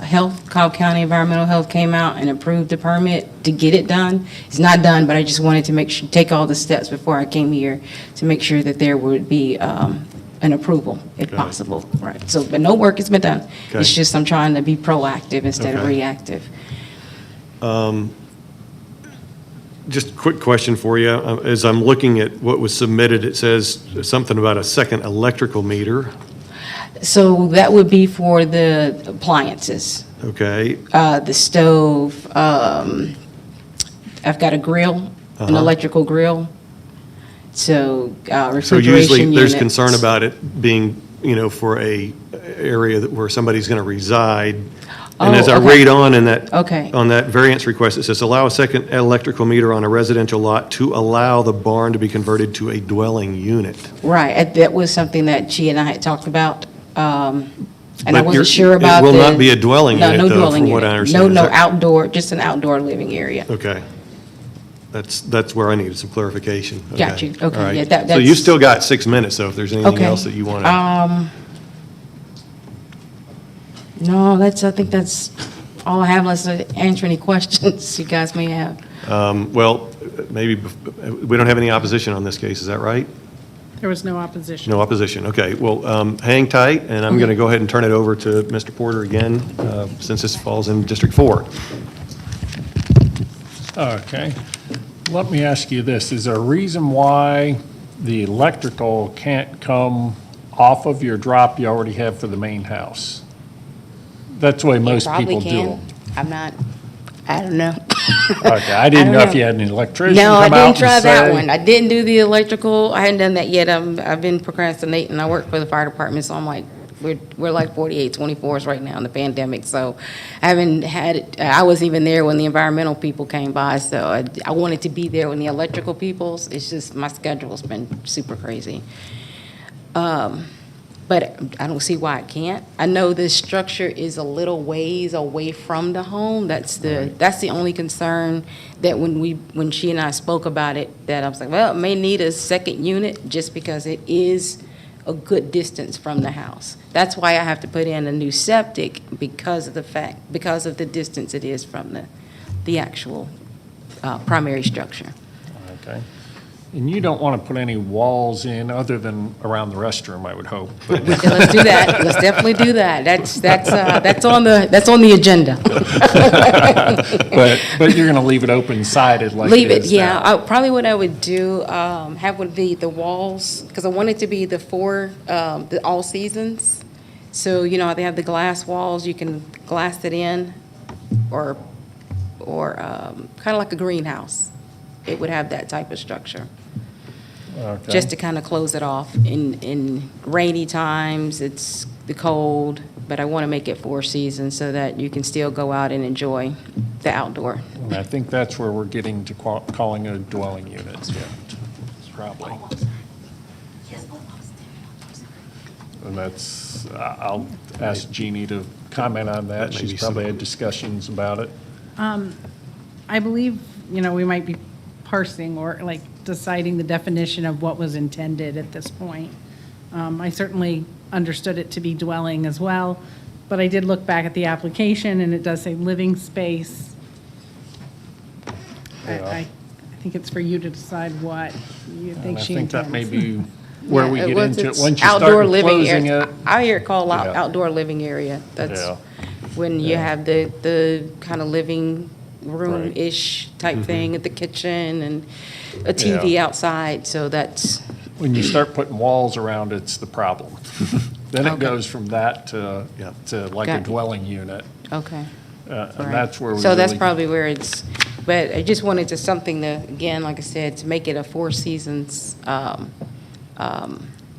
health, Cobb County Environmental Health came out and approved the permit to get it done. It's not done, but I just wanted to make sure, take all the steps before I came here to make sure that there would be an approval, if possible. Right. So, but no work has been done. Okay. It's just I'm trying to be proactive instead of Okay. reactive. Just a quick question for you. As I'm looking at what was submitted, it says something about a second electrical meter. So that would be for the appliances. Okay. The stove, I've got a grill, an electrical grill. So So refrigeration usually there's units. concern about it being, for a area where somebody's going to reside. And as Oh, I okay. read on in that, Okay. on that variance request, it says, allow a second electrical meter on a residential lot to allow the barn to be converted to a dwelling unit. Right, that was something that she and I had talked about, and I But wasn't sure it about will the. not be a dwelling No, unit, no though, dwelling from what I unit. understand. No, Is no, that- outdoor, just an outdoor living area. Okay. That's where I needed some clarification. Got you. Okay, All right. yeah, So that's- you've still got 6 minutes, so if there's anything Okay. else that you want to. No, I think that's all I have, unless I answer any questions you guys may have. Well, maybe, we don't have any opposition on this case, is that right? There was no opposition. No opposition, okay. Well, hang tight, and I'm going to go ahead and turn it over to Mr. Porter again, since this falls in District 4. Okay. Let me ask you this. Is there a reason why the electrical can't come off of your drop you already have for the main house? That's the way most people do them. I'm not, I don't know. Okay, I didn't don't know if know. you had an electrician No, I come out didn't and try that say- one. I didn't do the electrical. I hadn't done that yet. I've been procrastinating. I work for the fire department, so I'm like, we're like 48, 24s right now in the pandemic. So I haven't had it. I wasn't even there when the environmental people came by. So I wanted to be there when the electrical people's. It's just my schedule's been super crazy. But I don't see why I can't. I know this structure is a little ways away from the home. That's the only concern that when she and I spoke about it, that I was like, well, it may need a second unit just because it is a good distance from the house. That's why I have to put in a new septic because of the distance it is from the actual primary structure. Okay. And you don't want to put any walls in other than around the restroom, I would hope. But- Let's do that. Let's definitely do that. That's on the agenda. But you're going to leave it open-sided like Leave it it, is yeah. now. Probably what I would do, have would be the walls, because I want it to be the all seasons. So, they have the glass walls, you can glass it in, or kind of like a greenhouse. It would have that type of structure. Okay. Just to kind of close it off. In rainy times, it's the cold, but I want to make it 4 seasons so that you can still go out and enjoy the outdoor. And I think that's where we're getting to calling it a dwelling unit. Probably. And that's, I'll ask Jeannie to comment on that. That may She's be probably some- had discussions about it. I believe, we might be parsing or like deciding the definition of what was intended at this point. I certainly understood it to be dwelling as well, but I did look back at the application and it does say living space I think it's for you to decide what you And think I she think that may intends. be where we Yeah, get well, into it. it's Once you outdoor start living closing area. it. I hear it called Yeah. outdoor living area. That's Yeah. when you Yeah. have the kind of living room-ish type thing at the kitchen and a TV Yeah. outside, so that's, When you start putting walls around, it's the problem. Then it Okay. goes from that to like a Got it. dwelling unit. okay. And Right. that's where we So that's really- probably where it's, but I just wanted to something to, again, like I said, to make it a Four Seasons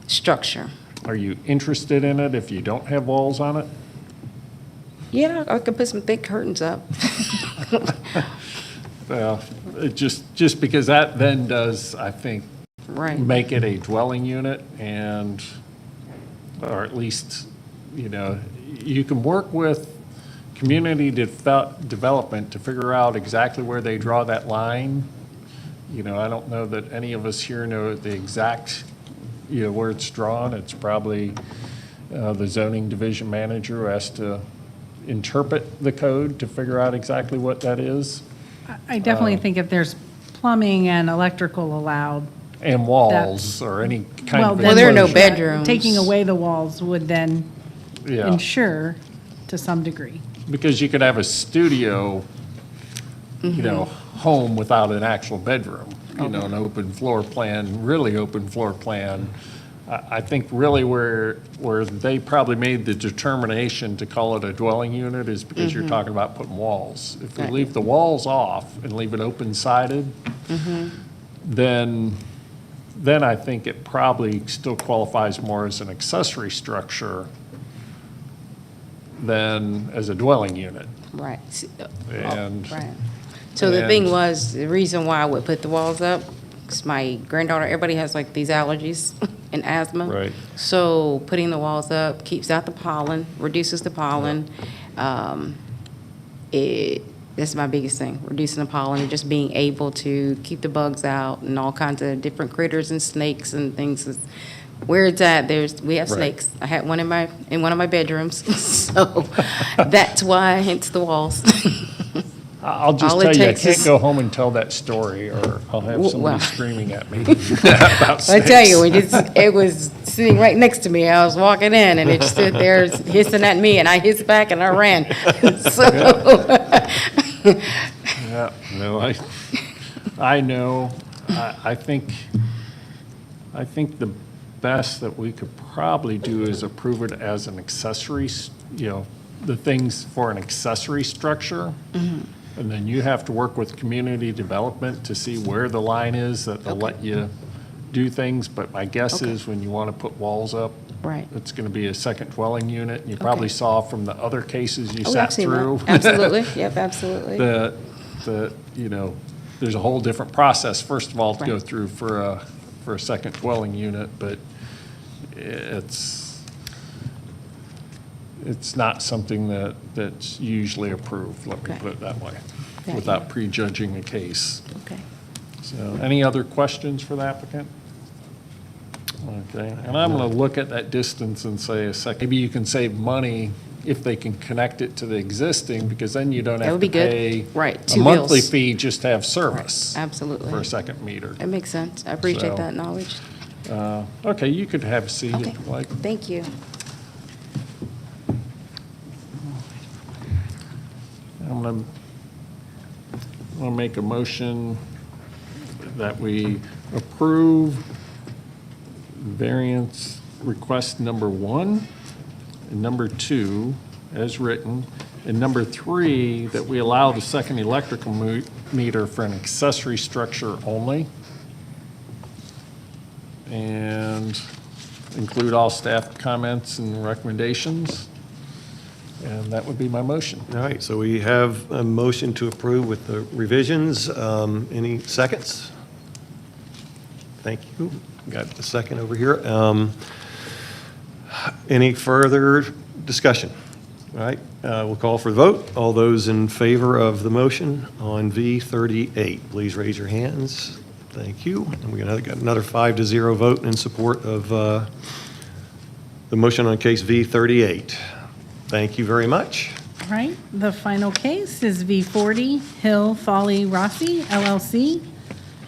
structure. Are you interested in it if you don't have walls on it? Yeah, I could put some thick curtains up. Well, it just because that then does, I think, Right. make it a dwelling unit and, or at least, you can work with community development to figure out exactly where they draw that line. I don't know that any of us here know the exact, where it's drawn. It's probably the zoning division manager who has to interpret the code to figure out exactly what that is. I definitely think if there's plumbing and electrical allowed. And walls or any kind of. Well, there are no enclosure. bedrooms. Taking away the walls would then Yeah. ensure to some degree. Because you could have a studio, home without an actual bedroom, an open floor plan, really open floor plan. I think really where they probably made the determination to call it a dwelling unit is because you're talking about putting walls. If we Right. leave the walls off and leave it open-sided, then I think it probably still qualifies more as an accessory structure than as a dwelling unit. Right. And- Right. So the and- thing was, the reason why I would put the walls up, because my granddaughter, everybody has like these allergies and asthma. Right. So putting the walls up keeps out the pollen, reduces the pollen. That's my biggest thing, reducing the pollen and just being able to keep the bugs out and all kinds of different critters and snakes and things. Where it's at, we have Right. snakes. I had one in one of my bedrooms, so that's why, hence the walls. I'll just All it tell you, I takes can't is- go home and tell that story, or I'll have Well- somebody screaming at me about I tell you, snakes. it was sitting right next to me. I was walking in, and it stood there hissing at me, and I hissed back, and I ran. So, Yeah, no, I know. I think the best that we could probably do is approve it as an accessory, the things for an accessory structure. And then you have to work with community development to see where the line is that they'll let you do things. But my guess Okay. is when you want to put walls up, right. it's going to be a second dwelling unit. You probably Okay. saw from the other cases you Oh, sat I've seen that. through. Absolutely. Yep, absolutely. There's a whole different process, first of all, to go Right. through for a second dwelling unit, but it's not something that's usually approved, let me Okay. put it that way, Got without you. prejudging a case. Okay. So, any other questions for the applicant? Okay, and I'm going to look at that distance and say a second, maybe you can save money if they can connect it to the existing, because then you don't That have would to be good. pay Right, a two monthly bills. fee just to have service. Absolutely. For a second meter. That makes sense. I appreciate So- that knowledge. Okay, you could have a seat Okay. if you like. Thank you. I'm going to make a motion that we approve variance request number 1 and number 2 as written, and number 3, that we allow the second electrical meter for an accessory structure only, and include all staff comments and recommendations. And that would be my motion. All right, so we have a motion to approve with the revisions. Any seconds? Thank you. Got a second over here. Any further discussion? All right, we'll call for the vote. All those in favor of the motion on V38, please raise your hands. Thank you. And we got another 5-0 vote in support of the motion on case V38. Thank you very much. right, the final case is V40 Hill Folly Rossi LLC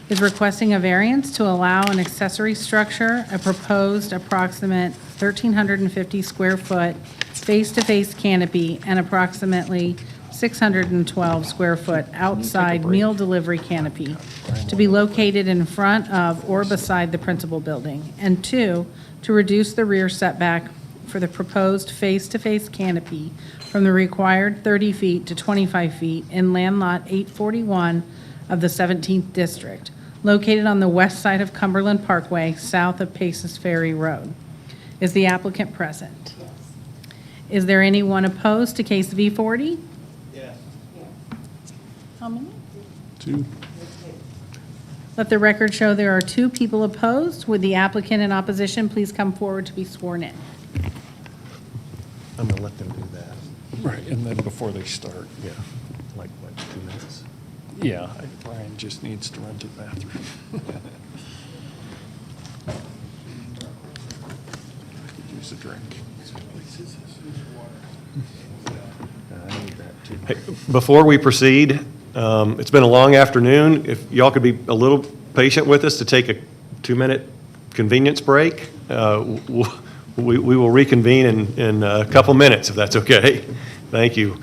is requesting a variance to allow an accessory structure, a proposed approximate 1,350 square foot face-to-face canopy and approximately 612 square foot outside meal delivery canopy to be located in front of or beside the principal building. And two, to reduce the rear setback for the proposed face-to-face canopy from the required 30 feet to 25 feet in land lot 841 of the 17th District, located on the west side of Cumberland Parkway, south of Paces Ferry Road. Is the applicant present? Is there anyone opposed to case V40? Yes. How many? 2. Let the record show there are 2 people opposed. Would the applicant in opposition please come forward to be sworn in? I'm going to let them do that. Right, and then before they start, Yeah, like, what, 2 minutes? yeah, Brian just needs to run to the bathroom. Could use a drink. Hey, before we proceed, it's been a long afternoon. If y'all could be a little patient with us to take a 2-minute convenience break, we will reconvene in a couple minutes, if that's okay. Thank you.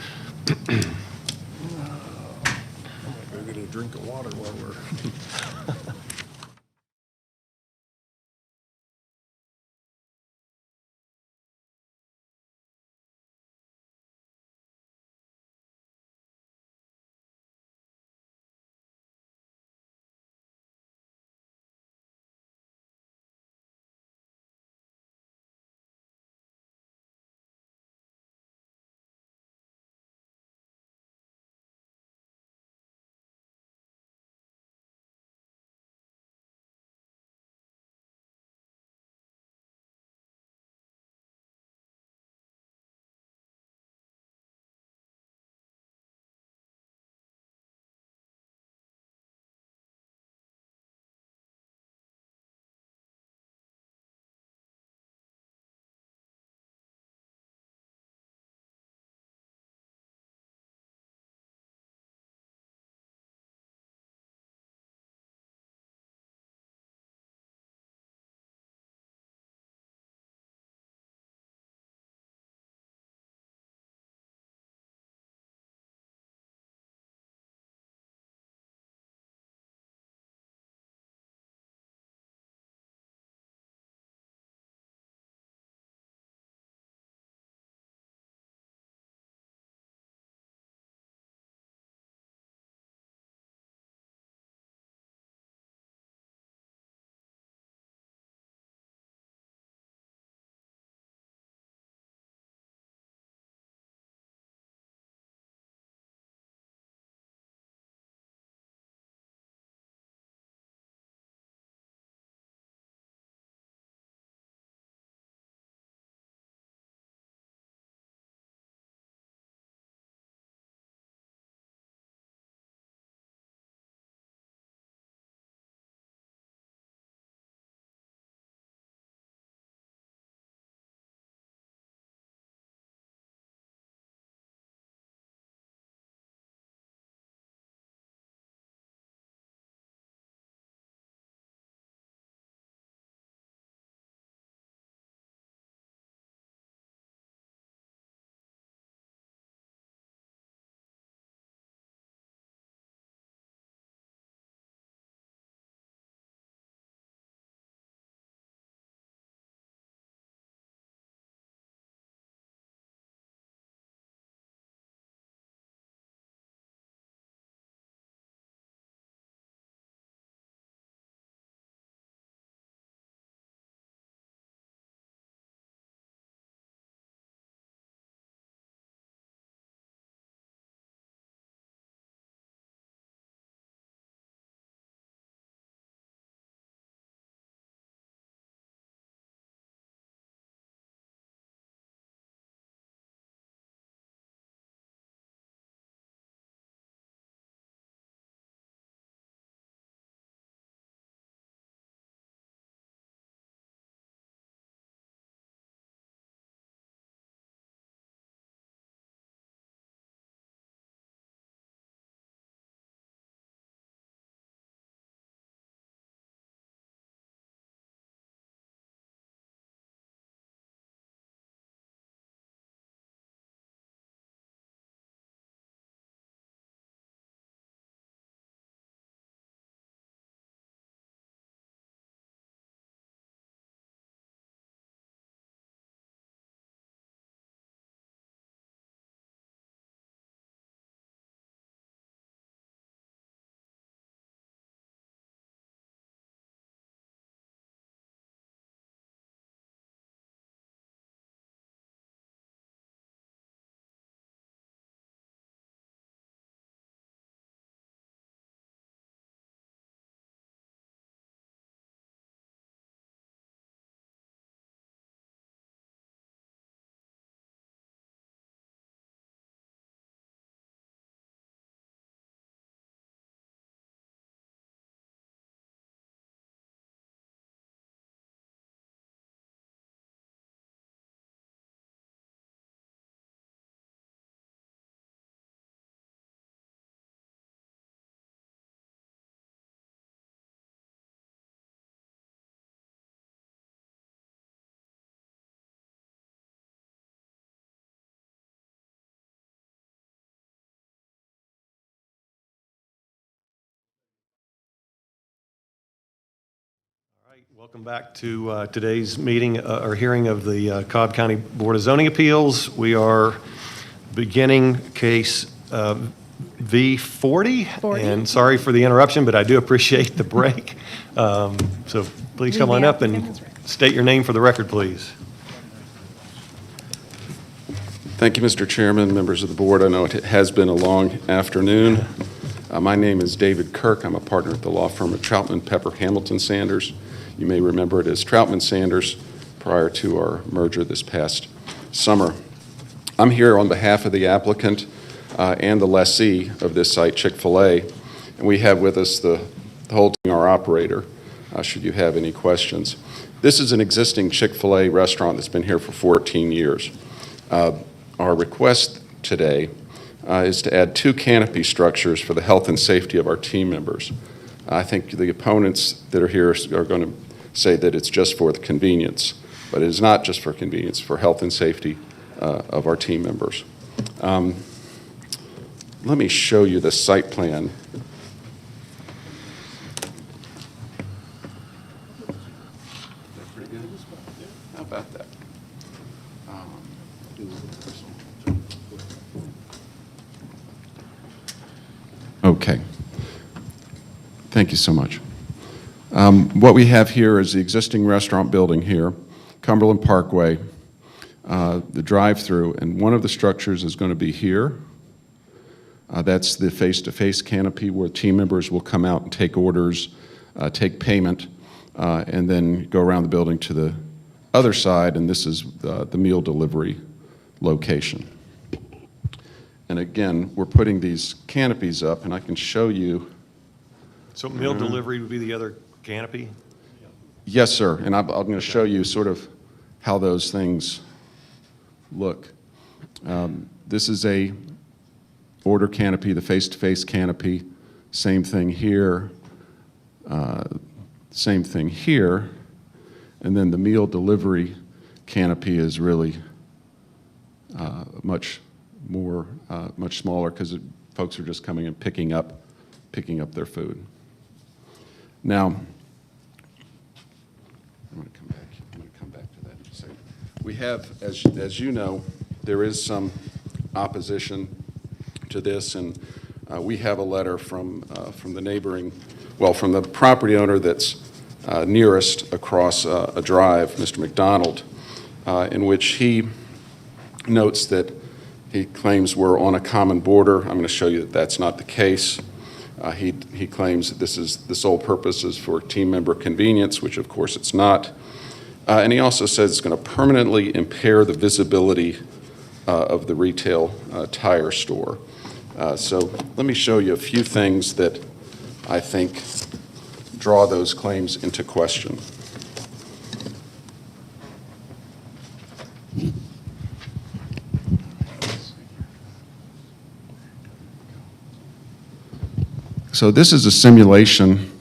Welcome back to today's meeting or hearing of the Cobb County Board of Zoning Appeals. We are beginning case V40. 40. And sorry for the interruption, but I do appreciate the break. So please come on up and state your name for the record, please. Thank you, Mr. Chairman, members of the board. I know it has been a long afternoon. My name is David Kirk. I'm a partner at the law firm of Troutman, Pepper, Hamilton, Sanders. You may remember it as Troutman Sanders prior to our merger this past summer. I'm here on behalf of the applicant and the lessee of this site, Chick-fil-A, and we have with us the whole team, our operator, should you have any questions. This is an existing Chick-fil-A restaurant that's been here for 14 years. Our request today is to add 2 canopy structures for the health and safety of our team members. I think the opponents that are here are going to say that it's just for the convenience, but it is not just for convenience, for health and safety of our team members. Let me show you the site plan. Pretty good? How about that? Okay. Thank you so much. What we have here is the existing restaurant building here, Cumberland Parkway, the drive-through, and one of the structures is going to be here. That's the face-to-face canopy where team members will come out and take orders, take payment, and then go around the building to the other side, and this is the meal delivery location. And again, we're putting these canopies up, and I can show you. So meal delivery would be the other canopy? Yes, sir, and I'm going to show you sort of how those things look. This is a order canopy, the face-to-face canopy. Same thing here. Same thing here. And then the meal delivery canopy is really much smaller because folks are just coming and picking up their food. Now, I'm going to come back to that in a second. We have, as you know, there is some opposition to this, and we have a letter from the neighboring, from the property owner that's nearest across a drive, Mr. McDonald, in which he notes that he claims we're on a common border. I'm going to show you that that's not the case. He claims that the sole purpose is for team member convenience, which of course it's not. And he also says it's going to permanently impair the visibility of the retail tire store. So let me show you a few things that I think draw those claims into question. So this is a simulation.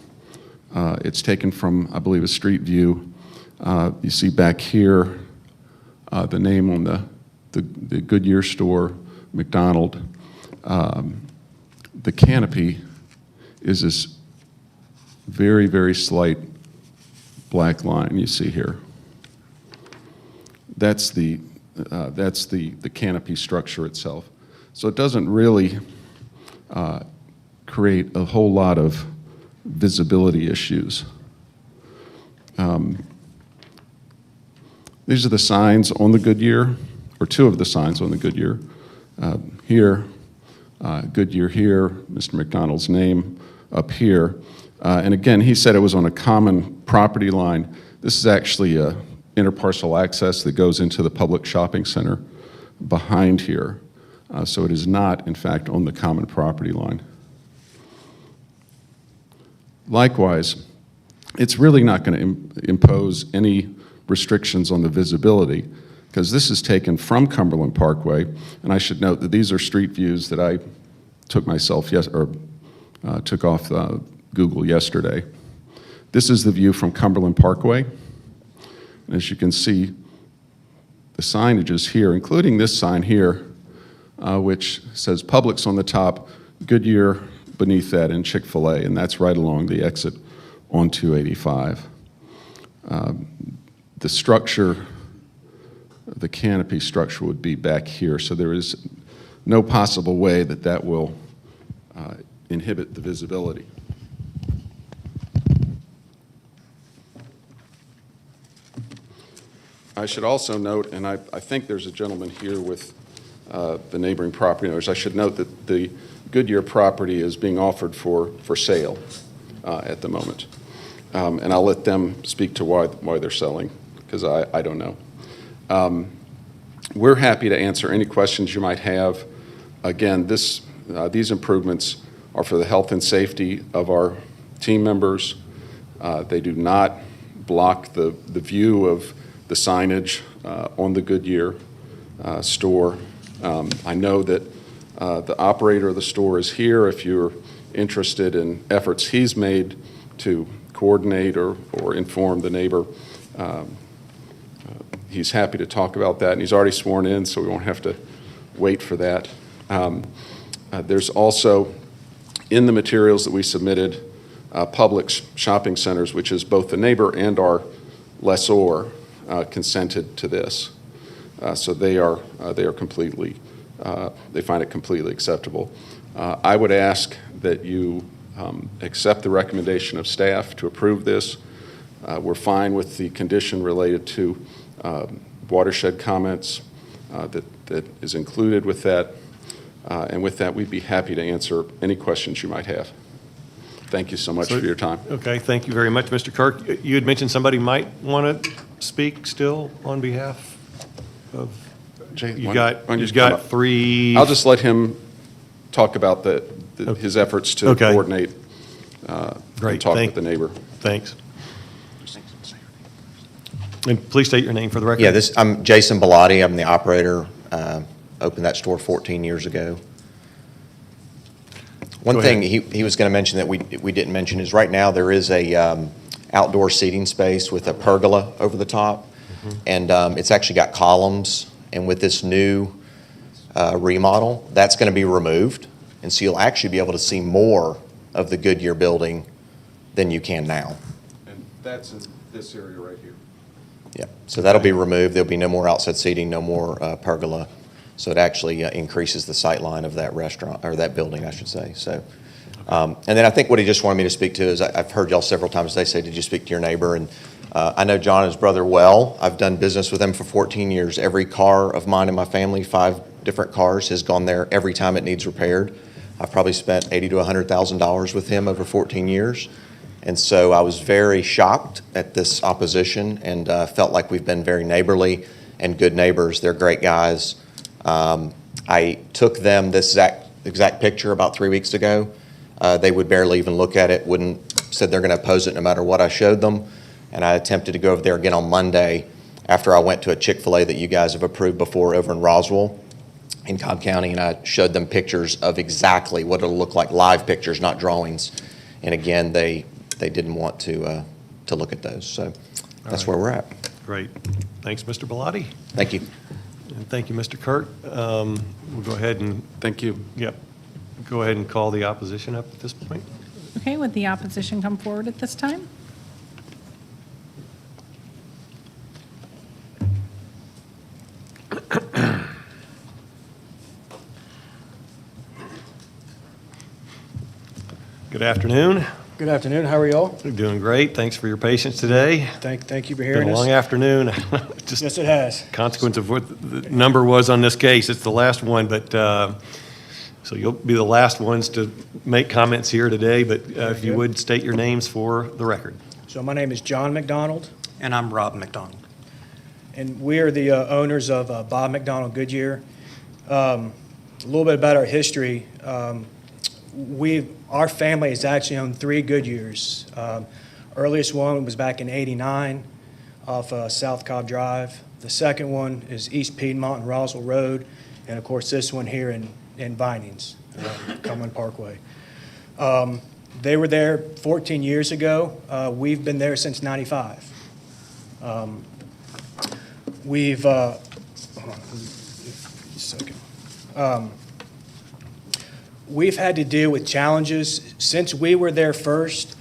It's taken from, I believe, a street view. You see back here the name on the Goodyear store, McDonald. The canopy is this very, very slight black line you see here. That's the canopy structure itself. So it doesn't really create a whole lot of visibility issues. These are the signs on the Goodyear, or 2 of the signs on the Goodyear. Here, Goodyear here, Mr. McDonald's name up here. And again, he said it was on a common property line. This is actually a interparcel access that goes into the public shopping center behind here. So it is not, in fact, on the common property line. Likewise, it's really not going to impose any restrictions on the visibility because this is taken from Cumberland Parkway, and I should note that these are street views that I took myself took off Google yesterday. This is the view from Cumberland Parkway. And as you can see, the signage is here, including this sign here, which says Publix on the top, Goodyear beneath that, and Chick-fil-A, and that's right along the exit on 285. The structure, the canopy structure would be back here, so there is no possible way that that will inhibit the visibility. I should also note, and I think there's a gentleman here with the neighboring property owners, I should note that the Goodyear property is being offered for sale at the moment. And I'll let them speak to why they're selling, because I don't know. We're happy to answer any questions you might have. Again, these improvements are for the health and safety of our team members. They do not block the view of the signage on the Goodyear store. I know that the operator of the store is here if you're interested in efforts he's made to coordinate or inform the neighbor. He's happy to talk about that, and he's already sworn in, so we won't have to wait for that. There's also, in the materials that we submitted, Publix shopping centers, which is both the neighbor and our lessor, consented to this. So they are completely, they find it completely acceptable. I would ask that you accept the recommendation of staff to approve this. We're fine with the condition related to watershed comments that is included with that. And with that, we'd be happy to answer any questions you might have. Thank you so much for your time. Okay, thank you very much, Mr. Kirk. You had mentioned somebody might want to speak still on behalf of, you've got three. I'll just let him talk about his efforts to coordinate and talk with the neighbor. Thanks. And please state your name for the record. Yeah, I'm Jason Bellotti. I'm the operator. Opened that store 14 years ago. One thing he was going to mention that we didn't mention is right now there is a outdoor seating space with a pergola over the top, and it's actually got columns. And with this new remodel, that's going to be removed, and so you'll actually be able to see more of the Goodyear building than you can now. And that's in this area right here. Yeah, so that'll be removed. There'll be no more outside seating, no more pergola. So it actually increases the sight line of that restaurant, or that building, I should say. So, and then I think what he just wanted me to speak to is I've heard y'all several times, they say, did you speak to your neighbor? And I know John and his brother well. I've done business with them for 14 years. Every car of mine in my family, 5 different cars, has gone there every time it needs repaired. I've probably spent $80,000 to $100,000 with him over 14 years. And so I was very shocked at this opposition and felt like we've been very neighborly and good neighbors. They're great guys. I took them this exact picture about 3 weeks ago. They would barely even look at it, said they're going to oppose it no matter what I showed them. And I attempted to go over there again on Monday after I went to a Chick-fil-A that you guys have approved before over in Roswell in Cobb County, and I showed them pictures of exactly what it'll look like, live pictures, not drawings. And again, they didn't want to look at those. So that's where we're at. Great. Thanks, Mr. Bellotti. Thank you. And thank you, Mr. Kirk. We'll go ahead and. Thank you. Yep. Go ahead and call the opposition up at this point. Okay, would the opposition come forward at this time? Good afternoon. Good afternoon. How are you all? We're doing great. Thanks for your patience today. Thank you for Been hearing a us. long afternoon. Just Yes, it has. consequence of what the number was on this case. It's the last one, but so you'll be the last ones to make comments here today. But if you would state your names for the record. So my name is John McDonald. And I'm Rob McDonald. And we are the owners of Bob McDonald Goodyear. A little bit about our history. Our family has actually owned 3 Goodyears. Earliest one was back in '89 off South Cobb Drive. The second one is East Piedmont and Roswell Road. And of course, this one here in Vinings, Cumberland Parkway. They were there 14 years ago. We've been there since '95. Hold on a second. We've had to deal with challenges since we were there first.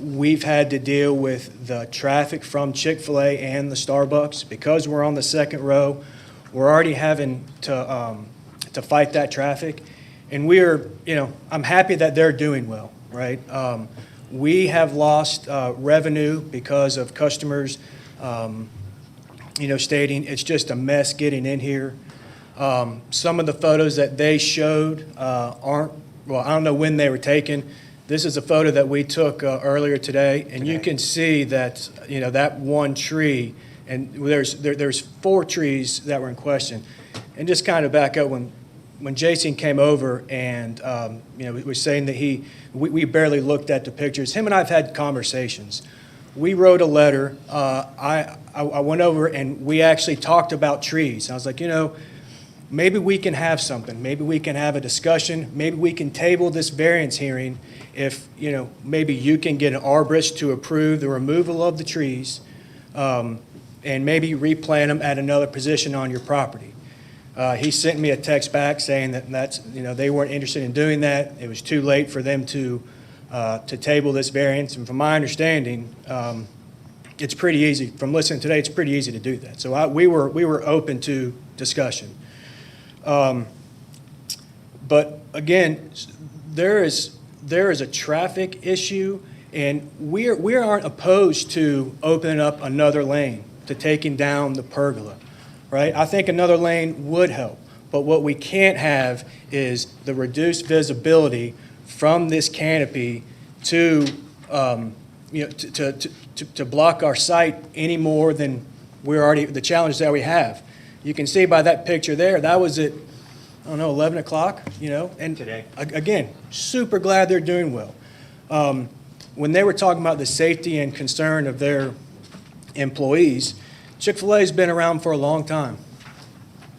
We've had to deal with the traffic from Chick-fil-A and the Starbucks. Because we're on the second row, we're already having to fight that traffic. And I'm happy that they're doing well, right? We have lost revenue because of customers, stating it's just a mess getting in here. Some of the photos that they showed aren't, well, I don't know when they were taken. This is a photo that we took earlier today, and you can see that, that one tree, and there's 4 trees that were in question. And just kind of back up, when Jason came over and, was saying that we barely looked at the pictures, him and I have had conversations. We wrote a letter. I went over and we actually talked about trees. I was like, maybe we can have something. Maybe we can have a discussion. Maybe we can table this variance hearing if, maybe you can get an arborist to approve the removal of the trees and maybe replant them at another position on your property. He sent me a text back saying that's they weren't interested in doing that. It was too late for them to table this variance. And from my understanding, it's pretty easy. From listening today, it's pretty easy to do that. So we were open to discussion. But again, there is a traffic issue, and we aren't opposed to opening up another lane, to taking down the pergola, right? I think another lane would help. But what we can't have is the reduced visibility from this canopy to block our site any more than the challenges that we have. You can see by that picture there, that was at, 11 o'clock, and today. Again, super glad they're doing well. When they were talking about the safety and concern of their employees, Chick-fil-A's been around for a long time.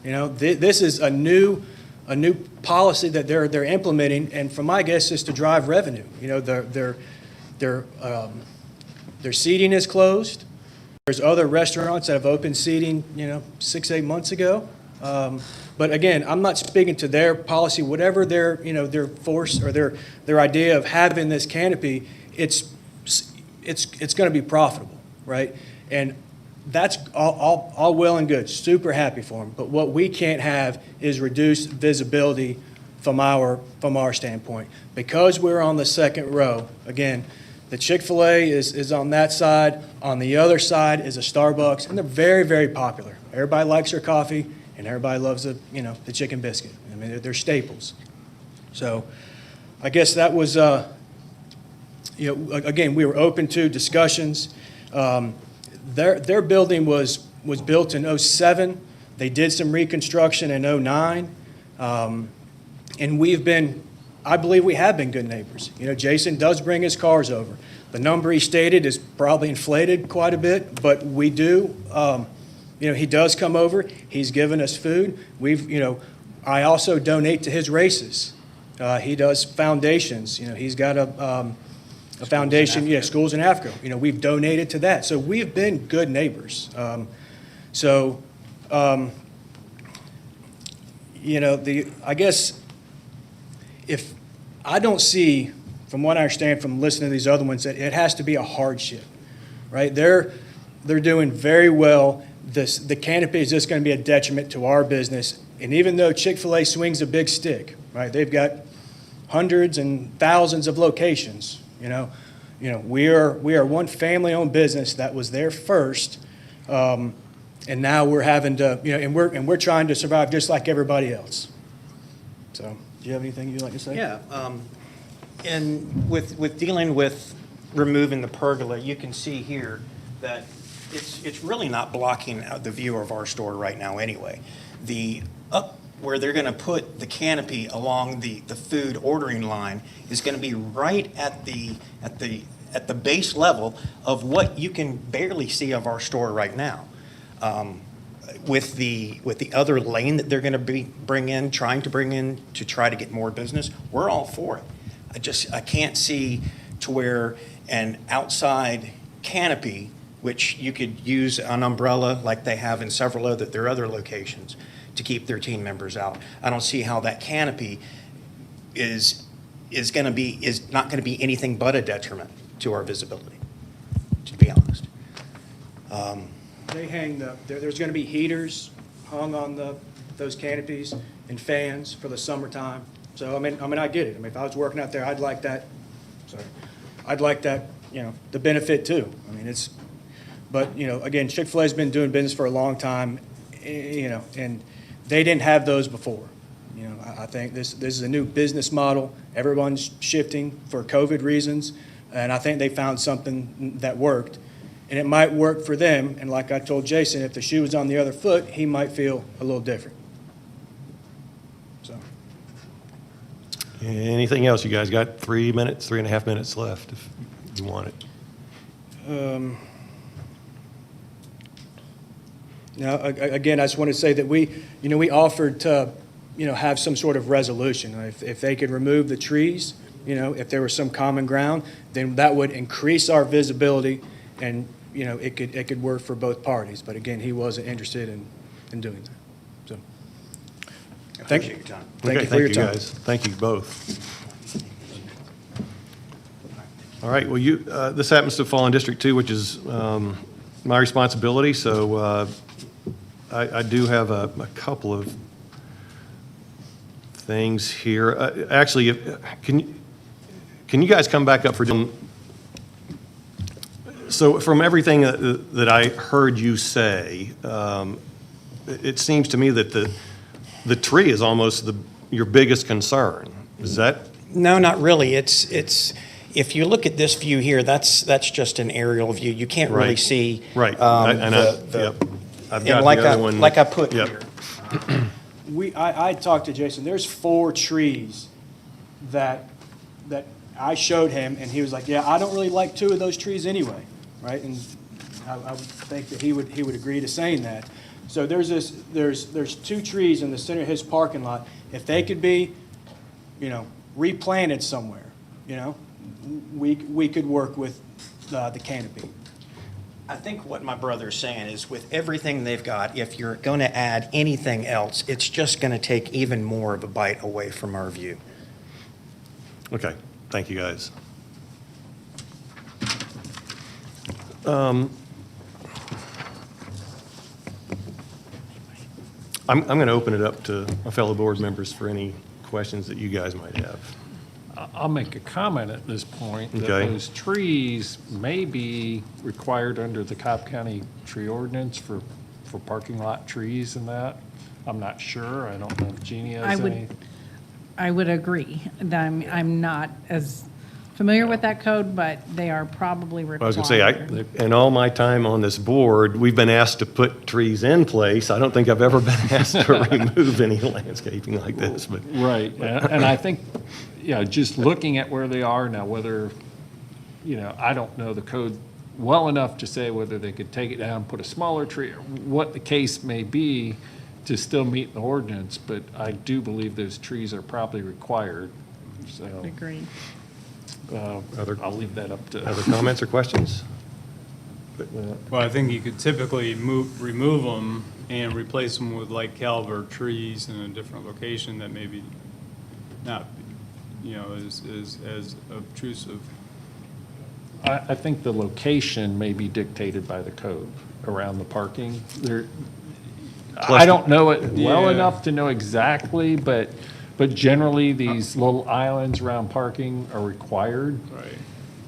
This is a new policy that they're implementing, and from my guess is to drive revenue. Their seating is closed. There's other restaurants that have opened seating, 6-8 months ago. But again, I'm not speaking to their policy, whatever their force or their idea of having this canopy. It's going to be profitable, right? And that's all well and good. Super happy for them. But what we can't have is reduced visibility from our standpoint. Because we're on the second row, again, the Chick-fil-A is on that side. On the other side is a Starbucks, and they're very, very popular. Everybody likes their coffee, and everybody loves the chicken biscuit. I mean, they're staples. So I guess that was, again, we were open to discussions. Their building was built in 2007. They did some reconstruction in 2009. And I believe we have been good neighbors. Jason does bring his cars over. The number he stated is probably inflated quite a bit, but we do. He does come over. He's given us food. I also donate to his races. He does foundations. He's got a foundation, Schools in Africa. We've donated to that. So we've been good neighbors. I guess if I don't see, from what I understand from listening to these other ones, that it has to be a hardship, right? They're doing very well. The canopy is just going to be a detriment to our business. And even though Chick-fil-A swings a big stick, right? They've got hundreds and thousands of locations. We are one family-owned business that was there first, and now we're having to, and we're trying to survive just like everybody else. So, do you have anything you'd like to say? Yeah, and with dealing with removing the pergola, you can see here that it's really not blocking the view of our store right now anyway. Where they're going to put the canopy along the food ordering line is going to be right at the base level of what you can barely see of our store right now. With the other lane that they're going to trying to bring in to try to get more business, we're all for it. I can't see to where an outside canopy, which you could use an umbrella like they have in several of their other locations to keep their team members out. I don't see how that canopy is not going to be anything but a detriment to our visibility, to be honest. They hang there's going to be heaters hung on those canopies and fans for the summertime. So, I mean, I get it. I mean, if I was working out there, I'd like that, the benefit too. I mean, but, again, Chick-fil-A's been doing business for a long time, and they didn't have those before. I think this is a new business model. Everyone's shifting for COVID reasons, and I think they found something that worked. And it might work for them, and like I told Jason, if the shoe was on the other foot, he might feel a little different. So. Anything else? You guys got 3 minutes, 3.5 minutes left if you want it. Now, again, I just want to say that we offered to, have some sort of resolution. If they could remove the trees, if there was some common ground, then that would increase our visibility, and, it could work for both parties. But again, he wasn't interested in doing that. So, I appreciate your time. Thank you for your time. Guys. Thank you both. All right, well, this happens to fall in District 2, which is my responsibility, so I do have a couple of things here. Actually, can you guys come back up for so from everything that I heard you say, it seems to me that the tree is almost your biggest concern. Is that? No, not really. It's if you look at this view here, that's just an aerial view. You can't really see. Right. I've got like the other one. Like I put Yep. here. I talked to Jason. There's 4 trees that I showed him, and he was like, "Yeah, I don't really like 2 of those trees anyway." Right, and I would think that he would agree to saying that. So there's 2 trees in the center of his parking lot. If they could be, replanted somewhere, we could work with the canopy. I think what my brother's saying is with everything they've got, if you're going to add anything else, it's just going to take even more of a bite away from our view. Okay, thank you, guys. I'm going to open it up to my fellow board members for any questions that you guys might have. I'll make a comment at this point that Okay. those trees may be required under the Cobb County tree ordinance for parking lot trees and that. I'm not sure. I don't know if Jeannie has any. I would agree. I'm not as familiar with that code, but they are probably required. I was going to say, in all my time on this board, we've been asked to put trees in place. I don't think I've ever been asked to remove any landscaping like this, but. Right, and I think, just looking at where they are now, whether, I don't know the code well enough to say whether they could take it down, put a smaller tree, or what the case may be to still meet the ordinance, but I do believe those trees are probably required, so. Agreed. I'll leave that up to. Other comments or questions? Well, I think you could typically remove them and replace them with like caliber trees in a different location that maybe not, as obtrusive. I think the location may be dictated by the code around the parking. I don't know it well enough to know exactly, but generally, these little islands around parking are required. Right.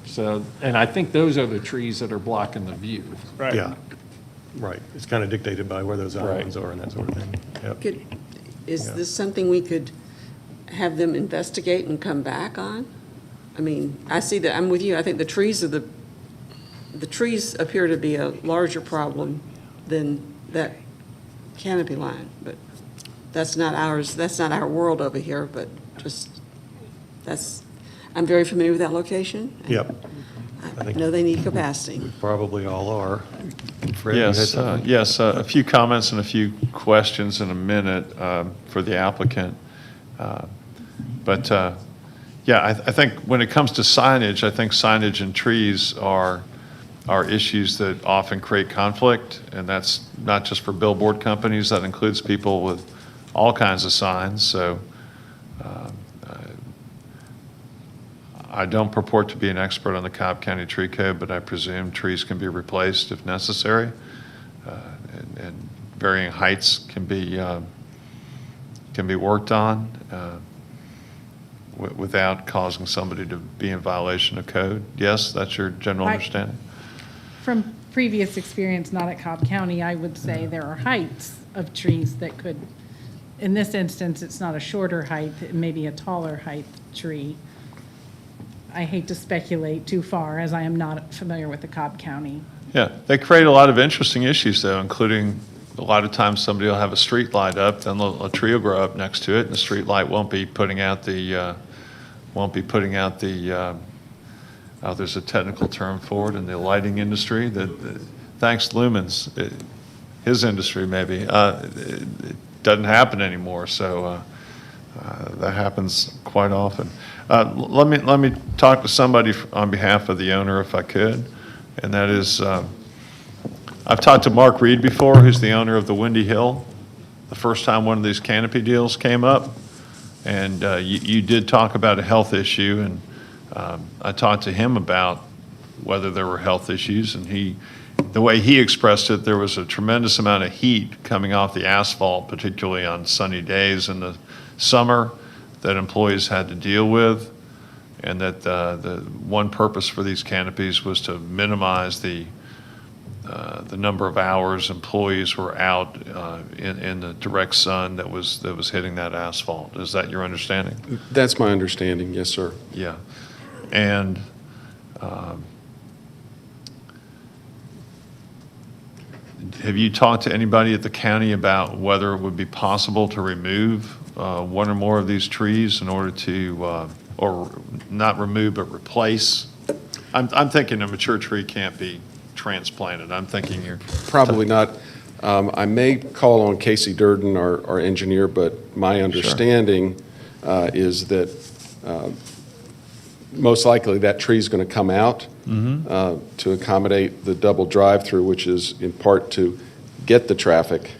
So, and I think those are the trees that are blocking the view. Right. Yeah, right. It's kind of dictated by where those islands are and that sort of thing. Yep. Is Yeah. this something we could have them investigate and come back on? I mean, I see that, I'm with you, I think the trees appear to be a larger problem than that canopy line, but that's not ours, that's not our world over here, but I'm very familiar with that location. Yep. I know they need capacity. Probably all are. Fred, you had Yes, something? a few comments and a few questions in a minute for the applicant. I think when it comes to signage, I think signage and trees are issues that often create conflict, and that's not just for billboard companies, that includes people with all kinds of signs. So I don't purport to be an expert on the Cobb County Tree Code, but I presume trees can be replaced if necessary, and varying heights can be worked on without causing somebody to be in violation of code. Yes, that's your general understanding? From previous experience, not at Cobb County, I would say there are heights of trees that could, in this instance, it's not a shorter height, it may be a taller height tree. I hate to speculate too far, as I am not familiar with the Cobb County. Yeah, they create a lot of interesting issues, though, including a lot of times somebody will have a street light up, then a tree will grow up next to it, and the street light won't be putting out the, oh, there's a technical term for it in the lighting industry, thanks to lumens, his industry maybe, it doesn't happen anymore, so that happens quite often. Let me talk to somebody on behalf of the owner if I could, and that is, I've talked to Mark Reed before, who's the owner of the Windy Hill, the first time one of these canopy deals came up, and you did talk about a health issue, and I talked to him about whether there were health issues, and the way he expressed it, there was a tremendous amount of heat coming off the asphalt, particularly on sunny days in the summer, that employees had to deal with, and that the one purpose for these canopies was to minimize the number of hours employees were out in the direct sun that was hitting that asphalt. Is that your understanding? That's my understanding, yes, sir. Yeah. And have you talked to anybody at the county about whether it would be possible to remove one or more of these trees in order to, or not remove, but replace? I'm thinking a mature tree can't be transplanted. I'm thinking you're... Probably not. I may call on Casey Durden, our engineer, but my understanding is that most likely that tree is going to come out to accommodate the double drive-through, which is in part to get the traffic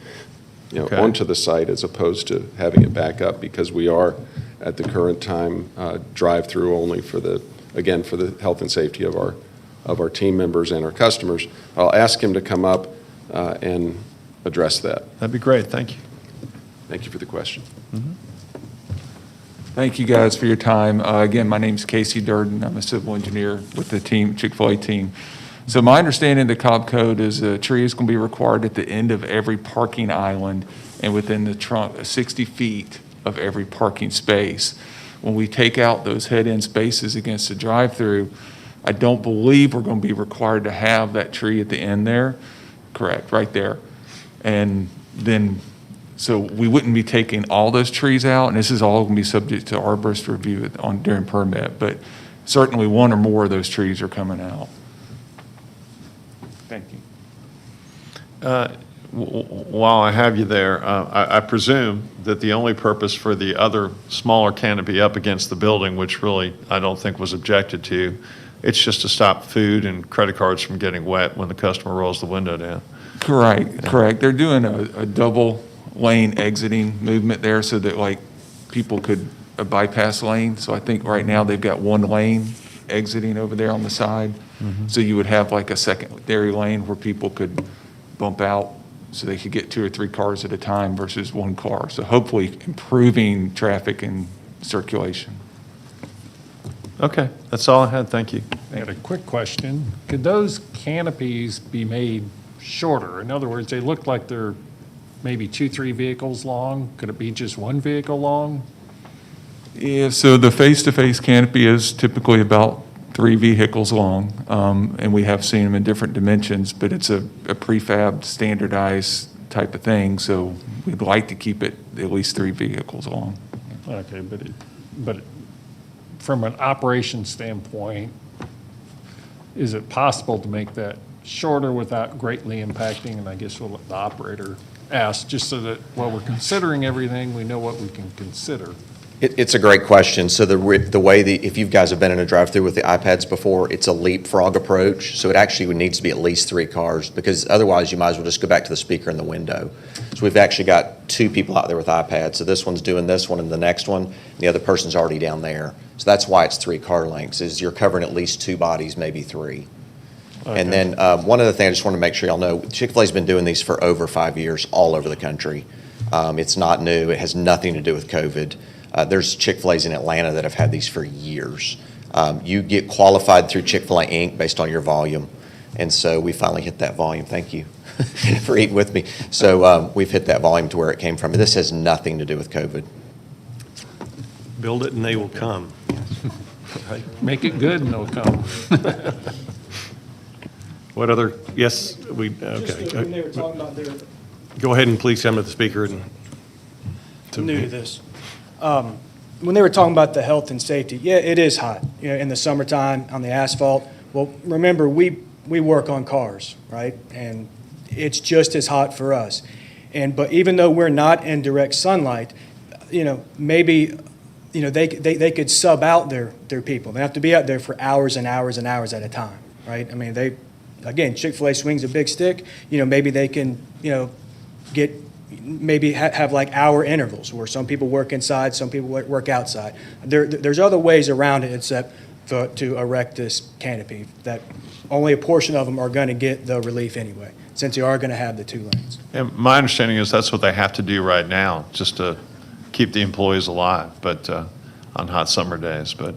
onto the site as opposed to having it back up, because we are at the current time drive-through only for the health and safety of our team members and our customers. I'll ask him to come up and address that. That'd be great. Thank you. Thank you for the question. Thank you guys for your time. Again, my name's Casey Durden. I'm a civil engineer with the team, Chick-fil-A team. So my understanding of the Cobb Code is a tree is going to be required at the end of every parking island and within the trunk 60 feet of every parking space. When we take out those head-end spaces against the drive-through, I don't believe we're going to be required to have that tree at the end there. Correct, right there. And then, so we wouldn't be taking all those trees out, and this is all going to be subject to arborist review during permit, but certainly one or more of those trees are coming out. Thank you. While I have you there, I presume that the only purpose for the other smaller canopy up against the building, which really I don't think was objected to, it's just to stop food and credit cards from getting wet when the customer rolls the window down. Correct. They're doing a double lane exiting movement there so that like people could bypass lane. So I think right now they've got one lane exiting over there on the side. So you would have like a secondary lane where people could bump out so they could get 2 or 3 cars at a time versus one car. So hopefully improving traffic and circulation. Okay, that's all I had. Thank you. I got a quick question. Could those canopies be made shorter? In other words, they look like they're maybe 2-3 vehicles long. Could it be just 1 vehicle long? Yeah, so the face-to-face canopy is typically about 3 vehicles long, and we have seen them in different dimensions, but it's a prefab standardized type of thing, so we'd like to keep it at least 3 vehicles long. Okay, but from an operation standpoint, is it possible to make that shorter without greatly impacting? And I guess we'll let the operator ask, just so that while we're considering everything, we know what we can consider. It's a great question. So the way if you guys have been in a drive-through with the iPads before, it's a leapfrog approach. So it actually needs to be at least 3 cars, because otherwise you might as well just go back to the speaker in the window. So we've actually got 2 people out there with iPads. So this one's doing this one and the next one, and the other person's already down there. So that's why it's 3 car lengths, is you're covering at least 2 bodies, maybe 3. And then one other thing I just want to make sure y'all know, Chick-fil-A's been doing these for over 5 years all over the country. It's not new. It has nothing to do with COVID. There's Chick-fil-A's in Atlanta that have had these for years. You get qualified through Chick-fil-A Inc. based on your volume. And so we finally hit that volume. Thank you for eating with me. So we've hit that volume to where it came from. This has nothing to do with COVID. Build it and they will come. Right. Make it good and they'll come. What other, yes, we, Just when they were okay. talking about their, Go ahead and please come to the speaker. And I'm new to this. When they were talking about the health and safety, yeah, it is hot, in the summertime on the asphalt. Well, remember, we work on cars, right? And it's just as hot for us. But even though we're not in direct sunlight, maybe, they could sub out their people. They have to be out there for hours and hours and hours at a time, right? I mean, again, Chick-fil-A swings a big stick, maybe they can, have like hour intervals where some people work inside, some people work outside. There's other ways around it except to erect this canopy that only a portion of them are going to get the relief anyway, since they are going to have the 2 lanes. And my understanding is that's what they have to do right now, just to keep the employees alive, but on hot summer days. But,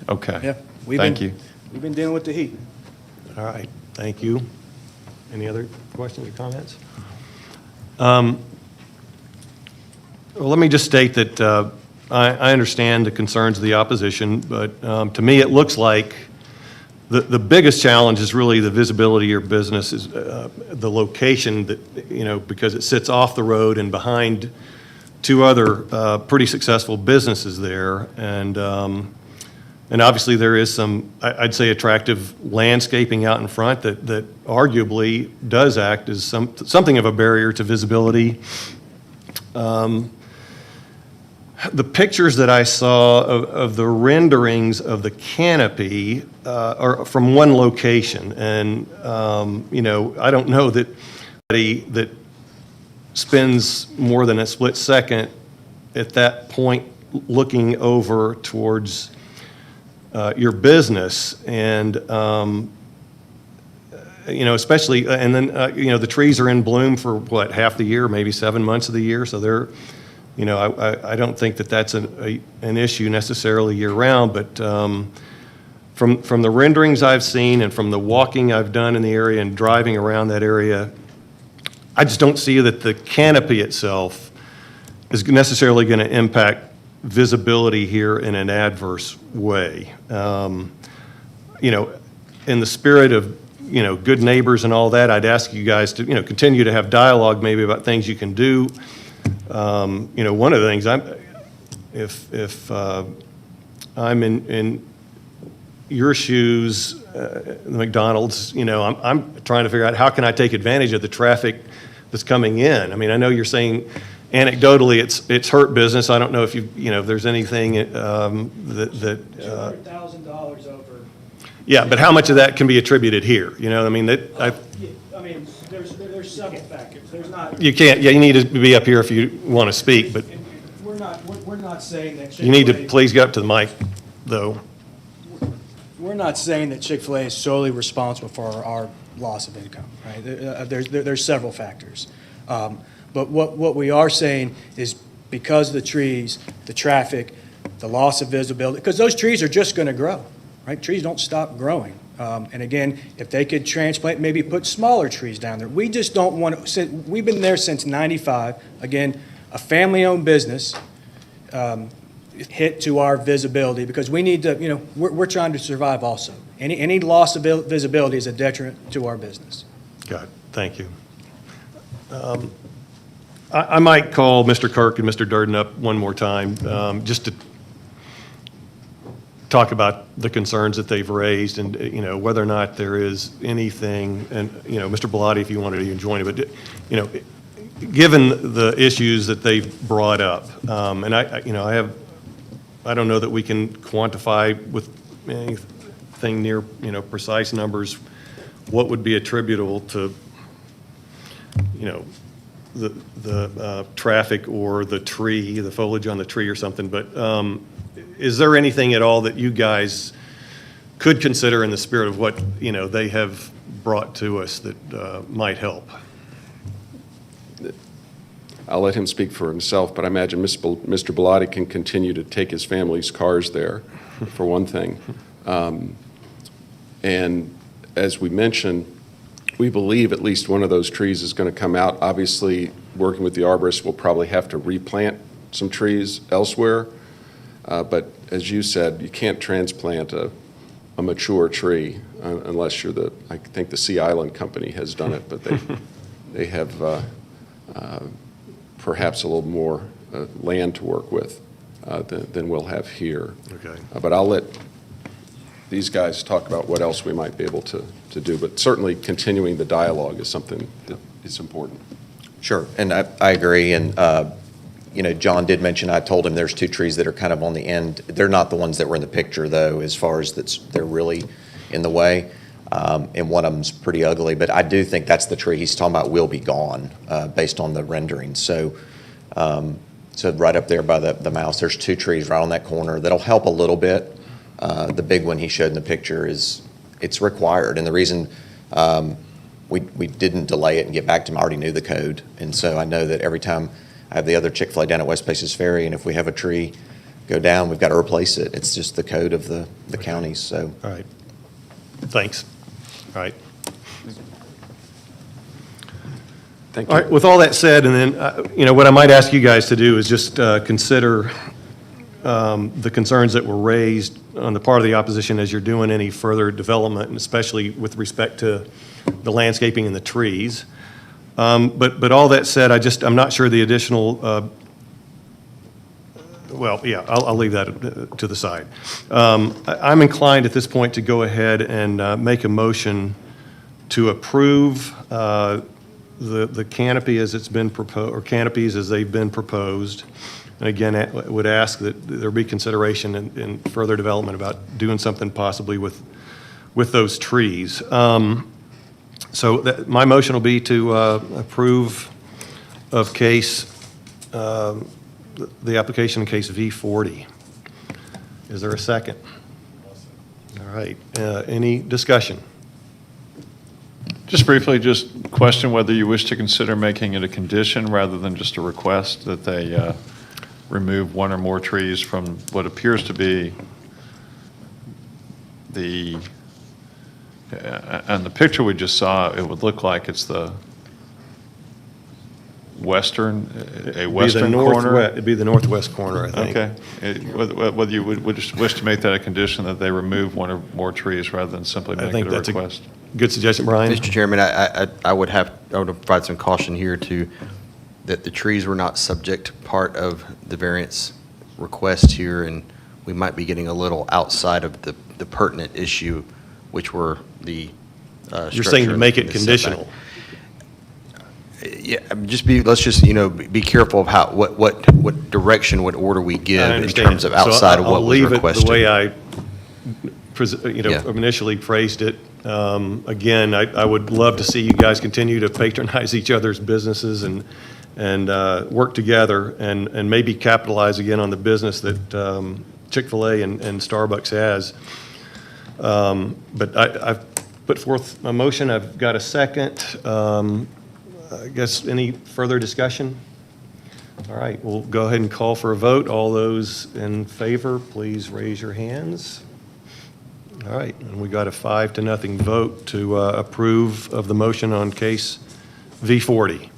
okay. Yeah, Thank you. We've been dealing with the heat. all right, thank you. Any other questions or comments? Well, let me just state that I understand the concerns of the opposition, but to me, it looks like the biggest challenge is really the visibility of your business, is the location that, because it sits off the road and behind 2 other pretty successful businesses there. And obviously, there is some, I'd say, attractive landscaping out in front that arguably does act as something of a barrier to visibility. The pictures that I saw of the renderings of the canopy are from one location. And, I don't know that anybody that spends more than a split second at that point looking over towards your business, and especially, and then the trees are in bloom for what, half the year, maybe 7 months of the year. So they're, I don't think that that's an issue necessarily year round. But from the renderings I've seen and from the walking I've done in the area and driving around that area, I just don't see that the canopy itself is necessarily going to impact visibility here in an adverse way. In the spirit of, good neighbors and all that, I'd ask you guys to, continue to have dialogue maybe about things you can do. One of the things if I'm in your shoes, the McDonald's, I'm trying to figure out how can I take advantage of the traffic that's coming in. I mean, I know you're saying anecdotally, it's hurt business. I don't know if if there's anything that $200,000 over. Yeah, but how much of that can be attributed here? I mean, I mean, there's several factors. There's not. You can't. Yeah, you need to be up here if you want to speak, but We're not saying that. you need to Chick-fil-A please get up to the mic, though. We're not saying that Chick-fil-A is solely responsible for our loss of income, right? There's several factors. But what we are saying is because of the trees, the traffic, the loss of visibility, because those trees are just going to grow, right? Trees don't stop growing. And again, if they could transplant, maybe put smaller trees down there. We just don't want to, we've been there since '95. Again, a family-owned business, hit to our visibility because we need to, we're trying to survive also. Any loss of visibility is a detriment to our business. Got it. Thank you. I might call Mr. Kirk and Mr. Durden up one more time, just to talk about the concerns that they've raised and, whether or not there is anything, and, Mr. Bellotti, if you wanted to even join it, but, given the issues that they've brought up, and I don't know that we can quantify with anything near, precise numbers what would be attributable to, the traffic or the tree, the foliage on the tree or something, but is there anything at all that you guys could consider in the spirit of what, they have brought to us that might help? I'll let him speak for himself, but I imagine Mr. Bellotti can continue to take his family's cars there, for one thing. And as we mentioned, we believe at least one of those trees is going to come out. Obviously, working with the arborist, we'll probably have to replant some trees elsewhere. But as you said, you can't transplant a mature tree unless you're I think the Sea Island Company has done it, but they have perhaps a little more land to work with than we'll have here. Okay. But I'll let these guys talk about what else we might be able to do. But certainly continuing the dialogue is something that is important. Sure, and I agree, and, John did mention, I told him there's two trees that are kind of on the end. They're not the ones that were in the picture, though, as far as they're really in the way, and one of them's pretty ugly, but I do think that's the tree he's talking about will be gone, based on the rendering. So right up there by the mouse, there's two trees right on that corner that'll help a little bit. The big one he showed in the picture it's required, and the reason we didn't delay it and get back to him, I already knew the code, and so I know that every time I have the other Chick-fil-A down at West Paces Ferry, and if we have a tree go down, we've got to replace it. It's just the code of the counties, so. All right. Thanks. All right. Thank you. All right, with all that said, and then, what I might ask you guys to do is just consider the concerns that were raised on the part of the opposition as you're doing any further development, and especially with respect to the landscaping and the trees. But all that said, I'm not sure the additional, I'll leave that to the side. I'm inclined at this point to go ahead and make a motion to approve the canopy as it's been proposed, or canopies as they've been proposed. And again, I would ask that there be consideration in further development about doing something possibly with those trees. So my motion will be to approve of the application in case V40. Is there a second? All right. Any discussion? Just briefly, just question whether you wish to consider making it a condition rather than just a request that they remove one or more trees from what appears to be and the picture we just saw, it would look like it's the western corner? It'd be the northwest corner, I think. Okay. Whether you would just wish to make that a condition that they remove one or more trees rather than simply make it a request? Good suggestion, Brian. Mr. Chairman, I would provide some caution here that the trees were not subject part of the variance request here, and we might be getting a little outside of the pertinent issue, which were the You're saying to make it conditional. Yeah, let's just be careful of what direction, what order we give in terms of outside of what was requested. I'll leave it the way I initially phrased it. Again, I would love to see you guys continue to patronize each other's businesses and work together and maybe capitalize again on the business that Chick-fil-A and Starbucks has. But I've put forth a motion. I've got a second. I guess any further discussion? All right, we'll go ahead and call for a vote. All those in favor, please raise your hands. All right, and we got a 5-0 vote to approve of the motion on case V40.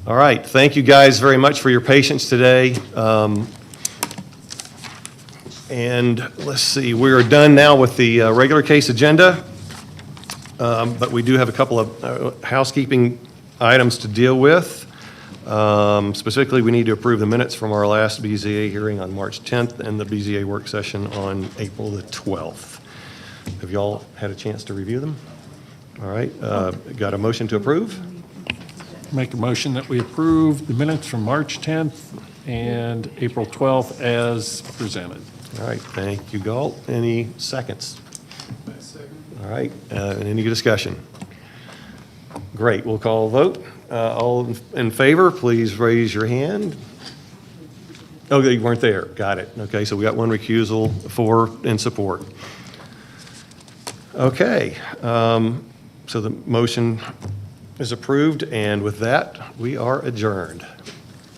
All right, thank you guys very much for your patience today. And let's see, we are done now with the regular case agenda, but we do have a couple of housekeeping items to deal with. Specifically, we need to approve the minutes from our last BZA hearing on March 10th and the BZA work session on April the 12th. Have you all had a chance to review them? All right, got a motion to approve? Make a motion that we approve the minutes from March 10th and April 12th as presented. All right, thank you, Galt. Any seconds? All right, any discussion? Great, we'll call a vote. All in favor, please raise your hand. Oh, you weren't there. Got it. Okay, so we got one recusal, 4 in support. Okay, so the motion is approved, and with that, we are adjourned.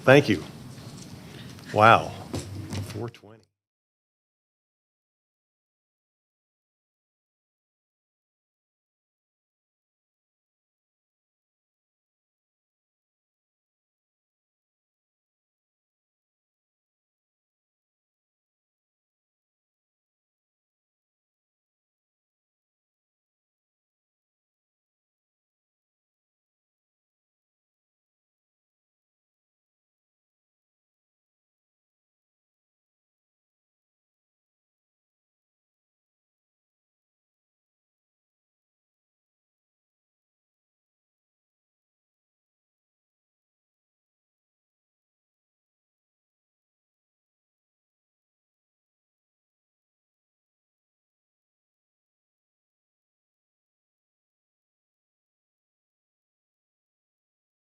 Thank you. Wow, 4:20.